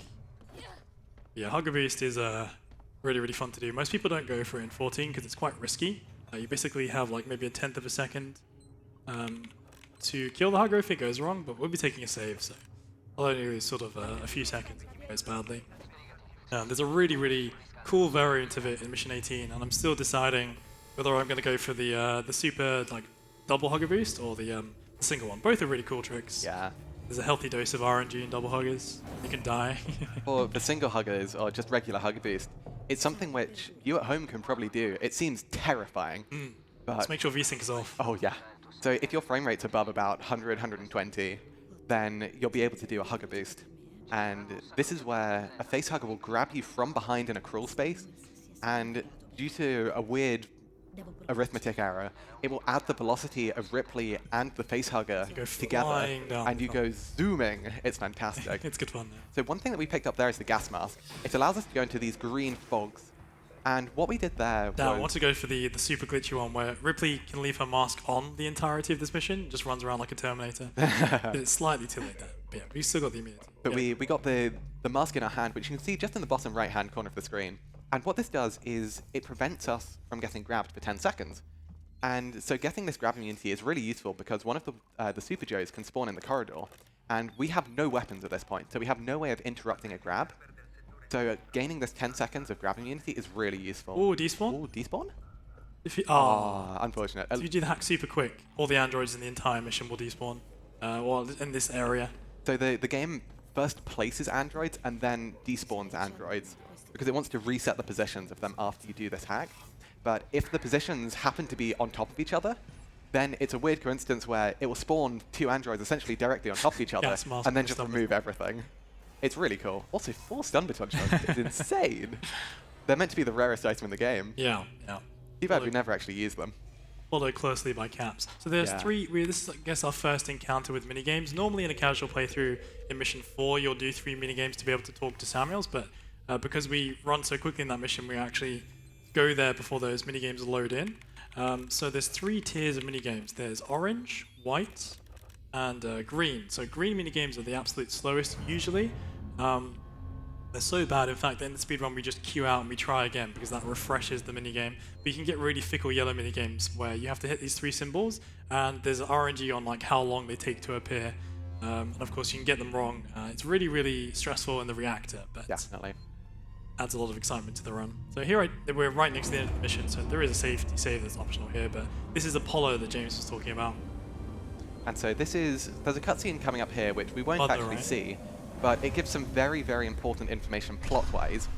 Yeah, Hugger Boost is really, really fun to do. Most people don't go for it in 14 because it's quite risky. You basically have like maybe a 1/10 of a second to kill the Hugger if it goes wrong, but we'll be taking a save, so I'll only lose sort of a few seconds if it goes badly. There's a really, really cool variant of it in Mission 18, and I'm still deciding whether I'm going to go for the super like double Hugger Boost or the single one. Both are really cool tricks. Yeah. There's a healthy dose of RNG in double huggers. You can die. For the single huggers or just regular hugger boost, it's something which you at home can probably do. It seems terrifying. But Just make sure VSync is off. oh yeah. So if your frame rate's above about 100, 120, then you'll be able to do a hugger boost. And this is where a face hugger will grab you from behind in a crawl space, and due to a weird arithmetic error, it will add the velocity of Ripley and the face hugger go together, flying down and the you go zooming. It's fantastic. It's good fun. So one thing that we picked up there is the gas mask. It allows us to go into these green fogs. And what we did there Now, I want was... to go for the super glitchy one where Ripley can leave her mask on the entirety of this mission, just runs around like a Terminator. But it's slightly too late there. But yeah, we've still got the immunity. But Yeah. we got the mask in our hand, which you can see just in the bottom right-hand corner of the screen. And what this does is it prevents us from getting grabbed for 10 seconds. And so getting this grab immunity is really useful because one of the Super Joes can spawn in the corridor. And we have no weapons at this point, so we have no way of interrupting a grab. So gaining this 10 seconds of grab immunity is really useful. Oh, despawn? Oh, despawn? If you, Unfortunate. if you do the hack super quick, all the androids in the entire mission will despawn. Well, in this area. So the game first places androids and then despawns androids because it wants to reset the positions of them after you do this hack. But if the positions happen to be on top of each other, then it's a weird coincidence where it will spawn 2 androids essentially directly on top of each other Gas mask and then and just stun remove everything. It's really cool. Also, 4 stun baton shots is insane. They're meant to be the rarest item in the game. Yeah, yeah. Too bad we never actually use them. Followed closely by caps. So there's Yeah. 3. This is, I guess, our first encounter with minigames. Normally, in a casual playthrough in Mission 4, you'll do 3 minigames to be able to talk to Samuels, but because we run so quickly in that mission, we actually go there before those minigames load in. So there's 3 tiers of minigames. There's orange, white, and green. So green minigames are the absolute slowest usually. They're so bad, in fact, that in the speedrun we just queue out and we try again because that refreshes the minigame. But you can get really fickle yellow minigames where you have to hit these 3 symbols and there's RNG on like how long they take to appear. And of course you can get them wrong. It's really, really stressful in the reactor, but Definitely. adds a lot of excitement to the run. So here we're right next to the end of the mission, so there is a safety save that's optional here, but this is Apollo that James was talking about. And so there's a cutscene coming up here which we won't Mother, actually right? see, but it gives some very, very important information plot-wise.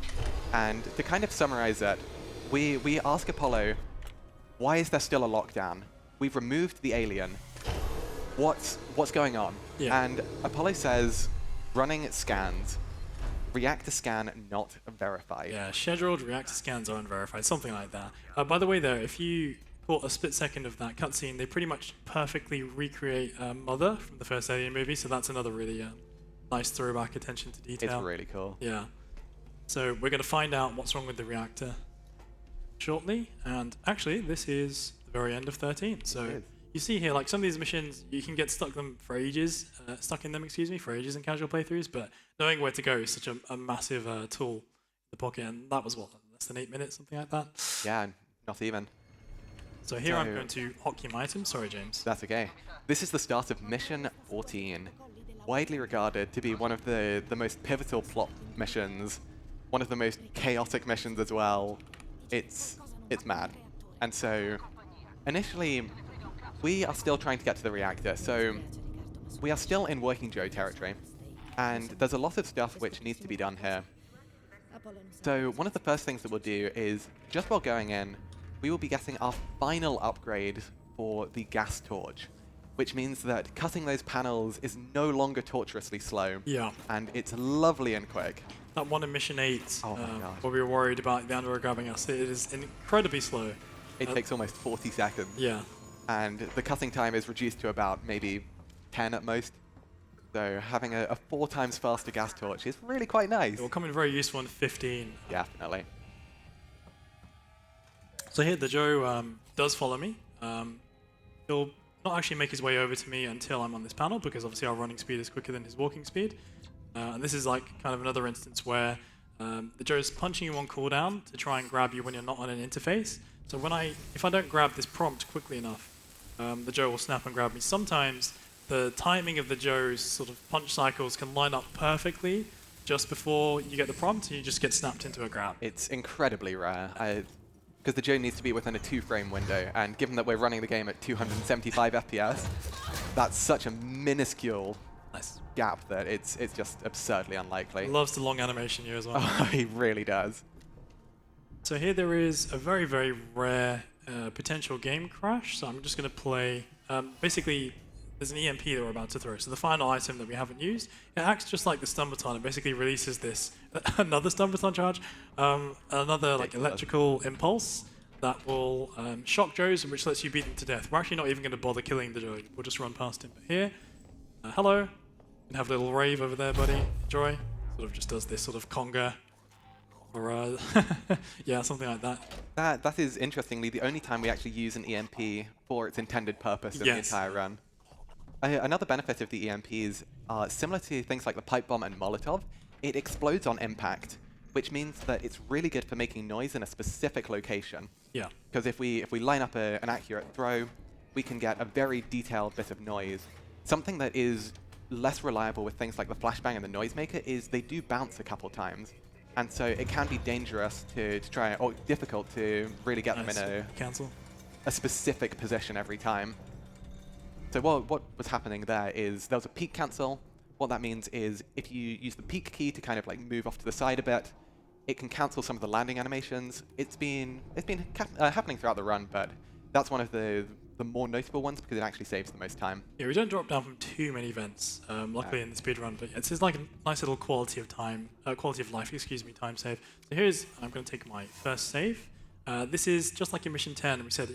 And to kind of summarize it, we ask Apollo, why is there still a lockdown? We've removed the alien. What's going on? Yeah. And Apollo says, running scans. Reactor scan not verified. Yeah, scheduled reactor scans are unverified, something like that. By the way, though, if you caught a split second of that cutscene, they pretty much perfectly recreate Mother from the first Alien movie, so that's another really nice throwback attention to detail. It's really cool. Yeah. So we're going to find out what's wrong with the reactor shortly, and actually, this is the very end of 13. So is. you see here, like some of these missions, you can get stuck in them for ages, for ages in casual playthroughs. But knowing where to go is such a massive tool in the pocket, and that was what, less than 8 minutes, something like that. Yeah, not even. So here I'm going to hotkey my item. Sorry, James. That's okay. This is the start of Mission 14, widely regarded to be one of the most pivotal plot missions, one of the most chaotic missions as well. It's mad. And so, initially, we are still trying to get to the reactor, so we are still in Working Joe territory, and there's a lot of stuff which needs to be done here. So one of the first things that we'll do is, just while going in, we will be getting our final upgrade for the gas torch, which means that cutting those panels is no longer torturously slow. Yeah. And it's lovely and quick. That one in Mission 8, Oh my God. where we were worried about the underwear grabbing us, it is incredibly slow. It takes almost 40 seconds. Yeah. And the cutting time is reduced to about maybe 10 at most. So having a 4 times faster gas torch is really quite nice. It will come in very useful in 15. Definitely. So here the Joe does follow me. He'll not actually make his way over to me until I'm on this panel, because obviously our running speed is quicker than his walking speed. And this is like kind of another instance where the Joe's punching you on cooldown to try and grab you when you're not on an interface. So if I don't grab this prompt quickly enough, the Joe will snap and grab me. Sometimes the timing of the Joe's sort of punch cycles can line up perfectly just before you get the prompt, and you just get snapped into a grab. It's incredibly rare, because the Joe needs to be within a 2-frame window, and given that we're running the game at 275 FPS, that's such a minuscule gap that it's just absurdly unlikely. He loves the long animation here as well. Oh, he really does. So here there is a very, very rare potential game crash. So I'm just going to play, basically, there's an EMP that we're about to throw. So the final item that we haven't used, it acts just like the stun baton. It basically releases this, another stun baton charge, another like electrical impulse that will shock Joes, which lets you beat them to death. We're actually not even going to bother killing the Joe. We'll just run past him. But here, hello. You can have a little rave over there, buddy. Enjoy. Sort of just does this sort of conga. Or, yeah, something like that. That is, interestingly, the only time we actually use an EMP for its intended purpose in the entire run. Another benefit of the EMPs are similar to things like the pipe bomb and Molotov. It explodes on impact, which means that it's really good for making noise in a specific location. Yeah. Because if we line up an accurate throw, we can get a very detailed bit of noise. Something that is less reliable with things like the flashbang and the noisemaker is they do bounce a couple times. And so it can be dangerous to try, or difficult to really get them in a specific position every time. So what was happening there is there was a peak cancel. What that means is if you use the peak key to kind of like move off to the side a bit, it can cancel some of the landing animations. It's been happening throughout the run, but that's one of the more notable ones because it actually saves the most time. Yeah, we don't drop down from too many vents, luckily in the speedrun, but it's like a nice little quality of life, time save. So I'm going to take my first save. This is just like in Mission 10, we said,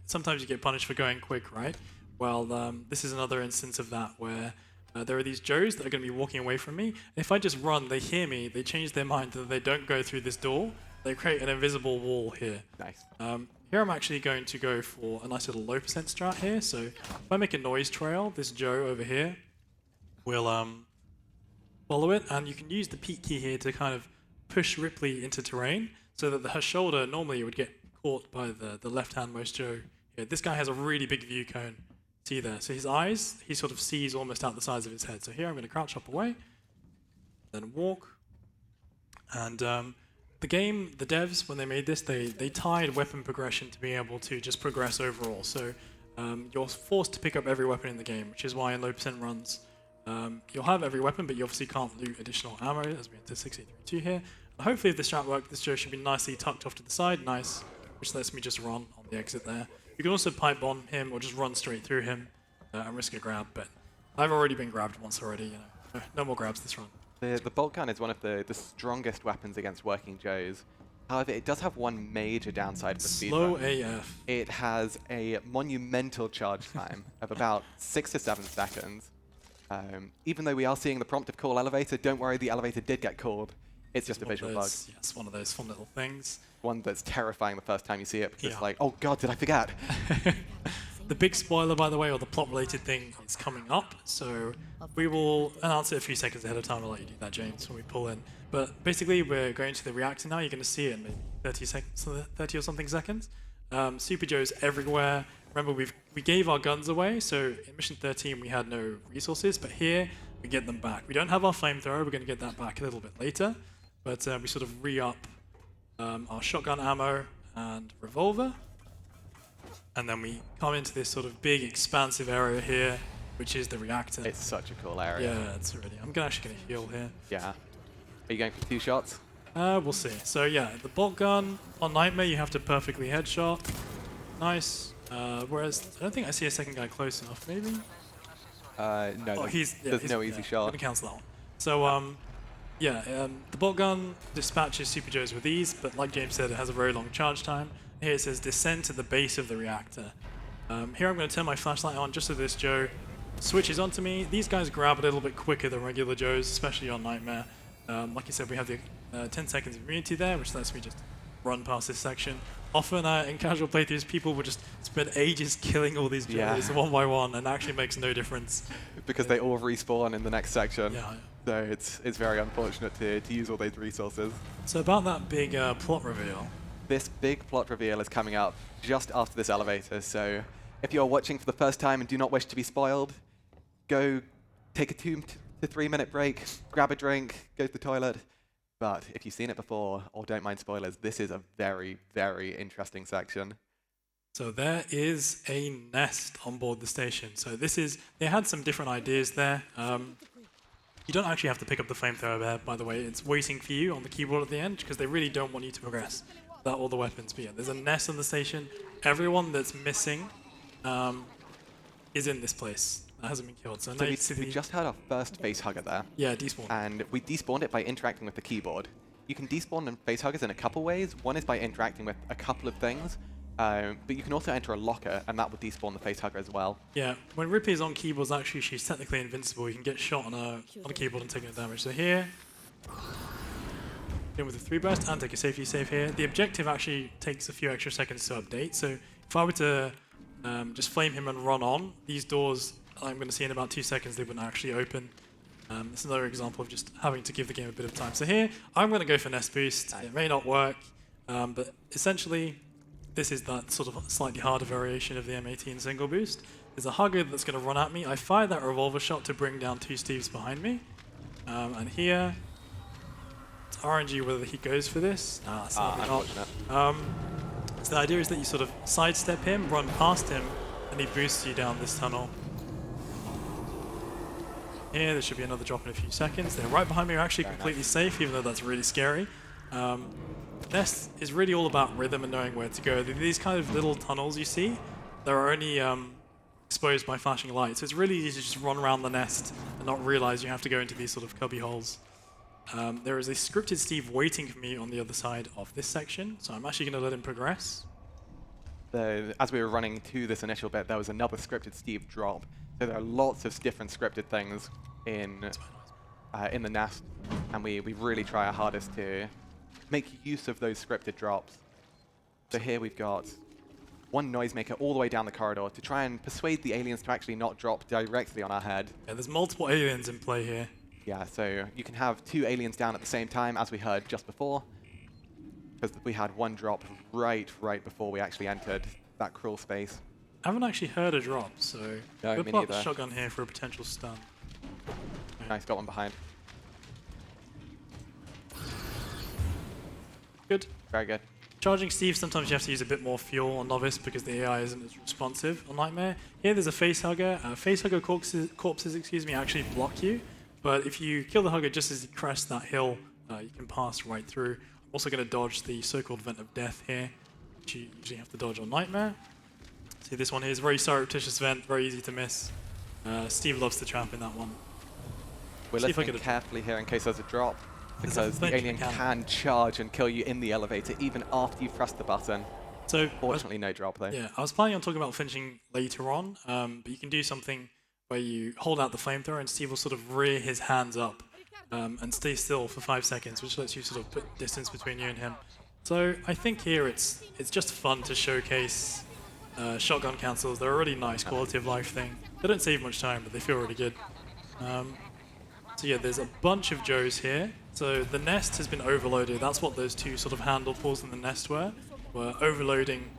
sometimes you get punished for going quick, right? Well, this is another instance of that where there are these Joes that are going to be walking away from me. And if I just run, they hear me, they change their mind, and they don't go through this door. They create an invisible wall here. Nice. Here I'm actually going to go for a nice little low percent strat here. So if I make a noise trail, this Joe over here will follow it, and you can use the peak key here to kind of push Ripley into terrain so that her shoulder normally would get caught by the left-handmost Joe. Yeah, this guy has a really big view cone. See there. So his eyes, he sort of sees almost out the sides of his head. So here I'm going to crouch up away, then walk, and the devs, when they made this, they tied weapon progression to being able to just progress overall. So you're forced to pick up every weapon in the game, which is why in low percent runs, you'll have every weapon, but you obviously can't loot additional ammo as we enter 6832 here. And hopefully if this strat works, this Joe should be nicely tucked off to the side, nice, which lets me just run on the exit there. You can also pipe bomb him or just run straight through him and risk a grab, but I've already been grabbed once already, no more grabs this run. The bolt gun is one of the strongest weapons against working Joes. However, it does have one major downside for speedrun. Slow AF. It has a monumental charge time of about 6 to 7 seconds. Even though we are seeing the prompt of call elevator, don't worry, the elevator did get called. It's just a visual bug. Yeah, it's one of those fun little things. One that's terrifying the first time you see it, because it's like, oh god, did I forget? The big spoiler, by the way, or the plot-related thing is coming up, so we will announce it a few seconds ahead of time. I'll let you do that, James, when we pull in. But basically, we're going to the reactor now. You're going to see it in maybe 30 seconds, 30 or something seconds. Super Joe's everywhere. Remember, we gave our guns away, so in Mission 13 we had no resources, but here we get them back. We don't have our flamethrower. We're going to get that back a little bit later, but we sort of re-up our shotgun ammo and revolver. And then we come into this sort of big, expansive area here, which is the reactor. It's such a cool area. Yeah, it's really. I'm actually going to heal here. Yeah. Are you going for 2 shots? We'll see. So yeah, the bolt gun on Nightmare, you have to perfectly headshot. Nice. Whereas I don't think I see a second guy close enough. Maybe. No. There's no easy shot. I'm gonna cancel that one. So the bolt gun dispatches Super Joes with ease, but like James said, it has a very long charge time. Here it says descend to the base of the reactor. Here I'm going to turn my flashlight on just so this Joe switches onto me. These guys grab a little bit quicker than regular Joes, especially on Nightmare. Like I said, we have the 10 seconds of immunity there, which lets me just run past this section. Often in casual playthroughs, people will just spend ages killing all these Joes one by one, and it actually makes no difference. Because they all respawn in the next section. Yeah. So it's very unfortunate to use all those resources. So about that big plot reveal. This big plot reveal is coming up just after this elevator, so if you're watching for the first time and do not wish to be spoiled, go take a 2 to 3 minute break, grab a drink, go to the toilet. But if you've seen it before or don't mind spoilers, this is a very, very interesting section. So there is a nest on board the station. So they had some different ideas there. You don't actually have to pick up the flamethrower there, by the way. It's waiting for you on the keyboard at the end because they really don't want you to progress without all the weapons. But yeah, there's a nest on the station. Everyone that's missing is in this place. That hasn't been killed. So we just had our first facehugger there. Yeah, despawn. And we despawned it by interacting with the keyboard. You can despawn facehuggers in a couple ways. One is by interacting with a couple of things. But you can also enter a locker, and that will despawn the facehugger as well. Yeah, when Ripley's on keyboards, actually, she's technically invincible. You can get shot on a keyboard and take no damage. So here, in with the 3 burst and take a safety save here. The objective actually takes a few extra seconds to update. So if I were to just flame him and run on, these doors I'm going to see in about 2 seconds, they wouldn't actually open. This is another example of just having to give the game a bit of time. So here, I'm going to go for Nest Boost. It may not work, but essentially, this is that sort of slightly harder variation of the M18 single boost. There's a hugger that's going to run at me. I fire that revolver shot to bring down 2 Steves behind me. And here, it's RNG whether he goes for this. Nah, sadly not. So the idea is that you sort of sidestep him, run past him, and he boosts you down this tunnel. Here, there should be another drop in a few seconds. They're right behind me, are actually completely safe, even though that's really scary. Nest is really all about rhythm and knowing where to go. These kind of little tunnels you see, they're only exposed by flashing lights. So it's really easy to just run around the nest and not realize you have to go into these sort of cubby holes. There is a scripted Steve waiting for me on the other side of this section, so I'm actually going to let him progress. As we were running to this initial bit, there was another scripted Steve drop. So there are lots of different scripted things in the nest, and we really try our hardest to make use of those scripted drops. So here we've got one noisemaker all the way down the corridor to try and persuade the aliens to actually not drop directly on our head. Yeah, there's multiple aliens in play here. Yeah, so you can have 2 aliens down at the same time, as we heard just before, because we had one drop right before we actually entered that crawl space. I haven't actually heard a drop, so no, we'll put the shotgun here for a potential stun. Nice, got one behind. Good. Very good. Charging Steve, sometimes you have to use a bit more fuel on Novice because the AI isn't as responsive on Nightmare. Here there's a facehugger. Facehugger corpses actually block you, but if you kill the hugger just as you crest that hill, you can pass right through. I'm also going to dodge the so-called Vent of Death here, which you usually have to dodge on Nightmare. See, this one here is a very surreptitious vent, very easy to miss. Steve loves to trap in that one. We're listening carefully here in case there's a drop, because the alien can charge and kill you in the elevator even after you've pressed the button. So fortunately, no drop though. Yeah, I was planning on talking about finishing later on, but you can do something where you hold out the flamethrower and Steve will sort of rear his hands up and stay still for 5 seconds, which lets you sort of put distance between you and him. So I think here it's just fun to showcase shotgun cancels. They're a really nice quality of life thing. They don't save much time, but they feel really good. So yeah, there's a bunch of Joes here. So the nest has been overloaded. That's what those two sort of handle pulls in the nest were. We're overloading.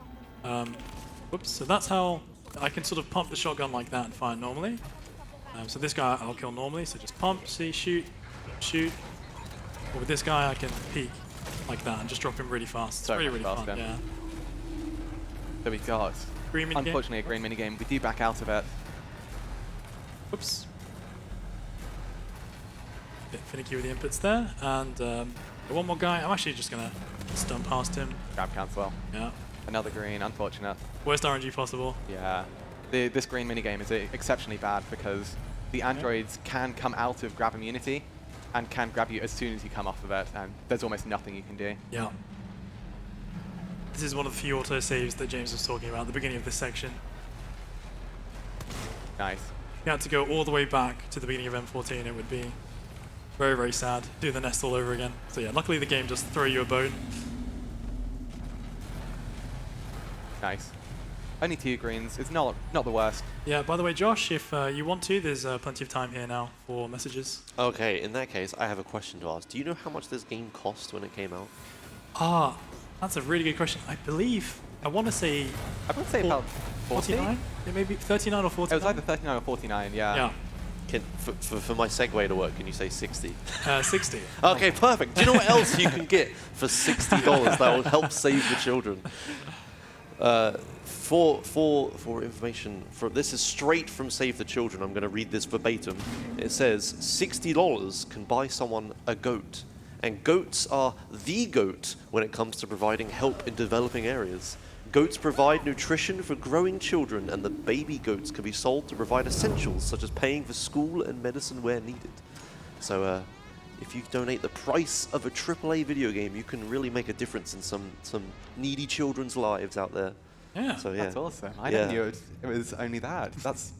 Whoops. So that's how I can sort of pump the shotgun like that and fire normally. So this guy I'll kill normally. So just pump, see, shoot, shoot. But with this guy I can peek like that and just drop him really fast. It's So really fast, fun. then. Yeah. So we've got, Green minigame. unfortunately, a green minigame. We do back out of it. Whoops. Bit finicky with the inputs there, and one more guy. I'm actually just gonna stun past him. Grab cancel. Yeah. Another green, unfortunate. Worst RNG possible. Yeah. This green minigame is exceptionally bad because the androids can come out of grab immunity and can grab you as soon as you come off of it, and there's almost nothing you can do. Yeah. This is one of the few autosaves that James was talking about at the beginning of this section. Nice. If you had to go all the way back to the beginning of M14, it would be very, very sad. Do the nest all over again. So yeah, luckily the game just throw you a bone. Nice. Only 2 greens. It's not the worst. Yeah, by the way, Josh, if you want to, there's plenty of time here now for messages. Okay, in that case, I have a question to ask. Do you know how much this game cost when it came out? Ah, that's a really good question. I believe, I want to say I would say about 40? 49? Yeah, maybe 39 or 49? It was either 39 or 49, yeah. Yeah. For my segue to work, can you say 60? 60. Okay, perfect. Do you know what else you can get for $60 that will help save the children? For information, this is straight from Save the Children. I'm going to read this verbatim. It says $60 can buy someone a goat, and goats are the goat when it comes to providing help in developing areas. Goats provide nutrition for growing children, and the baby goats can be sold to provide essentials such as paying for school and medicine where needed. So if you donate the price of a AAA video game, you can really make a difference in some needy children's lives out there. Yeah. So yeah, That's awesome. I never knew it was only that. That's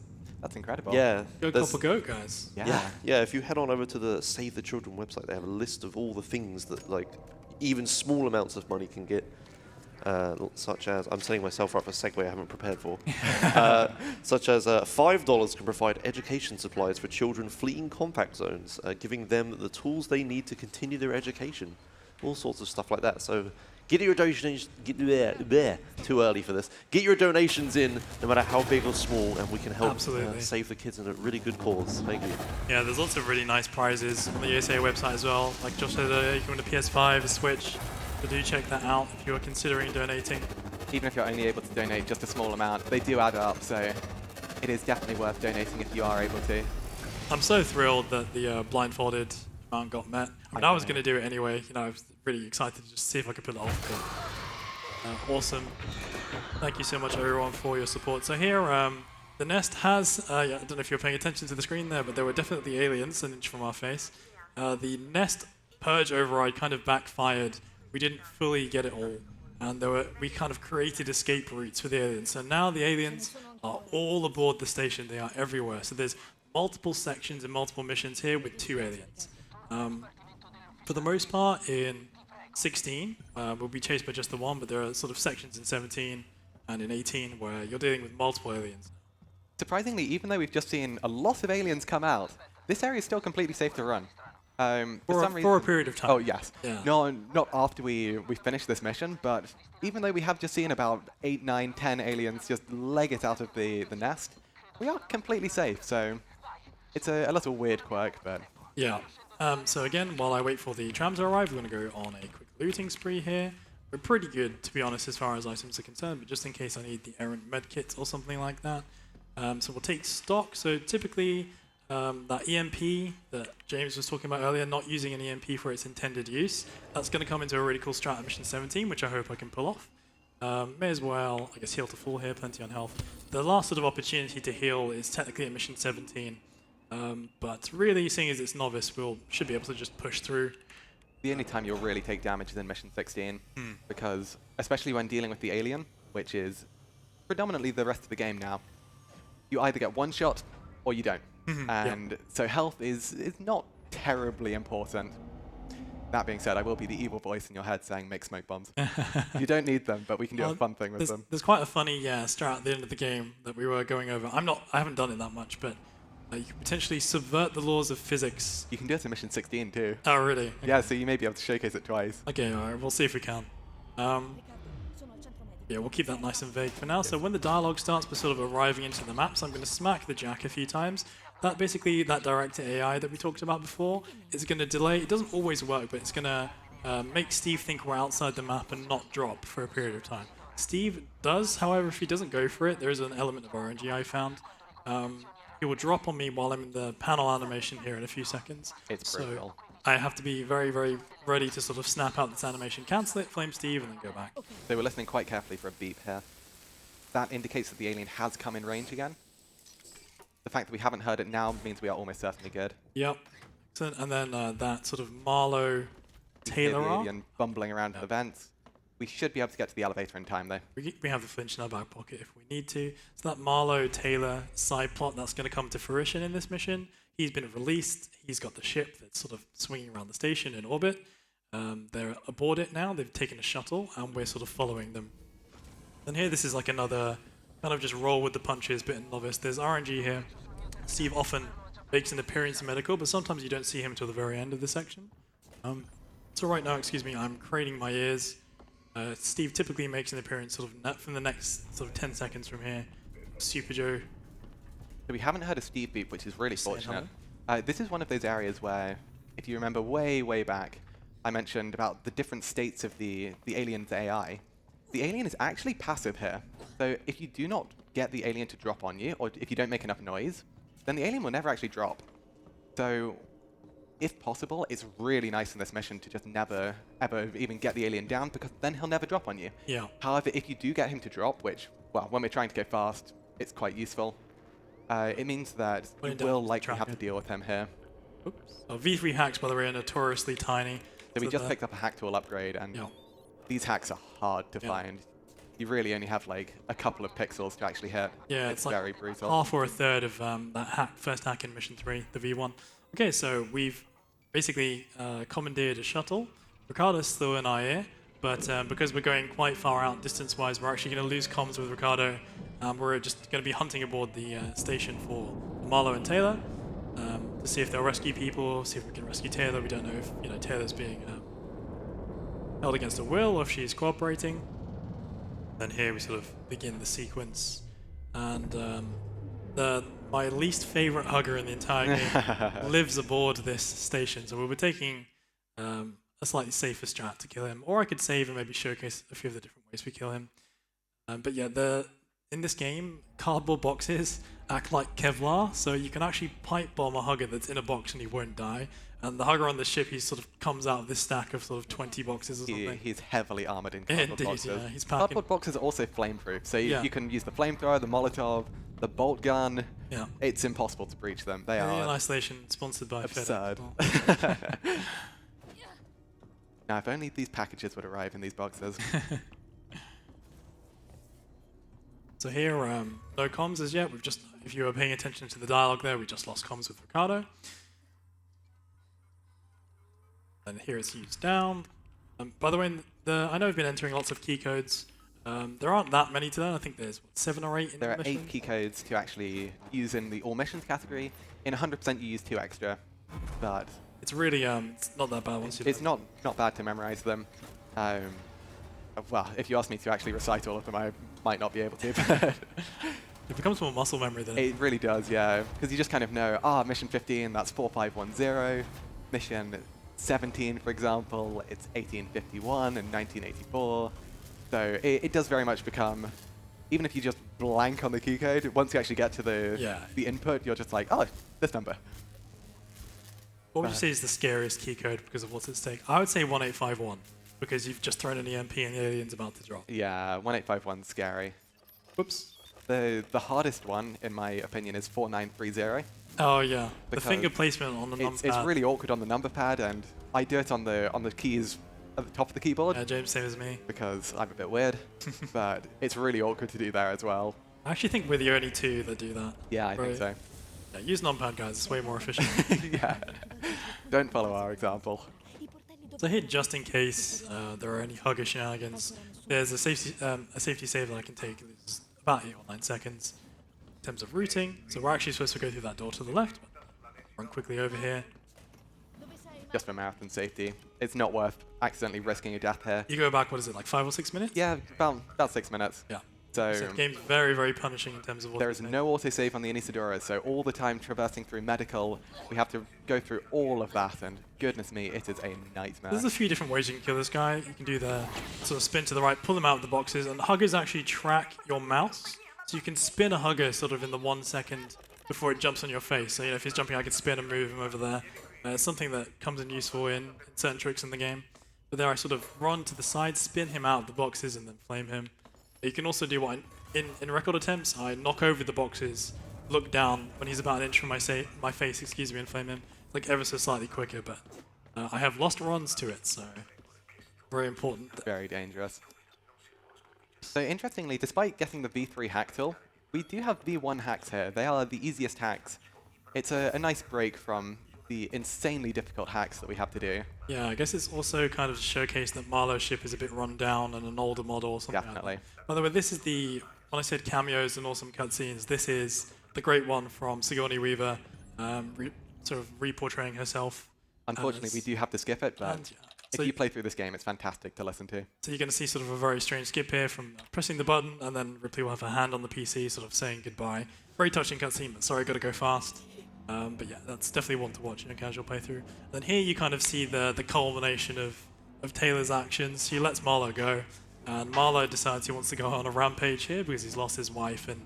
incredible. yeah. Go there's- cop a goat, guys. Yeah. If you head on over to the Save the Children website, they have a list of all the things that like even small amounts of money can get. Such as, I'm setting myself up for a segue I haven't prepared for, such as $5 can provide education supplies for children fleeing compact zones, giving them the tools they need to continue their education. All sorts of stuff like that. So get your donations, too early for this. Get your donations in, no matter how big or small, and we can help save the kids in a really good cause. Thank you. Yeah, there's lots of really nice prizes on the USA website as well. Like Josh said earlier, you can win a PS5, a Switch. So do check that out if you are considering donating. Even if you're only able to donate just a small amount, they do add up, so it is definitely worth donating if you are able to. I'm so thrilled that the blindfolded amount got met. I mean, I was going to do it anyway. You know, I was really excited to just see if I could pull it off. But, awesome. Thank you so much, everyone, for your support. So here, the nest has, I don't know if you're paying attention to the screen there, but there were definitely aliens an inch from our face. The nest purge override kind of backfired. We didn't fully get it all, and we kind of created escape routes for the aliens. So now the aliens are all aboard the station. They are everywhere. So there's multiple sections and multiple missions here with 2 aliens. For the most part, in 16, we'll be chased by just the one, but there are sort of sections in 17 and in 18 where you're dealing with multiple aliens. Surprisingly, even though we've just seen a lot of aliens come out, this area is still completely safe to run. For a period of time. Oh, yes. Yeah. Not after we finish this mission, but even though we have just seen about 8, 9, 10 aliens just leg it out of the nest, we are completely safe, so it's a little weird quirk, but... Yeah. So again, while I wait for the tram to arrive, we're going to go on a quick looting spree here. We're pretty good, to be honest, as far as items are concerned, but just in case I need the errant medkit or something like that. So we'll take stock. So typically... that EMP that James was talking about earlier, not using an EMP for its intended use, that's going to come into a really cool strat at mission 17, which I hope I can pull off. May as well, I guess, heal to full here, plenty on health. The last sort of opportunity to heal is technically at mission 17, but really, seeing as it's Novice, should be able to just push through. The only time you'll really take damage is in mission 16, because, especially when dealing with the alien, which is predominantly the rest of the game now, you either get one shot or you don't. And so health is not terribly important. That being said, I will be the evil voice in your head saying make smoke bombs. You don't need them, but we can do a fun thing with them. There's quite a funny strat at the end of the game that we were going over. I haven't done it that much, but you can potentially subvert the laws of physics. You can do it in mission 16 too. Oh, really? Okay. Yeah, so you may be able to showcase it twice. Okay, alright, we'll see if we can. Yeah, we'll keep that nice and vague for now. So when the dialogue starts, we're sort of arriving into the map, so I'm going to smack the jack a few times. That basically, that direct AI that we talked about before, is going to delay. It doesn't always work, but it's going to make Steve think we're outside the map and not drop for a period of time. Steve does, however, if he doesn't go for it, there is an element of RNG I found. He will drop on me while I'm in the panel animation here in a few seconds. It's brutal. I have to be very, very ready to sort of snap out this animation, cancel it, flame Steve, and then go back. So we're listening quite carefully for a beep here. That indicates that the alien has come in range again. The fact that we haven't heard it now means we are almost certainly good. Yep. So, and then that sort of Marlowe Taylor the arc. alien bumbling around the vents. We should be able to get to the elevator in time though. We have the flinch in our back pocket if we need to. So that Marlowe Taylor side plot, that's going to come to fruition in this mission. He's been released. He's got the ship that's sort of swinging around the station in orbit. They're aboard it now. They've taken a shuttle, and we're sort of following them. And here, this is like another kind of just roll with the punches bit in Novice. There's RNG here. Steve often makes an appearance in medical, but sometimes you don't see him until the very end of the section. So right now, excuse me, I'm craning my ears. Steve typically makes an appearance sort of from the next sort of 10 seconds from here. Super Joe. So we haven't heard a Steve beep, which is really fortunate. This is one of those areas where, if you remember way back, I mentioned about the different states of the alien's AI. The alien is actually passive here. So if you do not get the alien to drop on you, or if you don't make enough noise, then the alien will never actually drop. So if possible, it's really nice in this mission to just never, ever even get the alien down, because then he'll never drop on you. Yeah. However, if you do get him to drop, which, well, when we're trying to go fast, it's quite useful, it means that you will likely have to deal with him here. Oops. Oh, V3 hacks, by the way, are notoriously tiny. So we just picked up a hack tool upgrade, and these hacks are hard to find. You really only have like a couple of pixels to actually hit. Yeah, it's like very brutal. Half or a third of that first hack in Mission 3, the V1. Okay, so we've basically commandeered a shuttle. Ricardo's still in our ear, but because we're going quite far out distance-wise, we're actually going to lose comms with Ricardo. We're just going to be hunting aboard the station for Marlowe and Taylor to see if they'll rescue people, see if we can rescue Taylor. We don't know if Taylor's being held against her will or if she's cooperating. Then here we sort of begin the sequence, and my least favorite hugger in the entire game lives aboard this station. So we'll be taking a slightly safer strat to kill him, or I could save and maybe showcase a few of the different ways we kill him. But yeah, in this game, cardboard boxes act like Kevlar, so you can actually pipe bomb a hugger that's in a box and he won't die. And the hugger on the ship, he sort of comes out of this stack of sort of 20 boxes or something. He's heavily armored in cardboard boxes. Yeah, he's packing. Cardboard boxes are also flame-proof, so you can use the flamethrower, the Molotov, the bolt gun. Yeah. It's impossible to breach them. They are Alien Isolation, sponsored by absurd. Now, if only these packages would arrive in these boxes. So here, no comms as yet. We've just, if you were paying attention to the dialogue there, we just lost comms with Ricardo. And here it's used down. By the way, I know we've been entering lots of key codes. There aren't that many to learn. I think there's 7 or 8 in the mission. There are 8 key codes to actually use in the all missions category. In 100% you use 2 extra, but it's really it's not that bad once you It's not bad to memorize them. Well, if you ask me to actually recite all of them, I might not be able to. But it becomes more muscle memory then. It really does, yeah. Because you just kind of know, mission 15, that's 4510. Mission 17, for example, it's 1851 and 1984. So it does very much become, even if you just blank on the key code, once you actually get to the input, you're just like, oh, this number. What would you say is the scariest key code because of what's at stake? I would say 1851, because you've just thrown an EMP and the alien's about to drop. Yeah, 1851's scary. Whoops. The hardest one, in my opinion, is 4930. Oh yeah, the finger placement on the number pad. It's really awkward on the number pad, and I do it on the keys at the top of the keyboard. Yeah, James, same as me. Because I'm a bit weird, but it's really awkward to do there as well. I actually think we're the only 2 that do that. Yeah, I think so. Yeah, use numpad, guys. It's way more efficient. Yeah. Don't follow our example. So here, just in case there are any hugger shenanigans, there's a safety save that I can take. It's about 8 or 9 seconds in terms of routing. So we're actually supposed to go through that door to the left. Run quickly over here. Just for marathon safety. It's not worth accidentally risking your death here. You go back, what is it, like 5 or 6 minutes? Yeah, about 6 minutes. Yeah. So the game's very, very punishing in terms of what there is no autosave on the Inisadora, so all the time traversing through medical, we have to go through all of that, and goodness me, it is a nightmare. There's a few different ways you can kill this guy. You can do the sort of spin to the right, pull him out of the boxes, and huggers actually track your mouse. So you can spin a hugger sort of in the 1 second before it jumps on your face. So, you know, if he's jumping, I can spin and move him over there. It's something that comes in useful in certain tricks in the game. But there I sort of run to the side, spin him out of the boxes, and then flame him. You can also do what in record attempts, I knock over the boxes, look down when he's about an inch from my face, and flame him. Like ever so slightly quicker, but I have lost runs to it, so very important. Very dangerous. So interestingly, despite getting the V3 hack tool, we do have V1 hacks here. They are the easiest hacks. It's a nice break from the insanely difficult hacks that we have to do. Yeah, I guess it's also kind of showcase that Marlowe's ship is a bit run down and an older model or something. Definitely. Like by the way, this is when I said cameos and awesome cutscenes, this is the great one from Sigourney Weaver, sort of re-portraying herself. Unfortunately, we do have to skip it, but if you play through this game, it's fantastic to listen to. So you're going to see sort of a very strange skip here from pressing the button, and then Ripley will have her hand on the PC, sort of saying goodbye. Very touching cutscene, but sorry, got to go fast. But yeah, that's definitely one to watch in a casual playthrough. Then here you kind of see the culmination of Taylor's actions. She lets Marlowe go, and Marlowe decides he wants to go on a rampage here because he's lost his wife. And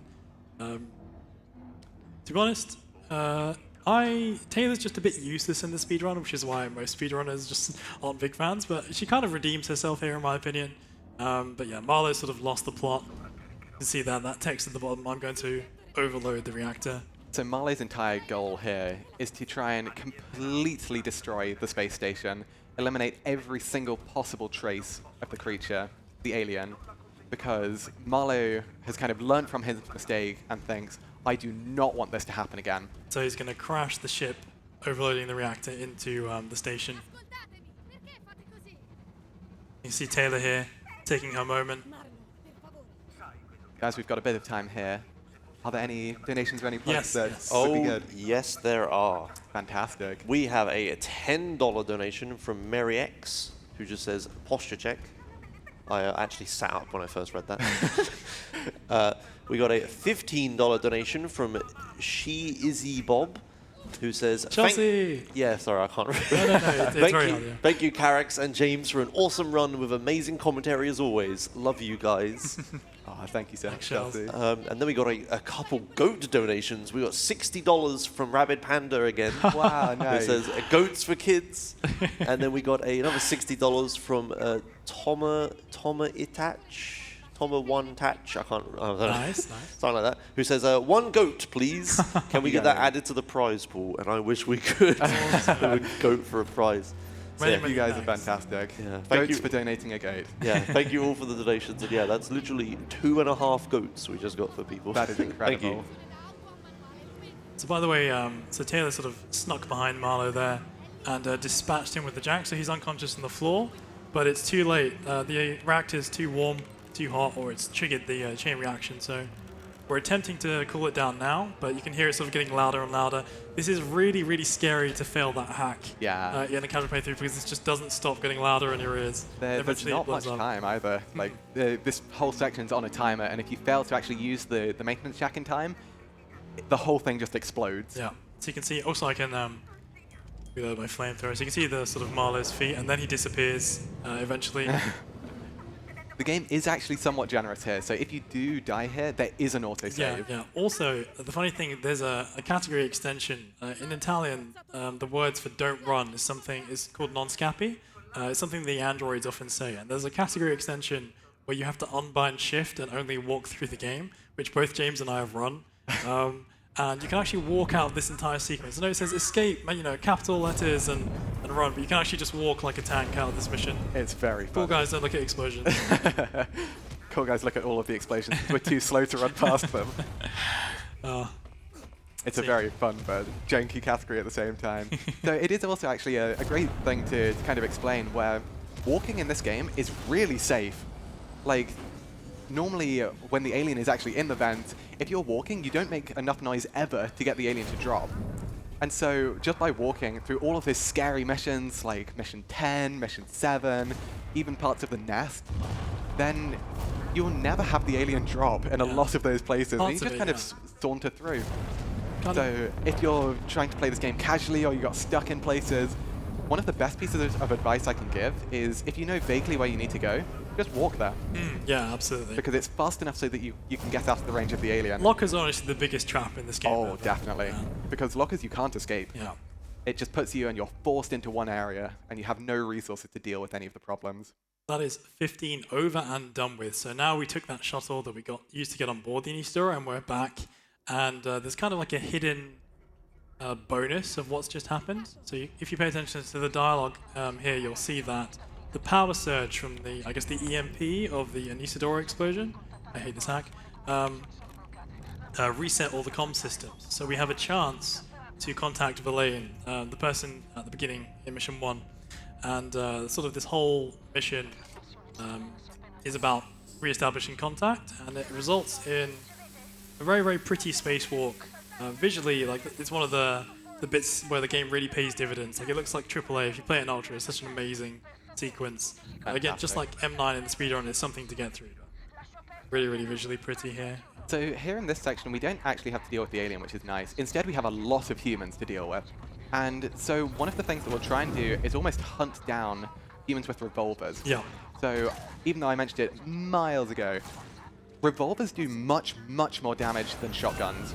to be honest, Taylor's just a bit useless in the speedrun, which is why most speedrunners just aren't big fans, but she kind of redeems herself here in my opinion. But yeah, Marlowe sort of lost the plot. You can see that text at the bottom, I'm going to overload the reactor. So Marley's entire goal here is to try and completely destroy the space station, eliminate every single possible trace of the creature, the alien, because Marlowe has kind of learned from his mistake and thinks, I do not want this to happen again. So he's going to crash the ship, overloading the reactor into the station. You see Taylor here, taking her moment. Guys, we've got a bit of time here. Are there any donations or any plugs Yes, that yes. would be Oh, good? yes, there are. Fantastic. We have a $10 donation from Mary X, who just says, posture check. I actually sat up when I first read that. We got a $15 donation from She Izzy Bob, who says, Chelsea! Yeah, sorry, I can't remember. No, it's very hard, yeah. Thank you, Caraxx and James, for an awesome run with amazing commentary as always. Love you guys. Oh, thank you so much, Thanks, Charles. Chelsea. And then we got a couple goat donations. We got $60 from Rabid Panda again. Wow, It nice. says goats for kids. And then we got another $60 from Toma Itach. Toma One Tatch. I don't know. Nice. Something like that. Who says, one goat, please. Can we get that added to the prize pool? And I wish we could have a goat for a prize. So, Many You guys are thanks. fantastic. Yeah, thank Goats you. for donating a goat. Yeah, thank you all for the donations. And yeah, that's literally 2.5 goats we just got for people. That is incredible. Thank you. So by the way, so Taylor sort of snuck behind Marlowe there and dispatched him with the jack, so he's unconscious on the floor, but it's too late. The reactor's too warm, too hot, or it's triggered the chain reaction, so we're attempting to cool it down now, but you can hear it sort of getting louder and louder. This is really, really scary to fail that hack in a casual playthrough because this just doesn't stop getting louder in your ears. There's Eventually not it blows much up. time either. Like this whole section's on a timer, and if you fail to actually use the maintenance jack in time, the whole thing just explodes. Yeah. So you can see, also I can reload my flamethrower. So you can see the sort of Marlowe's feet, and then he disappears eventually. The game is actually somewhat generous here, so if you do die here, there is an autosave. Yeah. Also, the funny thing, there's a category extension. In Italian, the words for don't run is called non scappi. It's something the androids often say. And there's a category extension where you have to unbind shift and only walk through the game, which both James and I have run. And you can actually walk out this entire sequence. I know it says escape, capital letters and run, but you can actually just walk like a tank out of this mission. It's very fun. Cool guys don't look at explosions. Cool guys look at all of the explosions. We're too slow to run past them. It's a very fun but janky category at the same time. So it is also actually a great thing to kind of explain where walking in this game is really safe. Like, normally when the alien is actually in the vent, if you're walking, you don't make enough noise ever to get the alien to drop. And so just by walking through all of these scary missions, like Mission 10, Mission 7, even parts of the nest, then you'll never have the alien drop in a lot of those places. And you just kind of saunter through. So if you're trying to play this game casually or you got stuck in places, one of the best pieces of advice I can give is if you know vaguely where you need to go, just walk there. Yeah, absolutely. Because it's fast enough so that you can get out of the range of the alien. Lockers are honestly the biggest trap in this game. Oh, ever. definitely. Yeah. Because lockers you can't escape. Yeah. It just puts you and you're forced into one area and you have no resources to deal with any of the problems. That is 15 over and done with. So now we took that shuttle that we used to get on board the Anistor and we're back. And there's kind of like a hidden bonus of what's just happened. So if you pay attention to the dialogue here, you'll see that the power surge from the, I guess, the EMP of the Anistor explosion, I hate this hack, reset all the comm systems. So we have a chance to contact Verlaine, the person at the beginning in Mission 1. And sort of this whole mission is about re-establishing contact, and it results in a very, very pretty spacewalk. Visually, like, it's one of the bits where the game really pays dividends. Like, it looks like AAA. If you play it in Ultra, it's such an amazing sequence. Again, just like M9 in the speedrun, it's something to get through. Really, really visually pretty here. So here in this section, we don't actually have to deal with the alien, which is nice. Instead, we have a lot of humans to deal with. And so one of the things that we'll try and do is almost hunt down humans with revolvers. Yeah. So even though I mentioned it miles ago, revolvers do much, much more damage than shotguns.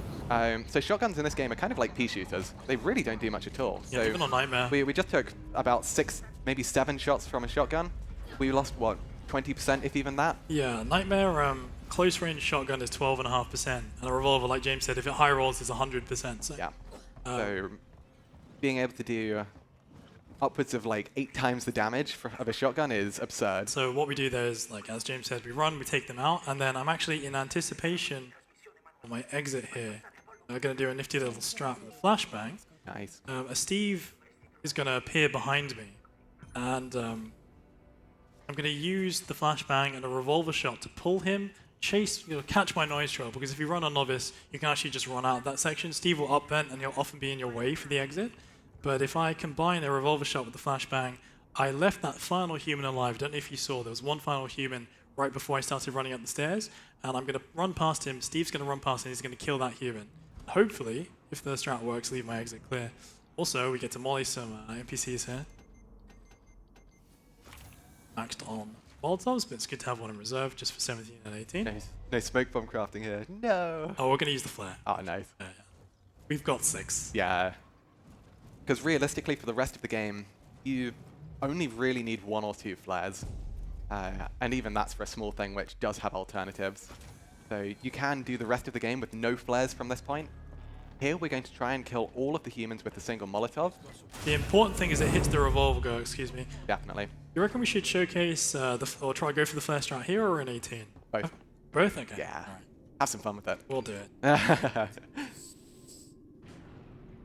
So shotguns in this game are kind of like pea shooters. They really don't do much at all. Yeah, so even on Nightmare. we just took about 6, maybe 7 shots from a shotgun. We lost, what, 20%, if even that? Yeah, Nightmare, close range shotgun is 12.5%, and a revolver, like James said, if it high rolls, is 100%. So, Yeah. So being able to do upwards of like 8 times the damage of a shotgun is absurd. So what we do there is, like, as James said, we run, we take them out, and then I'm actually in anticipation of my exit here. I'm going to do a nifty little strat with a flashbang. Nice. A Steve is going to appear behind me, and I'm going to use the flashbang and a revolver shot to pull him, catch my noise trail, because if you run on Novice, you can actually just run out of that section. Steve will up-vent, and he'll often be in your way for the exit. But if I combine a revolver shot with the flashbang, I left that final human alive. Don't know if you saw, there was one final human right before I started running up the stairs, and I'm going to run past him, Steve's going to run past him, he's going to kill that human. Hopefully, if the strat works, leave my exit clear. Also, we get to molly some NPCs here. Maxed on Molotovs, but it's good to have one in reserve just for 17 and 18. Nice. No smoke bomb crafting here. No. Oh, we're going to use the flare. Oh, nice. Yeah. We've got 6. Yeah. Because realistically, for the rest of the game, you only really need 1 or 2 flares. And even that's for a small thing which does have alternatives. So you can do the rest of the game with no flares from this point. Here we're going to try and kill all of the humans with a single Molotov. The important thing is it hits the revolver go, excuse me. Definitely. You reckon we should showcase or try go for the first strat here or in 18? Both. Both? Okay. Yeah. All right. Have some fun with it. We'll do it.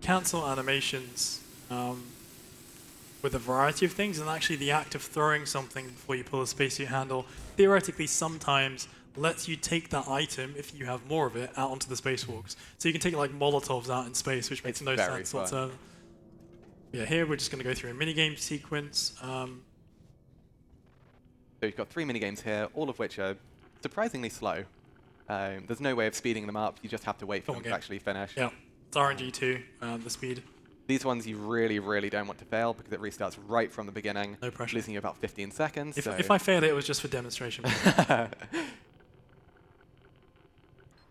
Cancel animations with a variety of things, and actually the act of throwing something before you pull a spacesuit handle theoretically sometimes lets you take that item, if you have more of it, out onto the spacewalks. So you can take like Molotovs out in space, which makes no sense whatsoever. Yeah, here we're just going to go through a minigame sequence. So you've got 3 minigames here, all of which are surprisingly slow. There's no way of speeding them up, you just have to wait for them to actually finish. Yeah, it's RNG too, the speed. These ones you really, really don't want to fail because it restarts right from the beginning, no pressure. losing you about 15 seconds. If I failed it was just for demonstration.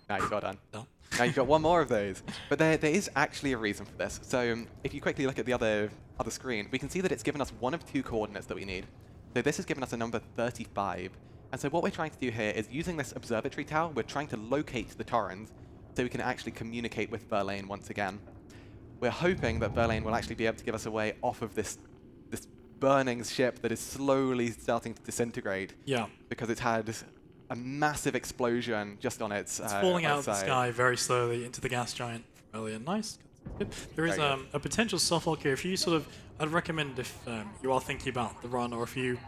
Nice, well done. No. Now you've got 1 more of those. But there is actually a reason for this. So if you quickly look at the other screen, we can see that it's given us 1 of 2 coordinates that we need. So this has given us a number 35. And so what we're trying to do here is using this observatory tower, we're trying to locate the Torrens so we can actually communicate with Verlaine once again. We're hoping that Verlaine will actually be able to give us a way off of this burning ship that is slowly starting to disintegrate. Yeah. Because it's had a massive explosion just on its falling out of the side. sky very slowly into the gas giant. earlier. Nice. Good. There is Very a potential soft lock here. If you sort of, I'd recommend if you are thinking about the run, or if you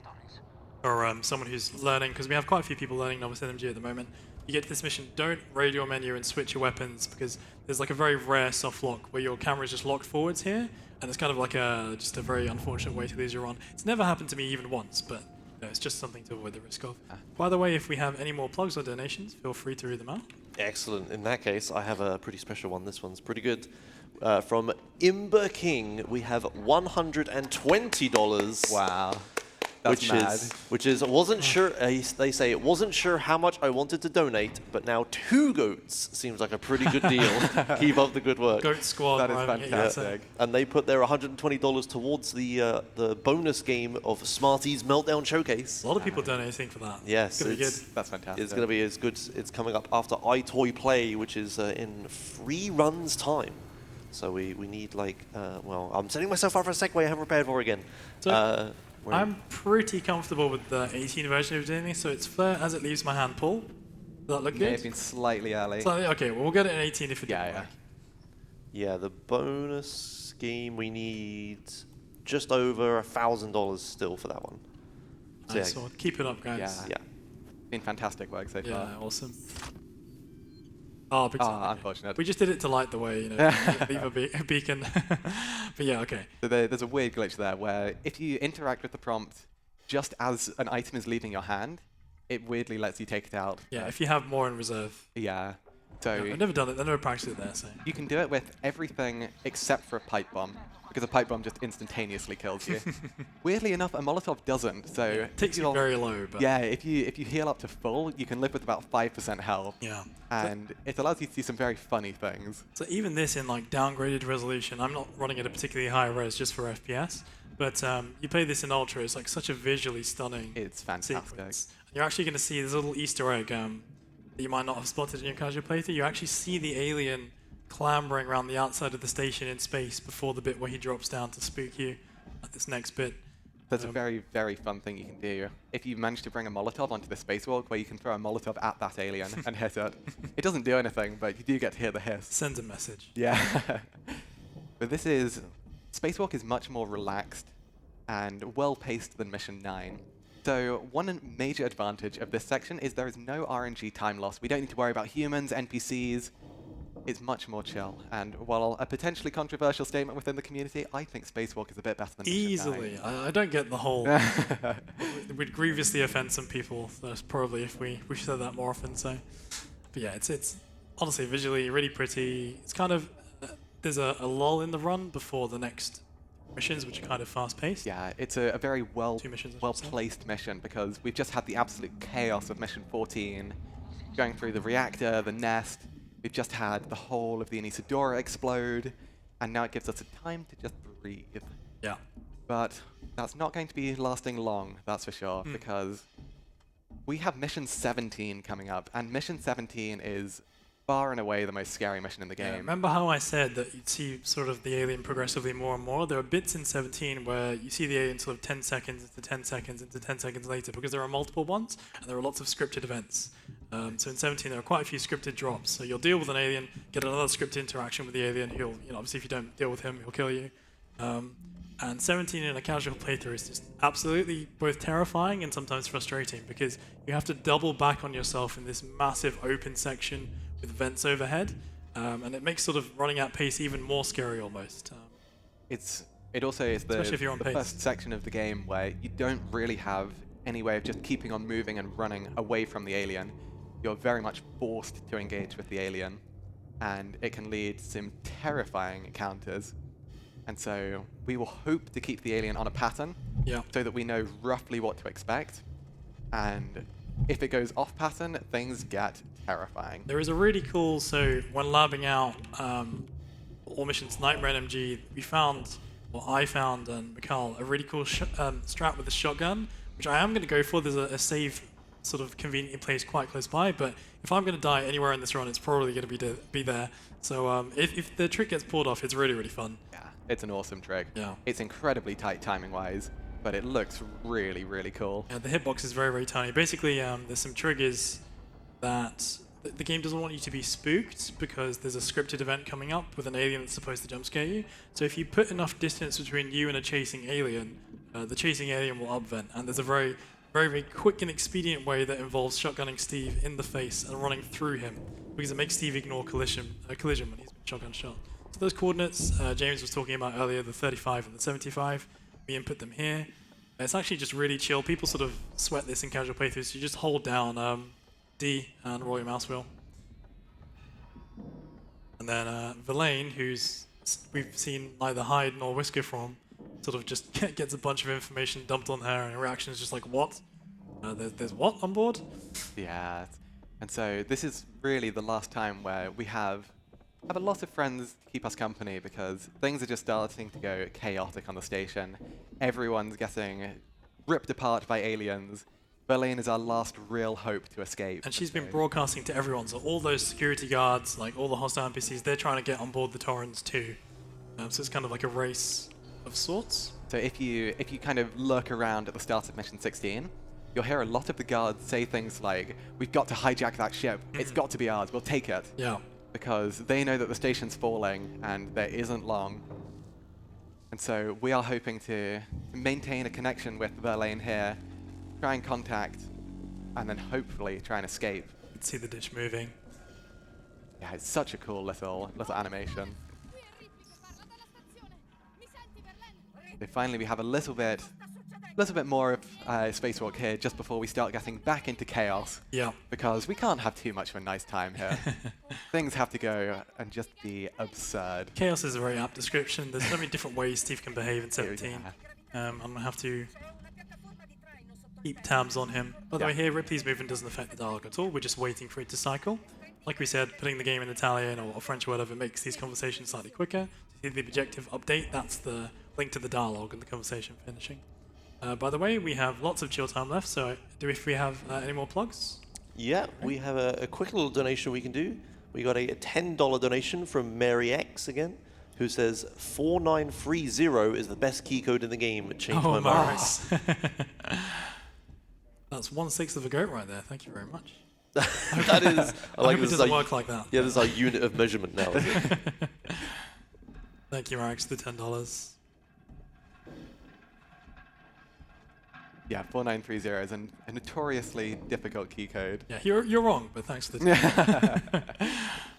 or someone who's learning, because we have quite a few people learning Novice NMG at the moment. You get to this mission, don't raid your menu and switch your weapons, because there's like a very rare soft lock where your camera is just locked forwards here, and it's kind of like just a very unfortunate way to lose your run. It's never happened to me even once, but it's just something to avoid the risk of. By the way, if we have any more plugs or donations, feel free to read them out. Excellent. In that case, I have a pretty special one. This one's pretty good. From Imber King, we have $120. Wow. That's mad. Which is wasn't sure. They say it wasn't sure how much I wanted to donate, but now 2 goats seems like a pretty good deal. Keep up the good work. Goat Squad. That is fantastic. And they put their $120 towards the bonus game of Smarties Meltdown Showcase. A lot of people donating for that. Yes, it's gonna be good. That's fantastic. It's going to be as good. It's coming up after iToy Play, which is in 3 runs time. So we need like well, I'm setting myself up for a segue I haven't prepared for again. So I'm pretty comfortable with the 18 version of doing this, so it's flare as it leaves my hand pull. Does that look May good? have been slightly early. Okay, well, we'll get it in 18 if it didn't work. Yeah, the bonus scheme, we need just over $1,000 still for that one. So Nice one. Keep it up, guys. Yeah. Been fantastic work so far. Yeah, awesome. Oh, big time. Unfortunate. We just did it to light the way, you know, leave a beacon. But yeah, okay. So there's a weird glitch there where if you interact with the prompt just as an item is leaving your hand, it weirdly lets you take it out. Yeah, if you have more in reserve. Yeah. So I've never done it. I've never practiced it there, so. you can do it with everything except for a pipe bomb, because a pipe bomb just instantaneously kills you. Weirdly enough, a Molotov doesn't. So It takes you very low, but. yeah, if you heal up to full, you can live with about 5% health. Yeah. And it allows you to do some very funny things. So even this in like downgraded resolution, I'm not running at a particularly high res just for FPS, but you play this in ultra, it's like such a visually stunning It's fantastic. sequence. You're actually going to see this little Easter egg that you might not have spotted in your casual playthrough. You actually see the alien clambering around the outside of the station in space before the bit where he drops down to spook you at this next bit. There's a very, very fun thing you can do. If you manage to bring a Molotov onto the spacewalk, where you can throw a Molotov at that alien and hit it. It doesn't do anything, but you do get to hear the hiss. Sends a message. Yeah. But Spacewalk is much more relaxed and well-paced than Mission 9. So one major advantage of this section is there is no RNG time loss. We don't need to worry about humans, NPCs. It's much more chill. And while a potentially controversial statement within the community, I think Spacewalk is a bit better than Mission 9. Easily. I don't get the whole... We'd grievously offend some people. That's probably if we said that more often. So, but yeah, it's honestly visually really pretty. It's kind of... there's a lull in the run before the next missions, which are kind of fast-paced. Yeah, it's a very Two missions, I should say. well-placed mission, because we've just had the absolute chaos of Mission 14, going through the reactor, the nest. We've just had the whole of the Anisadora explode, and now it gives us a time to just breathe. Yeah. But that's not going to be lasting long, that's for sure, because we have Mission 17 coming up, and Mission 17 is far and away the most scary mission in the game. Yeah, remember how I said that you'd see sort of the alien progressively more and more? There are bits in 17 where you see the alien sort of 10 seconds into 10 seconds into 10 seconds later, because there are multiple ones and there are lots of scripted events. So in 17 there are quite a few scripted drops. So you'll deal with an alien, get another scripted interaction with the alien. He'll, obviously if you don't deal with him, he'll kill you. And 17 in a casual playthrough is just absolutely both terrifying and sometimes frustrating, because you have to double back on yourself in this massive open section with vents overhead, and it makes sort of running at pace even more scary almost. It also is Especially if you're on the pace. first section of the game where you don't really have any way of just keeping on moving and running away from the alien. You're very much forced to engage with the alien, and it can lead to some terrifying encounters. And so we will hope to keep the alien on a pattern, so that we know roughly what to expect. And if it goes off pattern, things get terrifying. There is a really cool, so when labbing out all missions Nightmare NMG, I found, and Mikhail, a really cool strat with a shotgun, which I am going to go for. There's a save sort of conveniently placed quite close by, but if I'm going to die anywhere in this run, it's probably going to be there. So if the trick gets pulled off, it's really, really fun. Yeah, it's an awesome trick. Yeah. It's incredibly tight timing-wise, but it looks really, really cool. Yeah, the hitbox is very, very tiny. Basically, there's some triggers that the game doesn't want you to be spooked because there's a scripted event coming up with an alien that's supposed to jump scare you. So if you put enough distance between you and a chasing alien, the chasing alien will upvent. And there's a very, very, very quick and expedient way that involves shotgunning Steve in the face and running through him, because it makes Steve ignore collision when he's been shotgun shot. So those coordinates James was talking about earlier, the 35 and the 75, we input them here. It's actually just really chill. People sort of sweat this in casual playthroughs. So you just hold down D and roll your mouse wheel. And then Verlaine, who's we've seen neither hide nor whisker from, sort of just gets a bunch of information dumped on her, and her reaction is just like, what? There's what on board? Yeah, and so this is really the last time where we have a lot of friends to keep us company, because things are just starting to go chaotic on the station. Everyone's getting ripped apart by aliens. Verlaine is our last real hope to escape. And she's been broadcasting to everyone, so all those security guards, like all the hostile NPCs, they're trying to get on board the Torrens too. So it's kind of like a race of sorts. So if you kind of lurk around at the start of Mission 16, you'll hear a lot of the guards say things like, "We've got to hijack that ship. It's got to be ours. We'll take it." Yeah. Because they know that the station's falling and there isn't long. And so we are hoping to maintain a connection with Verlaine here, try and contact, and then hopefully try and escape. You can see the dish moving. Yeah, it's such a cool little animation. So finally we have a little bit more of spacewalk here just before we start getting back into chaos. Yeah. Because we can't have too much of a nice time here. Things have to go and just be absurd. Chaos is a very apt description. There's so many different ways Steve can behave in 17. Yeah. I'm going to have to keep tabs on him. By the way, here, Ripley's movement doesn't affect the dialogue at all. We're just waiting for it to cycle. Like we said, putting the game in Italian or French or whatever makes these conversations slightly quicker. To see the objective update, that's the link to the dialogue and the conversation finishing. By the way, we have lots of chill time left, so if we have any more plugs? Yeah, we have a quick little donation we can do. We got a $10 donation from Mary X again, who says 4930 is the best key code in the game. It changed my mind. Nice. That's 1/6 of a goat right there. Thank you very much. That is. I hope it doesn't work like that. Yeah, this is our unit of measurement now. Is it? Thank you, Caraxx, for the $10. Yeah, 4930 is a notoriously difficult key code. Yeah, you're wrong, but thanks for the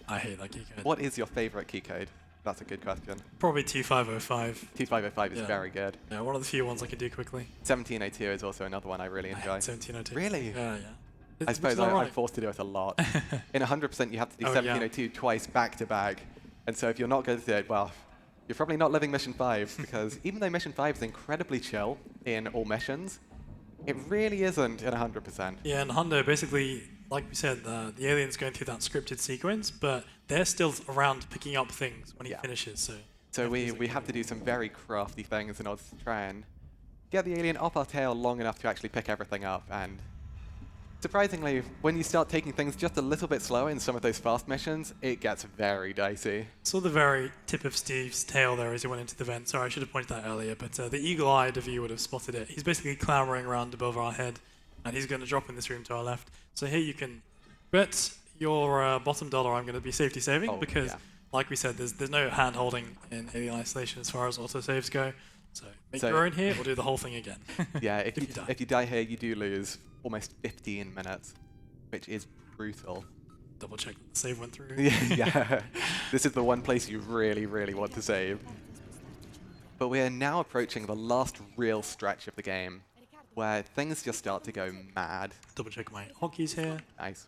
I hate that key code. What is your favorite key code? That's a good question. Probably 2505. 2505 is very good. Yeah, one of the few ones I can do quickly. 1702 is also another one I really enjoy. 1702. Really? Yeah. I suppose I'm forced to do it a lot. In 100%, you have to do 1702 twice back to back. And so if you're not good at it, well, you're probably not living Mission 5, because even though Mission 5 is incredibly chill in all missions, it really isn't in 100%. Yeah, and Hundo, basically, like we said, the alien's going through that scripted sequence, but they're still around picking up things when he finishes. So we have to do some very crafty things in order to try and get the alien off our tail long enough to actually pick everything up. And surprisingly, when you start taking things just a little bit slower in some of those fast missions, it gets very dicey. Saw the very tip of Steve's tail there as he went into the vent. Sorry, I should have pointed that earlier, but the eagle-eyed of you would have spotted it. He's basically clambering around above our head, and he's going to drop in this room to our left. So here you can bet your bottom dollar I'm going to be safety saving, because, like we said, there's no hand-holding in Alien Isolation as far as autosaves go. So make your own here, or do the whole thing again. Yeah, if you die here, you do lose almost 15 minutes, which is brutal. Double check that the save went through. Yeah, this is the one place you really, really want to save. But we are now approaching the last real stretch of the game, where things just start to go mad. Double check my hotkeys here. Nice.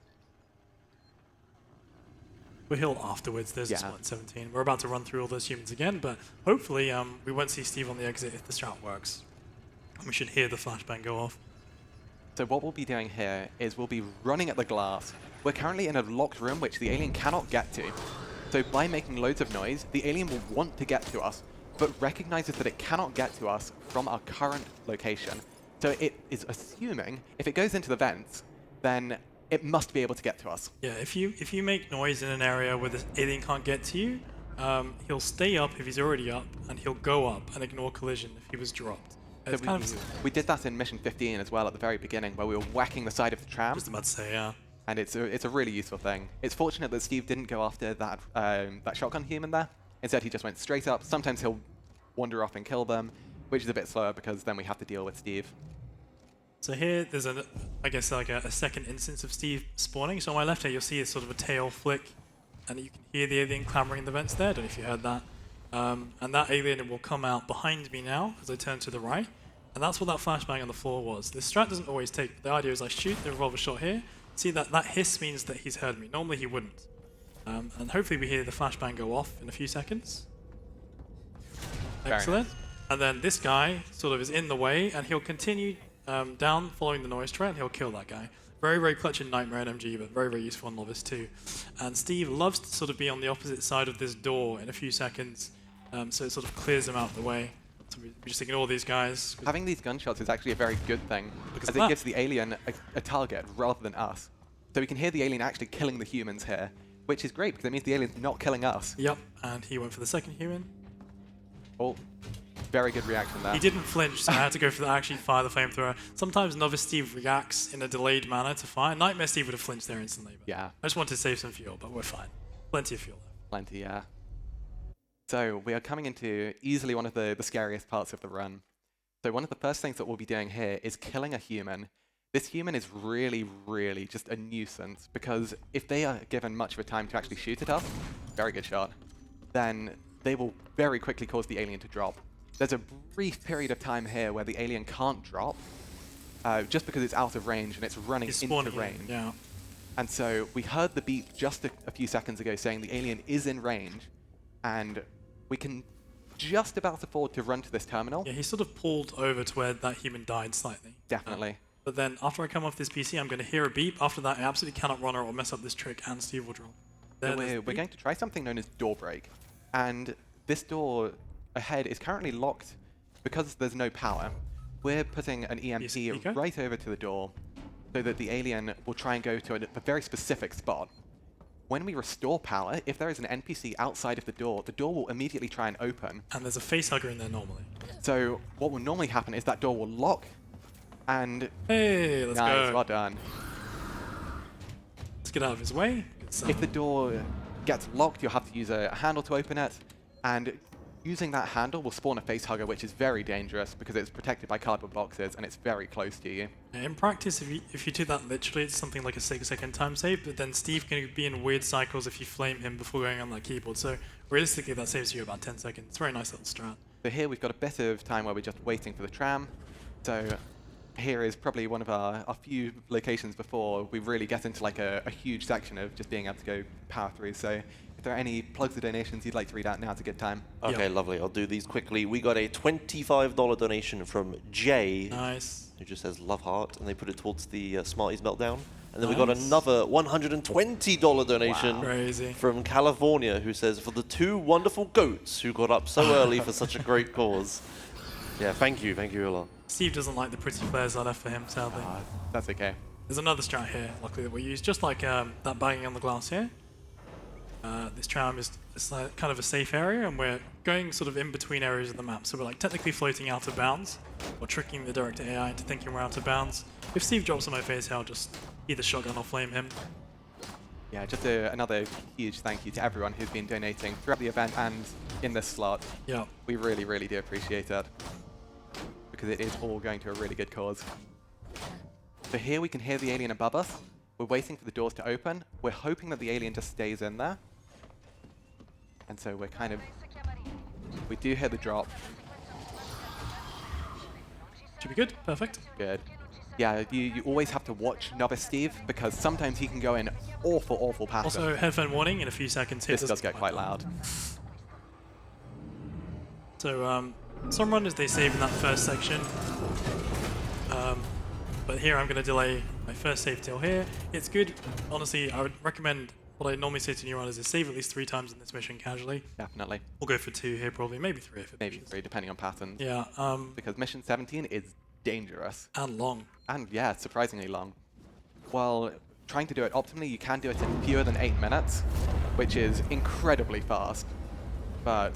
We'll heal afterwards. There's a spot in 17. We're about to run through all those humans again, but hopefully we won't see Steve on the exit if the strat works. And we should hear the flashbang go off. So what we'll be doing here is we'll be running at the glass. We're currently in a locked room which the alien cannot get to. So by making loads of noise, the alien will want to get to us, but recognizes that it cannot get to us from our current location. So it is assuming if it goes into the vents, then it must be able to get to us. Yeah, if you make noise in an area where the alien can't get to you, he'll stay up if he's already up, and he'll go up and ignore collision if he was dropped. So we did that in Mission 15 as well at the very beginning, where we were whacking the side of the tram. Just about to say, yeah. And it's a really useful thing. It's fortunate that Steve didn't go after that that shotgun human there. Instead, he just went straight up. Sometimes he'll wander off and kill them, which is a bit slower because then we have to deal with Steve. So here, there's I guess like a second instance of Steve spawning. So on my left here, you'll see a sort of a tail flick, and you can hear the alien clambering in the vents there. I don't know if you heard that. And that alien will come out behind me now as I turn to the right. And that's what that flashbang on the floor was. This strat doesn't always take. The idea is I shoot the revolver shot here. See that hiss means that he's heard me. Normally he wouldn't. And hopefully we hear the flashbang go off in a few seconds. Excellent. And then this guy sort of is in the way, and he'll continue down following the noise trail, and he'll kill that guy. Very, very clutch in Nightmare NMG, but very, very useful in Novice too. And Steve loves to sort of be on the opposite side of this door in a few seconds, so it sort of clears him out of the way. So we just ignore these guys. Having these gunshots is actually a very good thing, Because as it gives the alien a target rather than us. So we can hear the alien actually killing the humans here, which is great because it means the alien's not killing us. Yep, and he went for the second human. Oh, very good reaction there. He didn't flinch, so I had to go for actually fire the flamethrower. Sometimes Novice Steve reacts in a delayed manner to fire. Nightmare Steve would have flinched there instantly. But Yeah. I just wanted to save some fuel, but we're fine. Plenty of fuel left. Plenty, yeah. So we are coming into easily one of the scariest parts of the run. So one of the first things that we'll be doing here is killing a human. This human is really, really just a nuisance because if they are given much of a time to actually shoot at us, very good shot, then they will very quickly cause the alien to drop. There's a brief period of time here where the alien can't drop just because it's out of range and it's running into range. Yeah. And so we heard the beep just a few seconds ago saying the alien is in range, and we can just about afford to run to this terminal. Yeah, he sort of pulled over to where that human died slightly. Definitely. But then after I come off this PC, I'm going to hear a beep. After that, I absolutely cannot run or I'll mess up this trick, and Steve will drop. So we're going to try something known as door break. And this door ahead is currently locked because there's no power. We're putting an EMP right over to the door so that the alien will try and go to a very specific spot. When we restore power, if there is an NPC outside of the door will immediately try and open. And there's a facehugger in there normally. So what will normally happen is that door will lock and... Hey, let's nice, go. well done. Let's get out of his way. If the door gets locked, you'll have to use a handle to open it, and using that handle will spawn a facehugger, which is very dangerous because it's protected by cardboard boxes and it's very close to you. In practice, if you do that literally, it's something like a 6-second time save, but then Steve can be in weird cycles if you flame him before going on that keyboard. So realistically, that saves you about 10 seconds. It's a very nice little strat. So here we've got a bit of time where we're just waiting for the tram. So here is probably one of our few locations before we really get into like a huge section of just being able to go power through. So if there are any plugs or donations you'd like to read out, now's a good time. Okay, lovely. I'll do these quickly. We got a $25 donation from Jay. Nice. Who just says love heart, and they put it towards the Smarties meltdown. And then we got another $120 donation Crazy. from California, who says, for the two wonderful goats who got up so early for such a great cause. Yeah, thank you a lot. Steve doesn't like the pretty flares I left for him, sadly. That's okay. There's another strat here, luckily, that we use, just like that banging on the glass here. This tram is like kind of a safe area, and we're going sort of in between areas of the map. So we're like technically floating out of bounds, or tricking the director AI into thinking we're out of bounds. If Steve drops on my face, I'll just either shotgun or flame him. Yeah, just another huge thank you to everyone who's been donating throughout the event and in this slot. Yeah. We really, really do appreciate it, because it is all going to a really good cause. So here we can hear the alien above us. We're waiting for the doors to open. We're hoping that the alien just stays in there. And so we're kind of... We do hear the drop. Should be good. Perfect. Good. Yeah, you always have to watch Novice Steve, because sometimes he can go in awful patterns. Also, headphone warning in a few seconds. This does get quite loud. So, some runners, they save in that first section. But here I'm going to delay my first save till here. It's good. Honestly, I would recommend, what I normally say to new runners is save at least 3 times in this mission casually. Definitely. We'll go for 2 here probably, maybe 3 if it Maybe pushes. 3, depending on patterns. Yeah. Because mission 17 is dangerous. And long. And yeah, surprisingly long. While trying to do it optimally, you can do it in fewer than 8 minutes, which is incredibly fast. But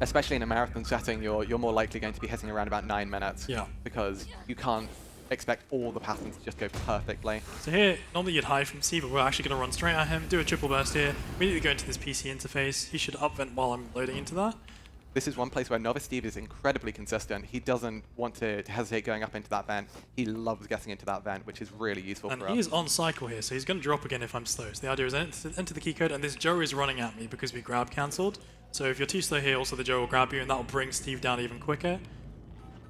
especially in a marathon setting, you're more likely going to be hitting around about 9 minutes. Yeah. Because you can't expect all the patterns to just go perfectly. So here, normally you'd hide from C, but we're actually going to run straight at him, do a triple burst here, immediately go into this PC interface. He should up vent while I'm loading into that. This is one place where Novice Steve is incredibly consistent. He doesn't want to hesitate going up into that vent. He loves getting into that vent, which is really useful And for he us. is on cycle here, so he's going to drop again if I'm slow. So the idea is enter the key code, and this Joe is running at me because we grab cancelled. So if you're too slow here, also the Joe will grab you, and that will bring Steve down even quicker.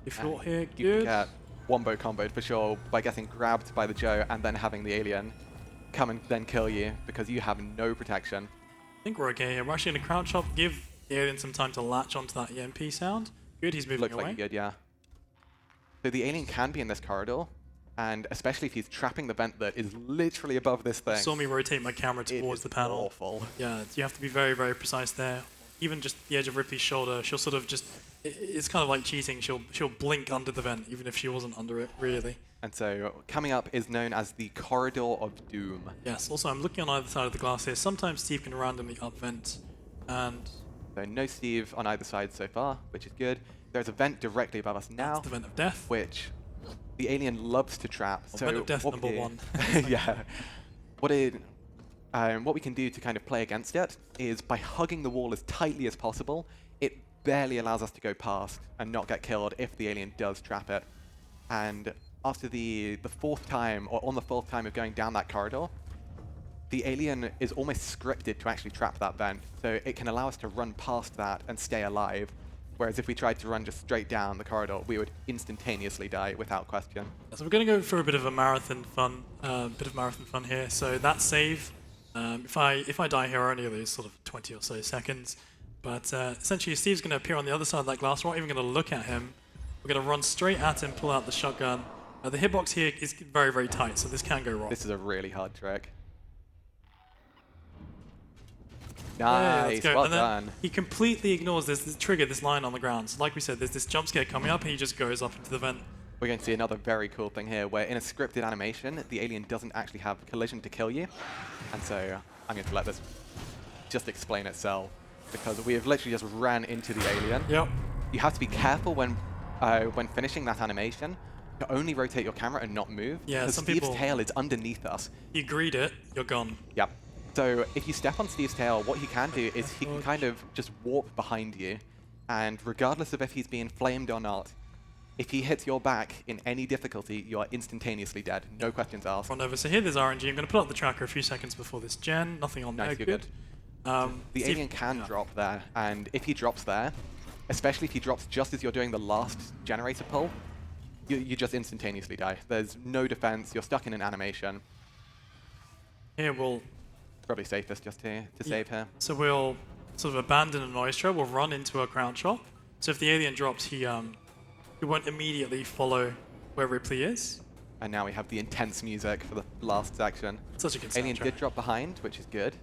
If you're here, You can good. get wombo comboed for sure by getting grabbed by the Joe and then having the alien come and then kill you because you have no protection. I think we're okay here. We're actually going to crouch up, give the alien some time to latch onto that EMP sound. Good, he's moving Looks away. like you're good, yeah. So the alien can be in this corridor, and especially if he's trapping the vent that is literally above this thing. Saw me rotate my camera It towards is the panel. awful. Yeah, you have to be very, very precise there. Even just the edge of Ripley's shoulder, she'll sort of just... It's kind of like cheating. She'll blink under the vent, even if she wasn't under it, really. And so coming up is known as the Corridor of Doom. Yes, also I'm looking on either side of the glass here. Sometimes Steve can randomly up vent, and So no Steve on either side so far, which is good. There's a vent directly above us now, that's the vent of death. which the alien loves to trap. Well, So vent of death what we number do- one. yeah. What we can do to kind of play against it is by hugging the wall as tightly as possible, it barely allows us to go past and not get killed if the alien does trap it. And after the fourth time, or on the fourth time of going down that corridor, the alien is almost scripted to actually trap that vent, so it can allow us to run past that and stay alive. Whereas if we tried to run just straight down the corridor, we would instantaneously die without question. So we're going to go for a bit of a marathon fun, here. So that save, if I die here, I only lose sort of 20 or so seconds. But essentially, Steve's going to appear on the other side of that glass. We're not even going to look at him. We're going to run straight at him, pull out the shotgun. The hitbox here is very, very tight, so this can go wrong. This is a really hard trick. Yeah, let's Nice, go. well And then done. he completely ignores this trigger, this line on the ground. So like we said, there's this jump scare coming up, and he just goes up into the vent. We're going to see another very cool thing here, where in a scripted animation, the alien doesn't actually have collision to kill you. And so I'm going to let this just explain itself, because we have literally just ran into the alien. Yep. You have to be careful when finishing that animation to only rotate your camera and not move. Yeah, because some Steve's people- tail is underneath us. You greed it, you're gone. Yep. So if you step on Steve's tail, what he can do is he can kind of just warp behind you. And regardless of if he's being flamed or not, if he hits your back in any difficulty, you are instantaneously dead. No questions asked. Run over. So here there's RNG. I'm going to put up the tracker a few seconds before this gen. Nothing on Nice, there. you're Good. The Steve- alien can yeah. drop there, and if he drops there, especially if he drops just as you're doing the last generator pull, you just instantaneously die. There's no defense, you're stuck in an animation. Here we'll... Probably safest just to save her. So we'll sort of abandon a noise trail. We'll run into a crown chop. So if the alien drops, he won't immediately follow where Ripley is. And now we have the intense music for the last section. Such a good Alien soundtrack. did drop behind, which is good.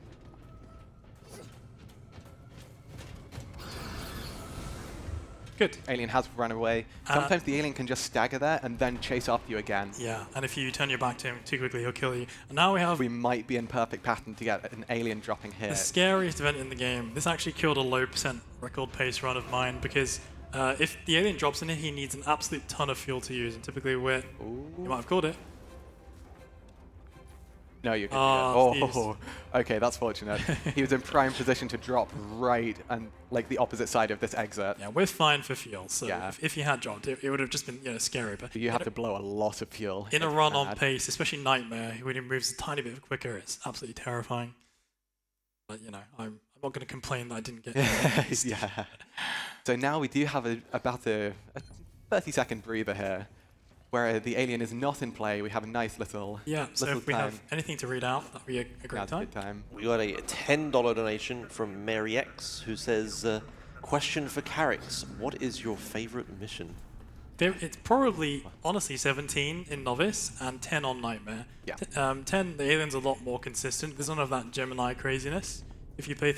Good. Alien has run away. Sometimes the alien can just stagger there and then chase after you again. Yeah, and if you turn your back to him too quickly, he'll kill you. And now we have We might be in perfect pattern to get an alien dropping here. the scariest event in the game. This actually killed a low percent record pace run of mine because if the alien drops in here, he needs an absolute ton of fuel to use. And typically you might have called it. No, you can Oh, do that. Oh, okay, that's fortunate. He was in prime position to drop right and like the opposite side of this exit. Yeah, we're fine for fuel. So Yeah. if he had dropped, it would have just been scary. But You have to blow a lot of fuel. in a It's run on bad. pace, especially Nightmare, when he moves a tiny bit quicker, it's absolutely terrifying. But I'm not going to complain that I didn't get it. Yeah. So now we do have about a 30-second breather here, where the alien is not in play. We have a nice little Yeah, so little if we time. have anything to read out, that'd be a great Now's a time. good time. We got a $10 donation from Mary X, who says, question for Caraxx, what is your favorite mission? It's probably, honestly, 17 in Novice and 10 on Nightmare. Yeah. 10, the alien's a lot more consistent. There's none of that Gemini craziness if you play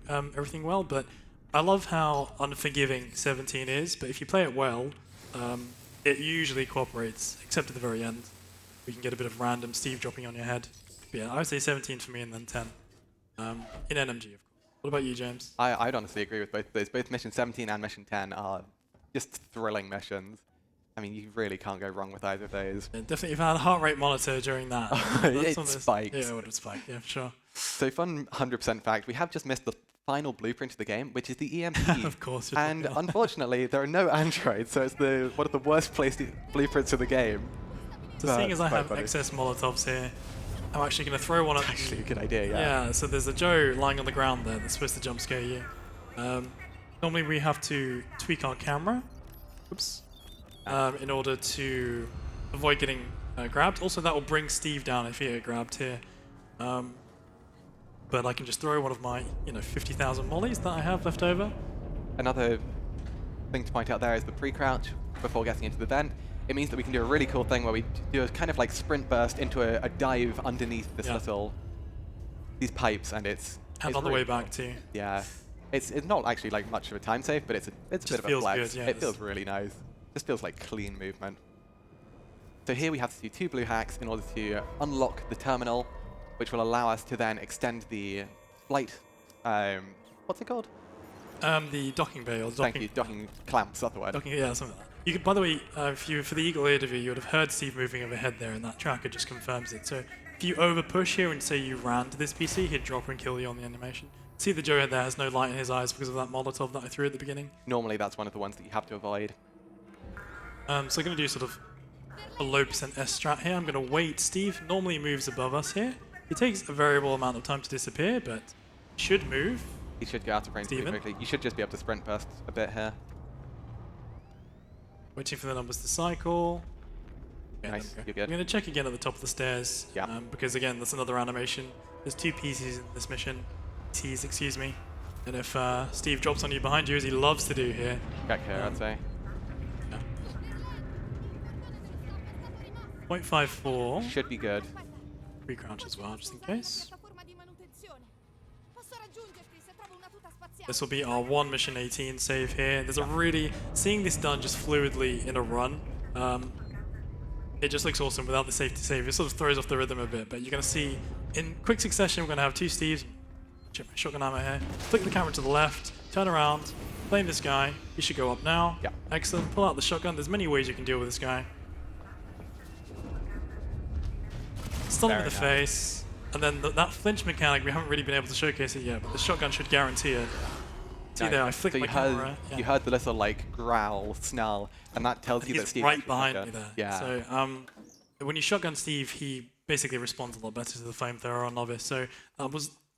everything well, but I love how unforgiving 17 is, but if you play it well, it usually cooperates, except at the very end. We can get a bit of random Steve dropping on your head. But yeah, I would say 17 for me and then 10. In NMG, of course. What about you, James? I'd honestly agree with both of those. Both Mission 17 and Mission 10 are just thrilling missions. I mean, you really can't go wrong with either of those. Yeah, definitely, if I had a heart rate monitor during that, It some of this- spikes. Yeah, it would have spiked. Yeah, for sure. So fun 100% fact, we have just missed the final blueprint of the game, which is the EMP. Of course. you're And talking about- unfortunately, there are no androids, so it's one of the worst placed blueprints of the game. So seeing as I quite have funny. excess Molotovs here, I'm actually going to throw one at Actually, a good idea, yeah. Yeah, so there's a Joe lying on the ground there that's supposed to jump scare you. Normally we have to tweak our camera, oops, in order to avoid getting grabbed. Also, that will bring Steve down if you get grabbed here. But I can just throw one of my, 50,000 mollies that I have left over. Another thing to point out there is the pre-crouch before getting into the vent. It means that we can do a really cool thing where we do a kind of like sprint burst into a dive underneath this these pipes, and it's And on the really way back cool. too. Yeah, it's not actually like much of a time save, but it's a bit of a feels flex. good, yeah, it feels really nice. Just feels like clean movement. So here we have to do 2 blue hacks in order to unlock the terminal, which will allow us to then extend the flight. What's it called? The docking bay or Thank you, docking clamps. That's the word. Docking, yeah, something like that. You could, by the way, for the eagle ear view, you would have heard Steve moving overhead there, and that tracker just confirms it. So if you over push here and say you ran to this PC, he'd drop and kill you on the animation. See the Joe head there has no light in his eyes because of that Molotov that I threw at the beginning. Normally that's one of the ones that you have to avoid. So I'm going to do sort of a low percent S strat here. I'm going to wait. Steve normally moves above us here. He takes a variable amount of time to disappear, but should move. He should get out of range pretty Steven? quickly. You should just be able to sprint burst a bit here. Waiting for the numbers to cycle. Yeah, Nice, there we you're go. good. I'm going to check again at the top of the stairs. Yeah. Because again, that's another animation. There's 2 PCs in this mission. T's, excuse me. And if Steve drops on you behind you, as he loves to do here. Back here, I'd say. Yeah. 0.54. Should be good. Pre-crouch as well, just in case. This will be our 1 mission 18 save here. There's a really, seeing this done just fluidly in a run, it just looks awesome without the safety save. It sort of throws off the rhythm a bit, but you're going to see in quick succession, we're going to have 2 Steves. Check my shotgun ammo here. Flick the camera to the left, turn around, blame this guy. He should go up now. Yeah. Excellent. Pull out the shotgun. There's many ways you can deal with this guy. Stun him in the Very face. And then that flinch mechanic, we haven't really been able to showcase it yet, but the shotgun should guarantee it. See Nice. there, I flicked so my camera. you heard the little like growl, snarl, and that tells you that He's Steve right actually behind got me it. there. Yeah. So when you shotgun Steve, he basically responds a lot better to the flamethrower on Novice. So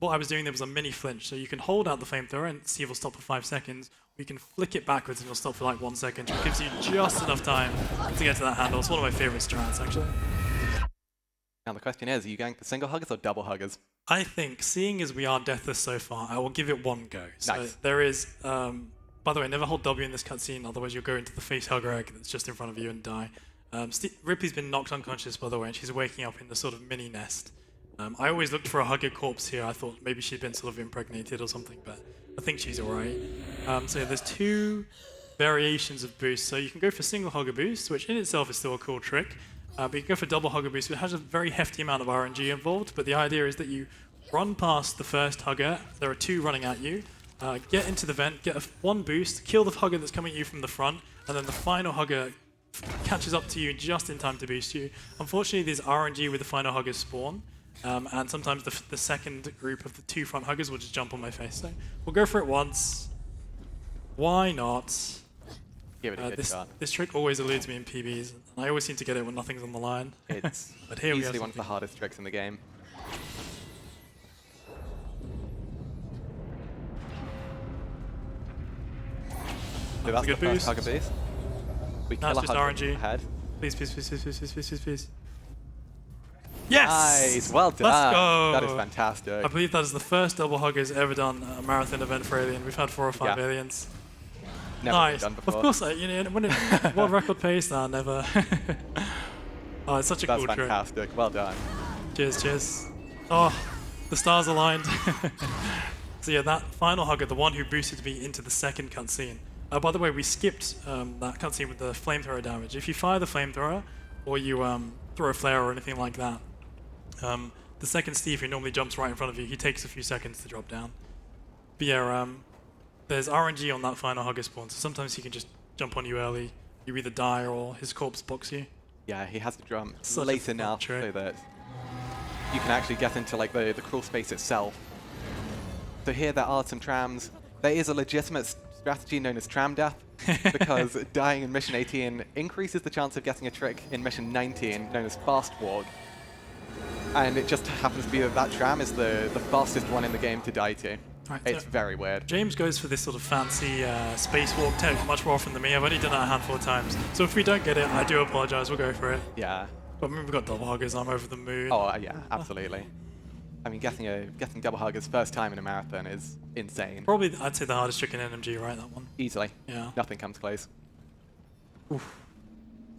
what I was doing there was a mini flinch. So you can hold out the flamethrower and Steve will stop for 5 seconds. Or you can flick it backwards and it'll stop for like 1 second, which gives you just enough time to get to that handle. It's one of my favorite strats, actually. Now the question is, are you going for single huggers or double huggers? I think, seeing as we are deathless so far, I will give it 1 go. So Nice. there is, by the way, never hold W in this cutscene, otherwise you'll go into the face hugger egg that's just in front of you and die. Ripley's been knocked unconscious, by the way, and she's waking up in the sort of mini nest. I always looked for a hugger corpse here. I thought maybe she'd been sort of impregnated or something, but I think she's alright. So yeah, there's 2 variations of boost. So you can go for single hugger boost, which in itself is still a cool trick. But you can go for double hugger boost, which has a very hefty amount of RNG involved. But the idea is that you run past the first hugger. There are 2 running at you. Get into the vent, get 1 boost, kill the hugger that's coming at you from the front, and then the final hugger catches up to you just in time to boost you. Unfortunately, there's RNG with the final huggers spawn. And sometimes the second group of the 2 front huggers will just jump on my face. So we'll go for it once. Why not? Give it a good shot. This trick always eludes me in PBs. And I always seem to get it when nothing's on the line. It's But here we easily have one of the something. hardest tricks in the game. So that's a the good first boost. hugger boost. We Now kill it's a just hugger RNG. ahead. Please, please, please, please, please, please, please, please, please. Yes! Nice, well done. Let's go! That is fantastic. I believe that is the first double huggers ever done at a marathon event for Alien. We've had 4 or 5 Yeah. aliens. Never been Nice. done Of before. course, when it world record pace, nah, never. Oh, it's such a That's cool trick. fantastic. Well done. Cheers, cheers. Oh, the stars aligned. So yeah, that final hugger, the one who boosted me into the second cutscene. By the way, we skipped that cutscene with the flamethrower damage. If you fire the flamethrower, or you throw a flare or anything like that, the second Steve, who normally jumps right in front of you, he takes a few seconds to drop down. But yeah, there's RNG on that final hugger spawn, so sometimes he can just jump on you early. you either die or his corpse blocks you. Yeah, he has to jump Such a late fun enough trick. so that you can actually get into like the crawl space itself. So here there are some trams. There is a legitimate strategy known as tram death, because dying in mission 18 increases the chance of getting a trick in mission 19 known as fast walk. And it just happens to be that that tram is the fastest one in the game to die to. Right, It's so very weird. James goes for this sort of fancy spacewalk tech much more often than me. I've only done it a handful of times. So if we don't get it, I do apologize. We'll go for it. Yeah. But I mean, we've got double huggers. I'm over the moon. Oh, yeah, absolutely. I mean, getting double huggers first time in a marathon is insane. Probably, I'd say the hardest trick in NMG, right? That one. Easily. Yeah. Nothing comes close.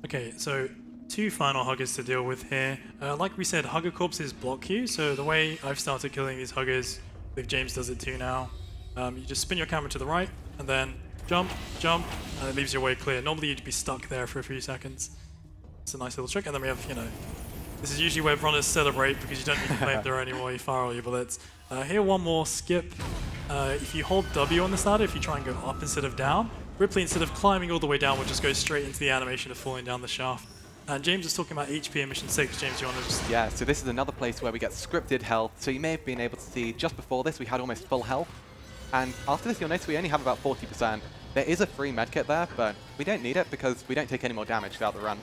Okay, so 2 final huggers to deal with here. Like we said, hugger corpses block you. So the way I've started killing these huggers, if James does it too now, you just spin your camera to the right and then jump, and it leaves your way clear. Normally you'd be stuck there for a few seconds. It's a nice little trick. And then we have, this is usually where runners celebrate because you don't need to flamethrower anymore. You fire all your bullets. Here, one more skip. If you hold W on the starter, if you try and go up instead of down, Ripley, instead of climbing all the way down, will just go straight into the animation of falling down the shaft. And James is talking about HP in Mission 6. James, you want to just... Yeah, so this is another place where we get scripted health. So you may have been able to see just before this we had almost full health. And after this you'll notice we only have about 40%. There is a free medkit there, but we don't need it because we don't take any more damage throughout the run.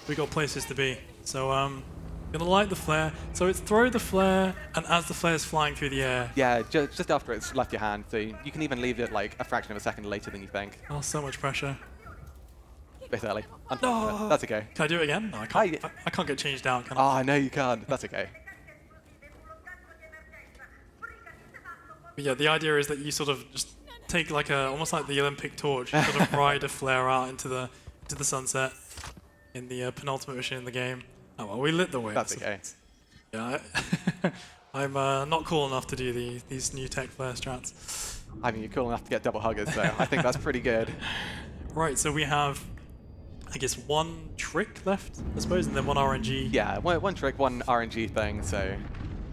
We got places to be. So, gonna light the flare. So it's throw the flare, and as the flare is flying through the air. Yeah, just after it's left your hand, so you can even leave it like a fraction of a second later than you think. Oh, so much pressure. Bit early. No. That's okay. Can I do it again? No, I can't. I can't get changed out, can I? Oh, no, you can't. That's okay. But yeah, the idea is that you sort of just take like almost like the Olympic torch, you sort of ride a flare out into the sunset in the penultimate mission in the game. Oh well, we lit the way. That's okay. Yeah, I'm not cool enough to do these new tech flare strats. I mean, you're cool enough to get double huggers, so I think that's pretty good. Right, so we have, I guess, 1 trick left, I suppose, and then 1 RNG. Yeah, one trick, 1 RNG thing. So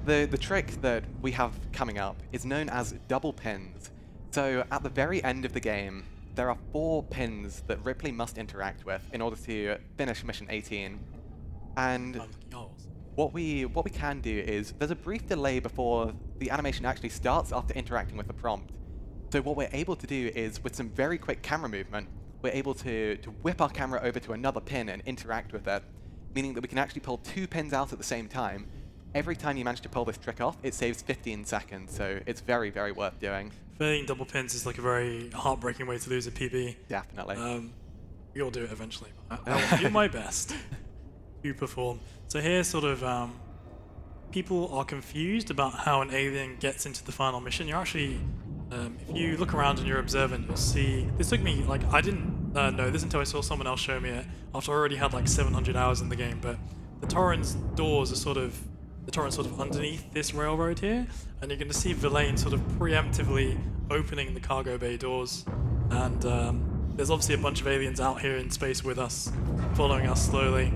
the trick that we have coming up is known as double pins. So at the very end of the game, there are 4 pins that Ripley must interact with in order to finish Mission 18. And what we can do is, there's a brief delay before the animation actually starts after interacting with the prompt. So what we're able to do is, with some very quick camera movement, we're able to whip our camera over to another pin and interact with it, meaning that we can actually pull 2 pins out at the same time. Every time you manage to pull this trick off, it saves 15 seconds, so it's very, very worth doing. Failing double pins is like a very heartbreaking way to lose a PB. Definitely. You'll do it eventually. I will do my best. You perform. So here, sort of, people are confused about how an alien gets into the final mission. You're actually, if you look around and you're observant, you'll see. This took me like I didn't know this until I saw someone else show me it after I already had like 700 hours in the game. But the Torrens doors are sort of underneath this railroad here, and you're going to see Villain sort of preemptively opening the cargo bay doors. And there's obviously a bunch of aliens out here in space with us, following us slowly.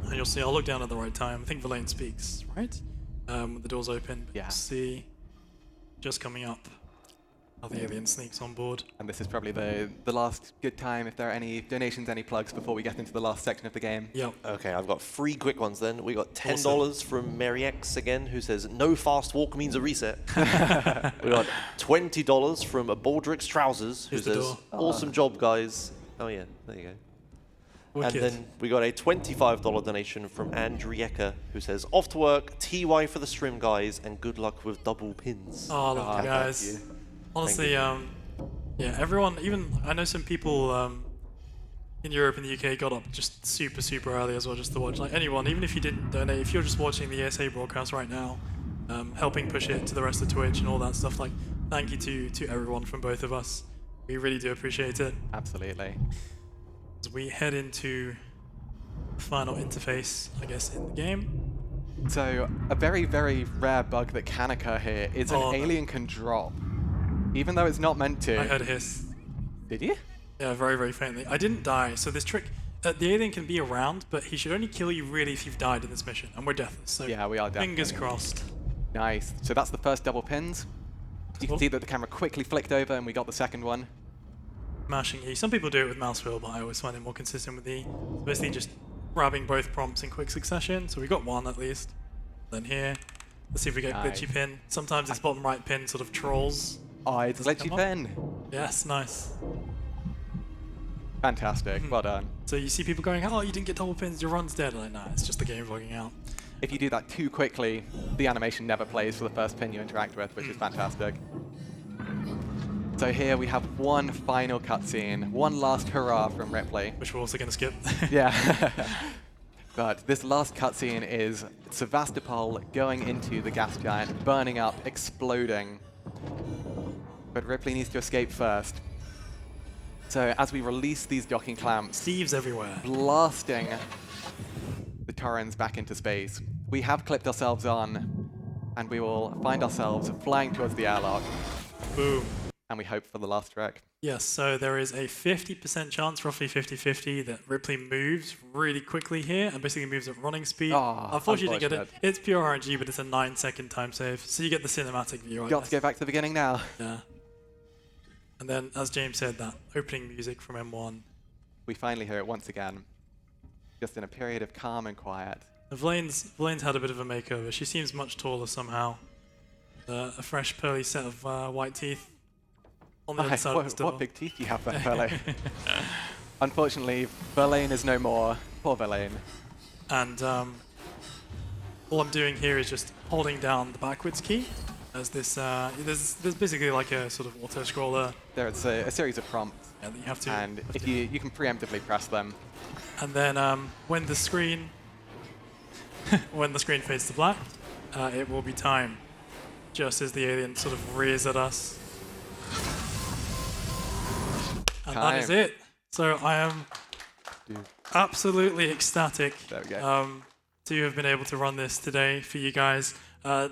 And you'll see, I'll look down at the right time. I think Villain speaks, right? With the doors open. But Yeah. You'll see, just coming up, how the alien sneaks on board. And this is probably the last good time, if there are any donations, any plugs, before we get into the last section of the game. Yep. Okay, I've got 3 quick ones then. We got $10 from Mary X again, who says, no fast walk means a reset. We got $20 from Baldrick's Trousers, who Here's the says, door. awesome job, guys. Oh yeah, there you go. Wicked. And then we got a $25 donation from Andrieka, who says, off to work, TY for the stream, guys, and good luck with double pins. Oh, I love you thank guys. you. Honestly, yeah, everyone, even, I know some people in Europe and the UK got up just super, super early as well just to watch. Like anyone, even if you didn't donate, if you're just watching the ESA broadcast right now, helping push it to the rest of Twitch and all that stuff, like, thank you to everyone from both of us. We really do appreciate it. Absolutely. As we head into the final interface, I guess, in the game. So, a very, very rare bug that can occur here is Oh, an no. alien can drop, even though it's not meant to. I heard a hiss. Did you? Yeah, very, very faintly. I didn't die, so this trick, the alien can be around, but he should only kill you really if you've died in this mission, and we're deathless, so Yeah, we are fingers definitely. crossed. Nice. So that's the first double pins. You can see that the camera quickly flicked over and we got the second one. mashing E. Some people do it with mouse wheel, but I always find it more consistent with E. So basically just grabbing both prompts in quick succession. So we got one at least. Then here, let's see if we get Nice. glitchy pin. Sometimes this bottom right pin sort of trolls. Oh, it's Does it glitchy come up? pin. Yes, nice. Fantastic. Well done. So you see people going, oh, you didn't get double pins, your run's dead. Like, nah, it's just the game vlogging out. If you do that too quickly, the animation never plays for the first pin you interact with, which is fantastic. So here we have one final cutscene, one last hurrah from Ripley. Which we're also going to skip. Yeah. But this last cutscene is Sevastopol going into the gas giant, burning up, exploding. But Ripley needs to escape first. So as we release these docking clamps, Steve's everywhere. blasting the Torrens back into space, we have clipped ourselves on, and we will find ourselves flying towards the airlock, Boom. and we hope for the last wreck. Yes, so there is a 50% chance, roughly 50-50, that Ripley moves really quickly here and basically moves at running speed. Oh, Unfortunately, you didn't get it. unfortunate. It's pure RNG, but it's a 9-second time save, so you get the cinematic view. I Got guess. to go back to the beginning now. Yeah. And then, as James said, that opening music from M1. We finally hear it once again, just in a period of calm and quiet. Vlaine's had a bit of a makeover. She seems much taller somehow. A fresh pearly set of white teeth. On the other side of the door. What big teeth you have there, Verlaine. Unfortunately, Verlaine is no more. Poor Verlaine. And all I'm doing here is just holding down the backwards key. As this, there's basically like a sort of auto scroller. There's a series of prompts, That you have to. and if you can preemptively press them. And then when the screen fades to black, it will be time. Just as the alien sort of rears at us. And that is Time. it. So I am absolutely ecstatic There we go. to have been able to run this today for you guys.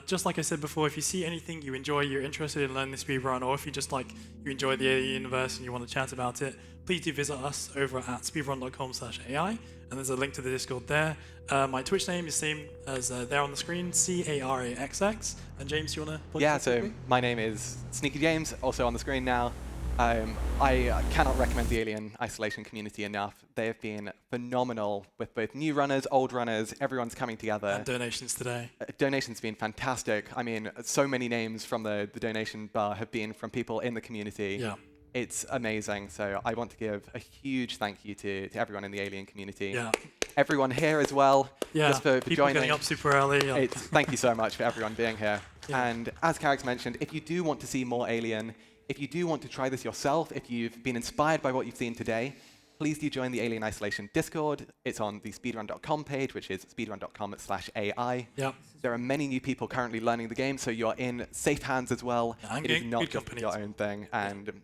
Just like I said before, if you see anything you enjoy, you're interested in learning the speedrun, or if you just you enjoy the alien universe and you want to chat about it, please do visit us over at speedrun.com/AI, and there's a link to the Discord there. My Twitch name is same as there on the screen, Caraxx. And James, you want to plug Yeah, it so quickly? my name is Sneaky James, also on the screen now. I cannot recommend the Alien Isolation community enough. They have been phenomenal with both new runners, old runners, everyone's coming together. And donations today. Donations have been fantastic. I mean, so many names from the donation bar have been from people in the community. Yeah. It's amazing. So I want to give a huge thank you to everyone in the Alien community. Yeah. Everyone here as well, Yeah. just for People joining. getting up super early. Thank you so much for everyone being here. Yeah. And as Caraxx mentioned, if you do want to see more Alien, if you do want to try this yourself, if you've been inspired by what you've seen today, please do join the Alien Isolation Discord. It's on the speedrun.com page, which is speedrun.com/AI. Yeah. There are many new people currently learning the game, so you're in safe hands as well. Yeah, and it is good not just company. your own thing. And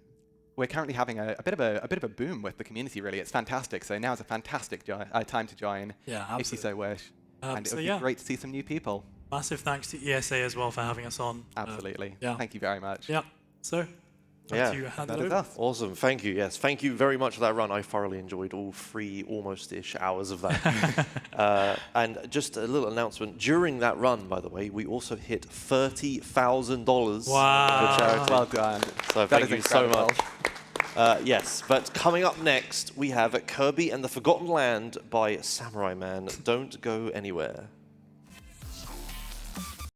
we're currently having a bit of a boom with the community, really. It's fantastic. So now is a fantastic time to join, Yeah, if you absolutely. so wish. And it so would yeah. be great to see some new people. Massive thanks to ESA as well for having us on. Absolutely. yeah. Thank you very much. Yeah. So, Yeah, to hand That it is over. us. Awesome. Thank you. Yes. Thank you very much for that run. I thoroughly enjoyed all 3 almost-ish hours of that. And just a little announcement. During that run, by the way, we also hit $30,000 Wow. for charity. Well done. So That thank is you so incredible. much. Yes, but coming up next, we have Kirby and the Forgotten Land by Samurai Man. Don't go anywhere.